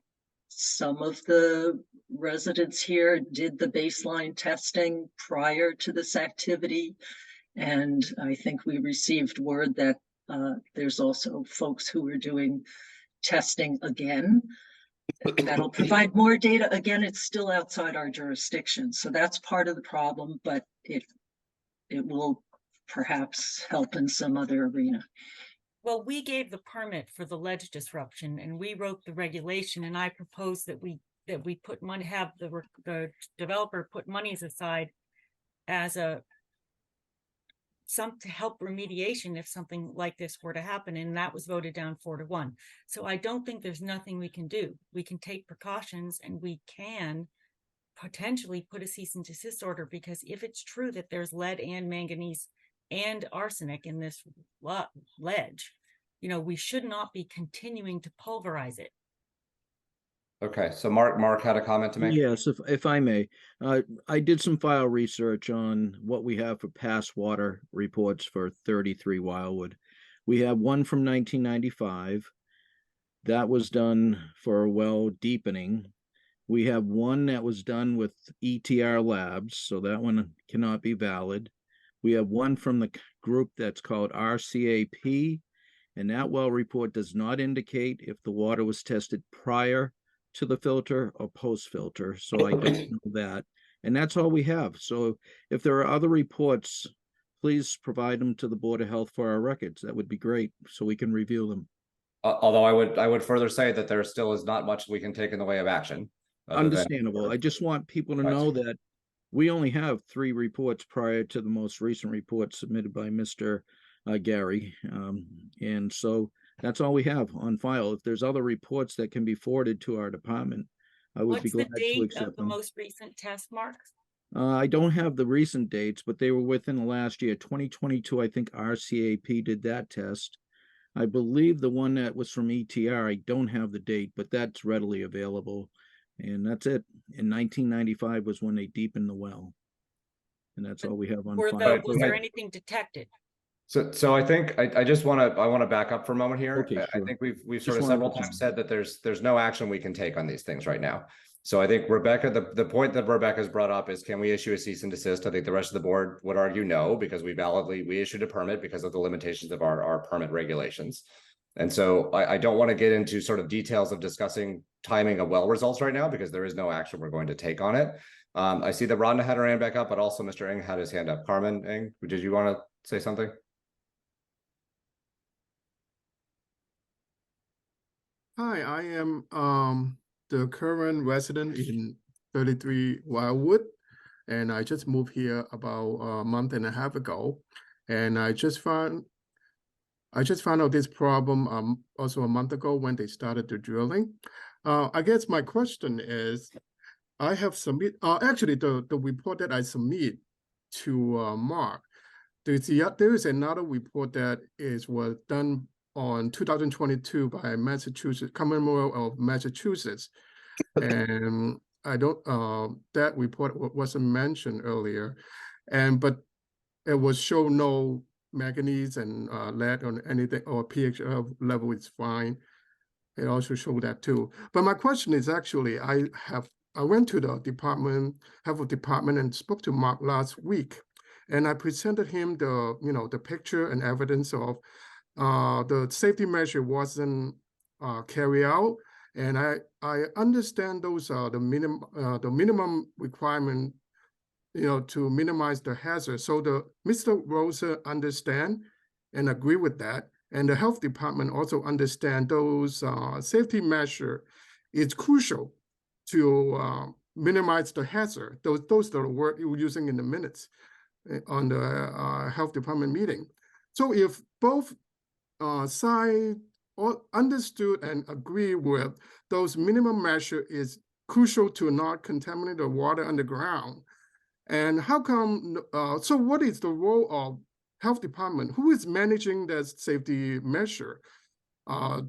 [SPEAKER 1] some of the residents here did the baseline testing prior to this activity. And I think we received word that there's also folks who are doing testing again. That'll provide more data. Again, it's still outside our jurisdiction. So that's part of the problem, but it will perhaps help in some other arena.
[SPEAKER 3] Well, we gave the permit for the ledge disruption and we wrote the regulation, and I proposed that we put money, have the developer put monies aside as to help remediation if something like this were to happen, and that was voted down 4-1. So I don't think there's nothing we can do. We can take precautions and we can potentially put a cease and desist order, because if it's true that there's lead and manganese and arsenic in this ledge, we should not be continuing to pulverize it.
[SPEAKER 2] Okay, so Mark had a comment to make?
[SPEAKER 5] Yes, if I may, I did some file research on what we have for past water reports for 33 Wildwood. We have one from 1995. That was done for a well deepening. We have one that was done with ETR Labs, so that one cannot be valid. We have one from the group that's called RCAP, and that well report does not indicate if the water was tested prior to the filter or post filter, so I don't know that. And that's all we have. So if there are other reports, please provide them to the Board of Health for our records. That would be great, so we can review them.
[SPEAKER 2] Although I would further say that there still is not much we can take in the way of action.
[SPEAKER 5] Understandable. I just want people to
[SPEAKER 2] Right.
[SPEAKER 5] know that we only have 3 reports prior to the most recent report submitted by Mr. Gary. And so that's all we have on file. If there's other reports that can be forwarded to our department, I would be
[SPEAKER 3] What's the
[SPEAKER 5] glad to
[SPEAKER 3] date of
[SPEAKER 5] accept
[SPEAKER 3] the
[SPEAKER 5] them.
[SPEAKER 3] most recent test, Mark?
[SPEAKER 5] I don't have the recent dates, but they were within the last year. 2022, I think RCAP did that test. I believe the one that was from ETR, I don't have the date, but that's readily available. And that's it. In 1995 was when they deepened the well. And that's all we have on file.
[SPEAKER 3] Was there anything detected?
[SPEAKER 2] So I think I just want to back up for a moment here.
[SPEAKER 5] Okay,
[SPEAKER 2] I
[SPEAKER 5] sure.
[SPEAKER 2] think we've
[SPEAKER 5] Just
[SPEAKER 2] sort of
[SPEAKER 5] wanna
[SPEAKER 2] several
[SPEAKER 5] let you
[SPEAKER 2] times
[SPEAKER 5] know.
[SPEAKER 2] said that there's no action we can take on these things right now. So I think Rebecca, the point that Rebecca's brought up is, can we issue a cease and desist? I think the rest of the board would argue no, because we issued a permit because of the limitations of our permit regulations. And so I don't want to get into sort of details of discussing timing of well results right now, because there is no action we're going to take on it. I see that Rhonda had her hand back up, but also Mr. Ng had his hand up. Carmen Ng, did you want to say something?
[SPEAKER 13] Hi, I am the current resident in 33 Wildwood, and I just moved here about a month and a half ago, and I just found out this problem also a month ago when they started the drilling. I guess my question is, I have actually the report that I submit to Mark. There is another report that was done on 2022 by Massachusetts, Commonwealth of Massachusetts. And I don't, that report wasn't mentioned earlier. But it was show no manganese and lead on anything, or pH level is fine. It also showed that too. But my question is actually, I went to the health department and spoke to Mark last week. And I presented him the picture and evidence of the safety measure wasn't carried out. And I understand those are the minimum requirement, to minimize the hazard. So Mr. Rosa understand and agree with that. And the health department also understand those safety measure is crucial to minimize the hazard. Those are the word you were using in the minutes on the health department meeting. So if both sides all understood and agree with those minimum measure is crucial to not contaminate the water underground, and how come, so what is the role of health department? Who is managing that safety measure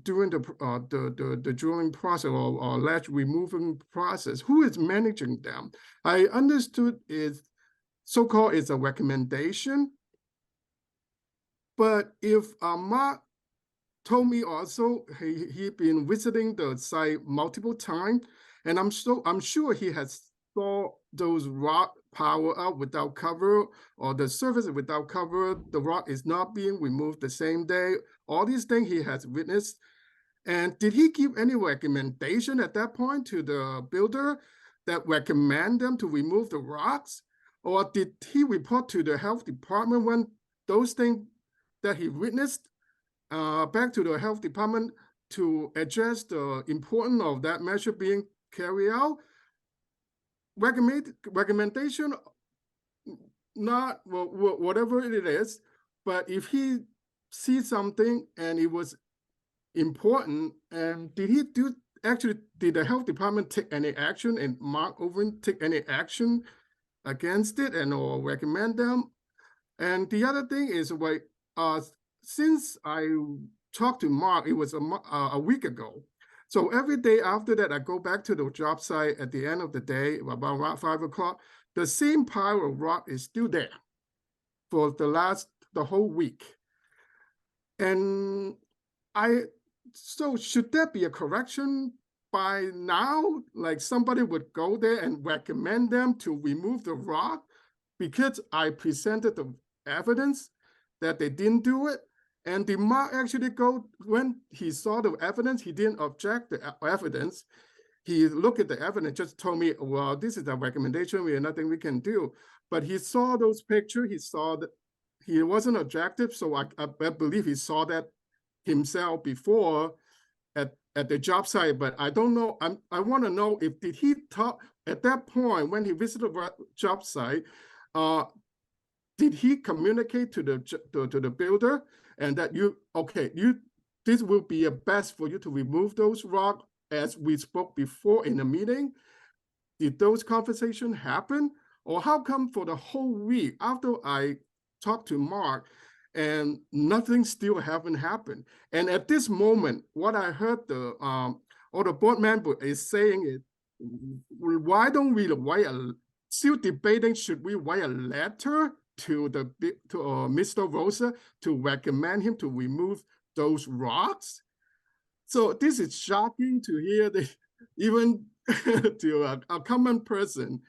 [SPEAKER 13] during the drilling process or ledge removing process? Who is managing them? I understood is so-called is a recommendation. But if Mark told me also he'd been visiting the site multiple times, and I'm sure he has saw those rock power up without cover, or the surface without cover, the rock is not being removed the same day. All these things he has witnessed. And did he give any recommendation at that point to the builder that recommend them to remove the rocks? Or did he report to the health department when those things that he witnessed back to the health department to address the importance of that measure being carried out? Recommendation, not whatever it is, but if he sees something and it was important, and did the health department take any action, and Mark Owen take any action against it and or recommend them? And the other thing is, since I talked to Mark, it was a week ago, So every day after that, I go back to the job site at the end of the day, about around 5 o'clock. The same pile of rock is still there for the whole week. And so should there be a correction by now? Like somebody would go there and recommend them to remove the rock because I presented the evidence that they didn't do it. And did Mark actually go, when he saw the evidence, he didn't object the evidence. He looked at the evidence, just told me, well, this is a recommendation, we have nothing we can do. But he saw those pictures, he saw that he wasn't objective, so I believe he saw that himself before at the job site, but I don't know, I want to know if did he talk at that point when he visited the job site, did he communicate to the builder and that this will be a best for you to remove those rocks as we spoke before in the meeting? Did those conversations happen? Or how come for the whole week after I talked to Mark and nothing still haven't happened? And at this moment, what I heard the board member is saying is, why don't we write still debating, should we write a letter to Mr. Rosa to recommend him to remove those rocks? So this is shocking to hear that even to a common person,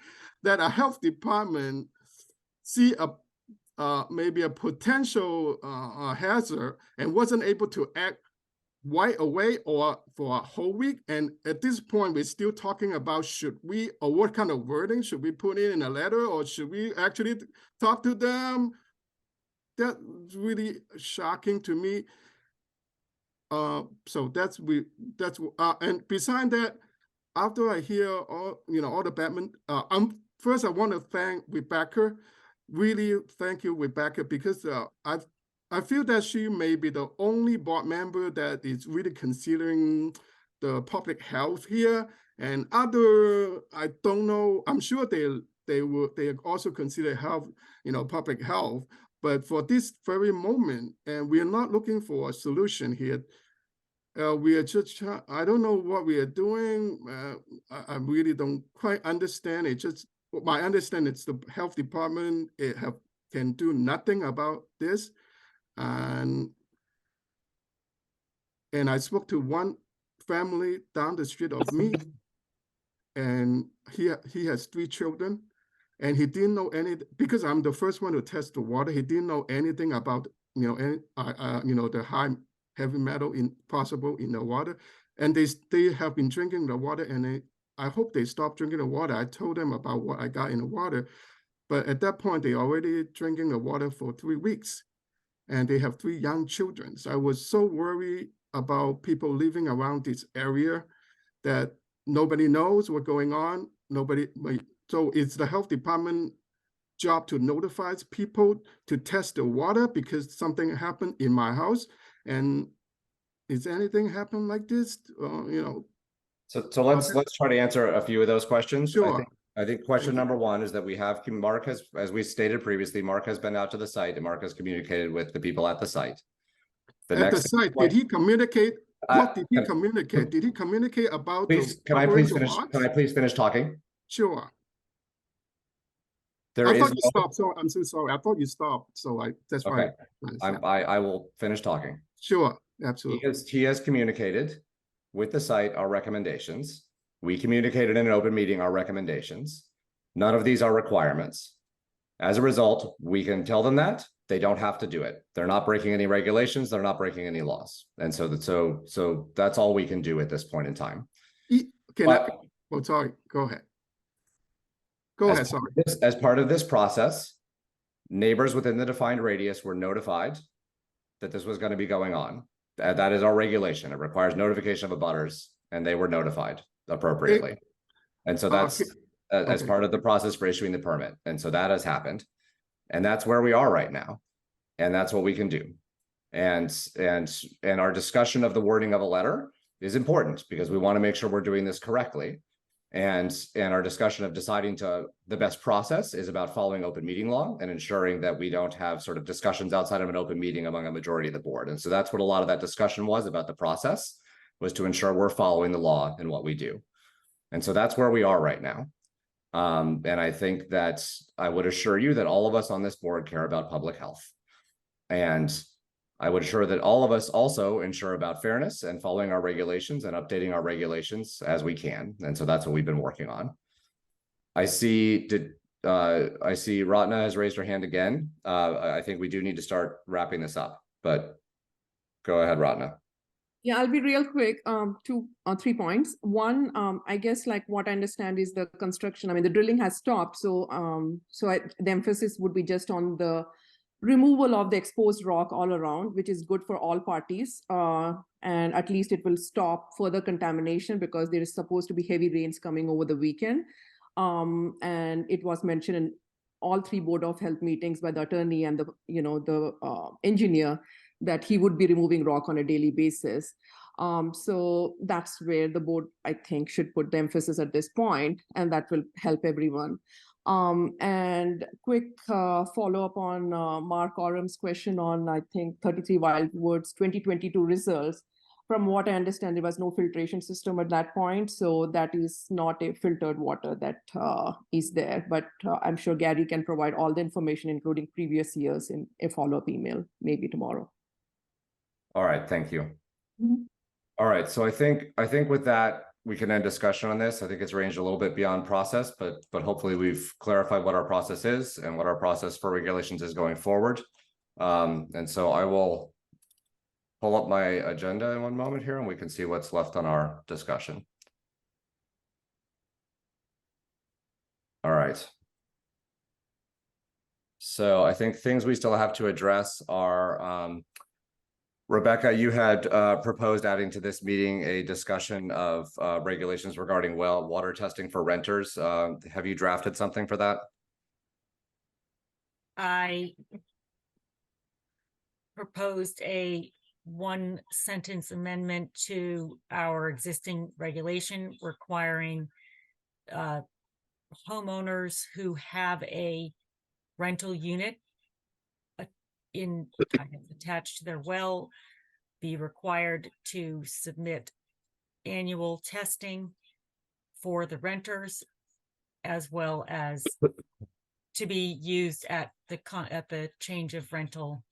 [SPEAKER 13] that a health department see maybe a potential hazard and wasn't able to act right away or for a whole week. And at this point, we're still talking about should we, or what kind of wording should we put in a letter, or should we actually talk to them? That's really shocking to me. So and beside that, after I hear all the Batman, first I want to thank Rebecca. Really, thank you, Rebecca, because I feel that she may be the only board member that is really considering the public health here. And I don't know, I'm sure they also consider health, public health. But for this very moment, and we are not looking for a solution here. We are just, I don't know what we are doing. I really don't quite understand. It just, my understanding is the health department can do nothing about this. And I spoke to one family down the street of me, and he has 3 children, and he didn't know because I'm the first one to test the water. He didn't know anything about the high heavy metal possible in the water, and they have been drinking the water, and I hope they stop drinking the water. I told them about what I got in the water, but at that point they already drinking the water for 3 weeks, and they have 3 young children. So I was so worried about people living around this area that nobody knows what's going on. So it's the health department job to notify people to test the water because something happened in my house. And is anything happen like this?
[SPEAKER 2] So let's try to answer a few of those questions.
[SPEAKER 13] Sure.
[SPEAKER 2] I think question number 1 is that we have Mark has, as we stated previously, Mark has been out to the site and Mark has communicated with the people at the site.
[SPEAKER 13] At the site, did he communicate? What did he communicate? Did he communicate about
[SPEAKER 2] Can I please finish talking?
[SPEAKER 13] Sure.
[SPEAKER 2] I
[SPEAKER 13] thought you stopped, so I'm so sorry. I thought you stopped, so that's why.
[SPEAKER 2] I will finish talking.
[SPEAKER 13] Sure, absolutely.
[SPEAKER 2] He has communicated with the site our recommendations. We communicated in an open meeting our recommendations. None of these are requirements. As a result, we can tell them that they don't have to do it. They're not breaking any regulations. They're not breaking any laws. And so that's all we can do at this point in time.
[SPEAKER 13] Sorry, go ahead. Go ahead, sorry.
[SPEAKER 2] As part of this process, neighbors within the defined radius were notified that this was going to be going on. That is our regulation. It requires notification of abutters, and they were notified appropriately. And so that's as part of the process for issuing the permit. And so that has happened. And that's where we are right now. And that's what we can do. And our discussion of the wording of a letter is important because we want to make sure we're doing this correctly. And our discussion of deciding the best process is about following open meeting law and ensuring that we don't have sort of discussions outside of an open meeting among a majority of the board. And so that's what a lot of that discussion was about the process. was to ensure we're following the law in what we do. And so that's where we are right now. And I think that I would assure you that all of us on this board care about public health. And I would assure that all of us also ensure about fairness and following our regulations and updating our regulations as we can. And so that's what we've been working on. I see Ratna has raised her hand again. I think we do need to start wrapping this up, but go ahead, Ratna.
[SPEAKER 12] Yeah, I'll be real quick. 2 or 3 points. One, I guess like what I understand is the construction. I mean, the drilling has stopped, so the emphasis would be just on the removal of the exposed rock all around, which is good for all parties. And at least it will stop further contamination because there is supposed to be heavy rains coming over the weekend. And it was mentioned in all 3 Board of Health meetings by the attorney and the engineer that he would be removing rock on a daily basis. So that's where the board, I think, should put the emphasis at this point, and that will help everyone. And quick follow-up on Mark Orum's question on, I think, 33 Wildwood's 2022 results. From what I understand, there was no filtration system at that point, so that is not a filtered water that is there. But I'm sure Gary can provide all the information, including previous years, in a follow-up email, maybe tomorrow.
[SPEAKER 2] All right, thank you.
[SPEAKER 12] Mm-hmm.
[SPEAKER 2] All right, so I think with that, we can end discussion on this. I think it's ranged a little bit beyond process, but hopefully we've clarified what our process is and what our process for regulations is going forward. And so I will pull up my agenda in one moment here and we can see what's left on our discussion. All right. So I think things we still have to address are, Rebecca, you had proposed adding to this meeting a discussion of regulations regarding well water testing for renters. Have you drafted something for that?
[SPEAKER 3] I proposed a 1-sentence amendment to our existing regulation requiring homeowners who have a rental unit attached to their well be required to submit annual testing for the renters, as well as to be used at the change of rental.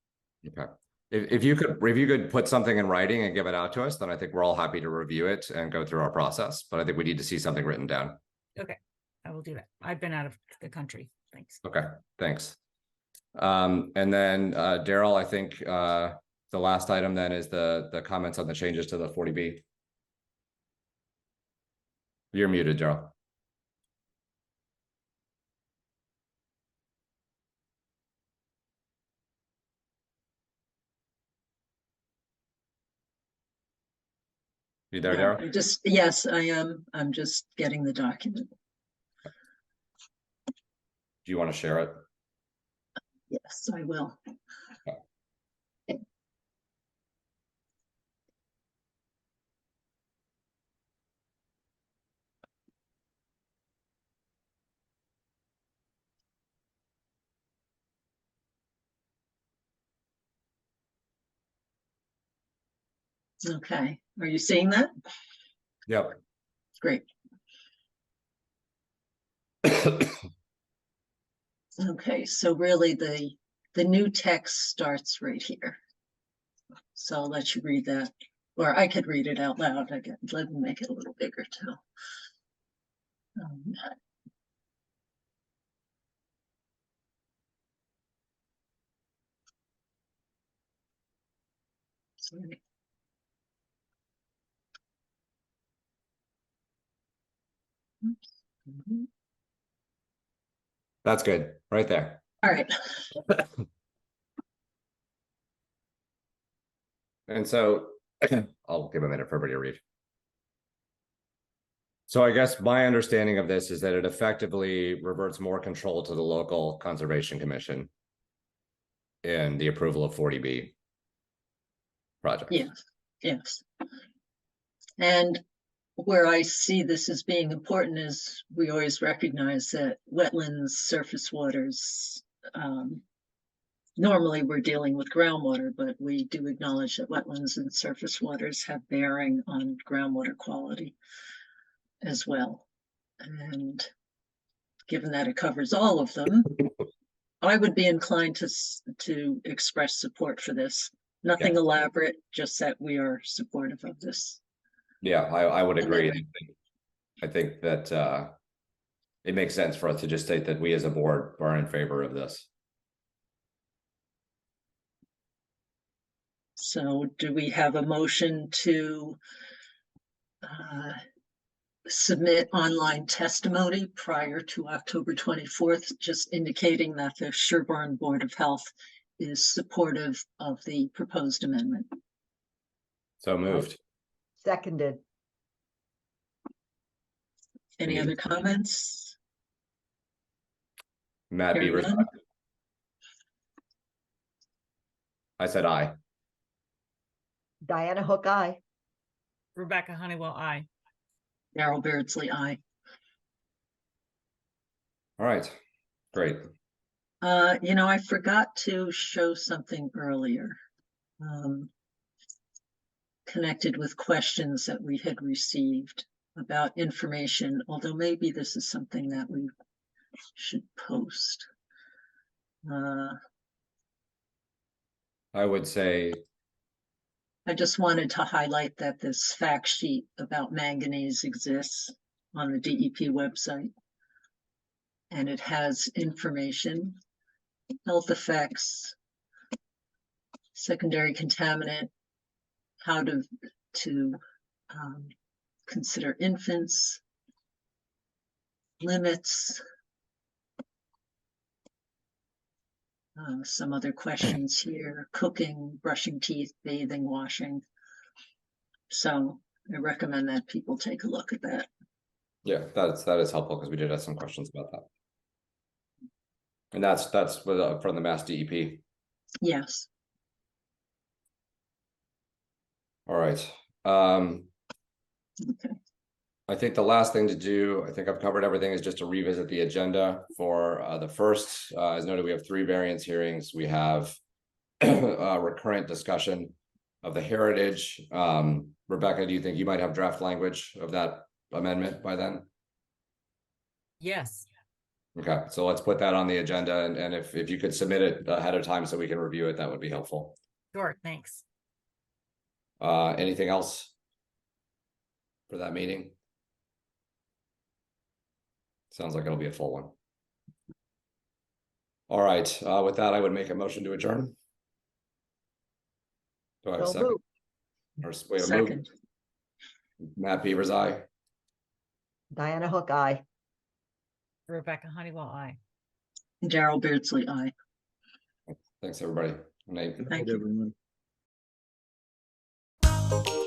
[SPEAKER 2] Okay. If you could put something in writing and give it out to us, then I think we're all happy to review it and go through our process. But I think we need to see something written down.
[SPEAKER 3] Okay, I will do that. I've been out of the country. Thanks.
[SPEAKER 2] Okay, thanks. And then Daryl, I think the last item then is the comments on the changes to the 40B. You're muted, Daryl. You there,
[SPEAKER 1] Yeah,
[SPEAKER 2] Daryl?
[SPEAKER 1] yes, I am. I'm just getting the document.
[SPEAKER 2] Do you want to share it?
[SPEAKER 1] Yes, I will. Okay, are you seeing that?
[SPEAKER 2] Yep.
[SPEAKER 1] Great. Okay, so really the new text starts right here. So I'll let you read that, or I could read it out loud. Let me make it a little bigger too. Sorry.
[SPEAKER 2] That's good, right there.
[SPEAKER 1] All right.
[SPEAKER 2] And so I'll give a minute for everybody to read. So I guess my understanding of this is that it effectively reverts more control to the local conservation commission in the approval of 40B projects.
[SPEAKER 1] Yes, yes. And where I see this as being important is we always recognize that wetlands, surface waters, normally we're dealing with groundwater, but we do acknowledge that wetlands and surface waters have bearing on groundwater quality as well. And given that it covers all of them, I would be inclined to express support for this. Nothing elaborate, just that we are supportive of this.
[SPEAKER 2] Yeah, I would agree.
[SPEAKER 1] then-
[SPEAKER 2] I think that it makes sense for us to just state that we as a board are in favor of this.
[SPEAKER 1] So do we have a motion to submit online testimony prior to October 24th, just indicating that the Sherborn Board of Health is supportive of the proposed amendment?
[SPEAKER 2] So moved.
[SPEAKER 4] Seconded.
[SPEAKER 1] Any
[SPEAKER 2] Any-
[SPEAKER 1] other comments?
[SPEAKER 2] Matt
[SPEAKER 1] Hearing
[SPEAKER 2] Beavers.
[SPEAKER 1] none?
[SPEAKER 2] I said aye.
[SPEAKER 4] Diana Hook, aye.
[SPEAKER 3] Rebecca Honeywell, aye.
[SPEAKER 1] Darrell Beardsley, aye.
[SPEAKER 2] All right, great.
[SPEAKER 1] I forgot to show something earlier. Connected with questions that we had received about information, although maybe this is something that we should post.
[SPEAKER 2] I would say,
[SPEAKER 1] I just wanted to highlight that this fact sheet about manganese exists on the DEP website. And it has information, health effects, secondary contaminant, how to consider infants, limits, some other questions here, cooking, brushing teeth, bathing, washing. So I recommend that people take a look at that.
[SPEAKER 2] yeah, that is helpful because we did have some questions about that. And that's from the Mass DEP.
[SPEAKER 1] Yes.
[SPEAKER 2] All right.
[SPEAKER 1] Okay.
[SPEAKER 2] I think the last thing to do, I think I've covered everything, is just to revisit the agenda for the first. As noted, we have 3 variance hearings. We have a recurrent discussion of the heritage. Rebecca, do you think you might have draft language of that amendment by then?
[SPEAKER 3] Yes.
[SPEAKER 2] Okay, so let's put that on the agenda, and if you could submit it ahead of time so we can review it, that would be helpful.
[SPEAKER 3] Sure, thanks.
[SPEAKER 2] Anything else for that meeting? Sounds like it'll be a full one. All right, with that, I would make a motion to adjourn. Do I have a
[SPEAKER 4] So
[SPEAKER 2] second?
[SPEAKER 4] moved.
[SPEAKER 2] Or wait, a move.
[SPEAKER 1] Second.
[SPEAKER 2] Matt Beavers, aye.
[SPEAKER 4] Diana Hook, aye.
[SPEAKER 3] Rebecca Honeywell, aye.
[SPEAKER 1] Darrell Beardsley, aye.
[SPEAKER 2] Thanks, everybody. Good night.
[SPEAKER 1] Thank you.
[SPEAKER 5] Everyone.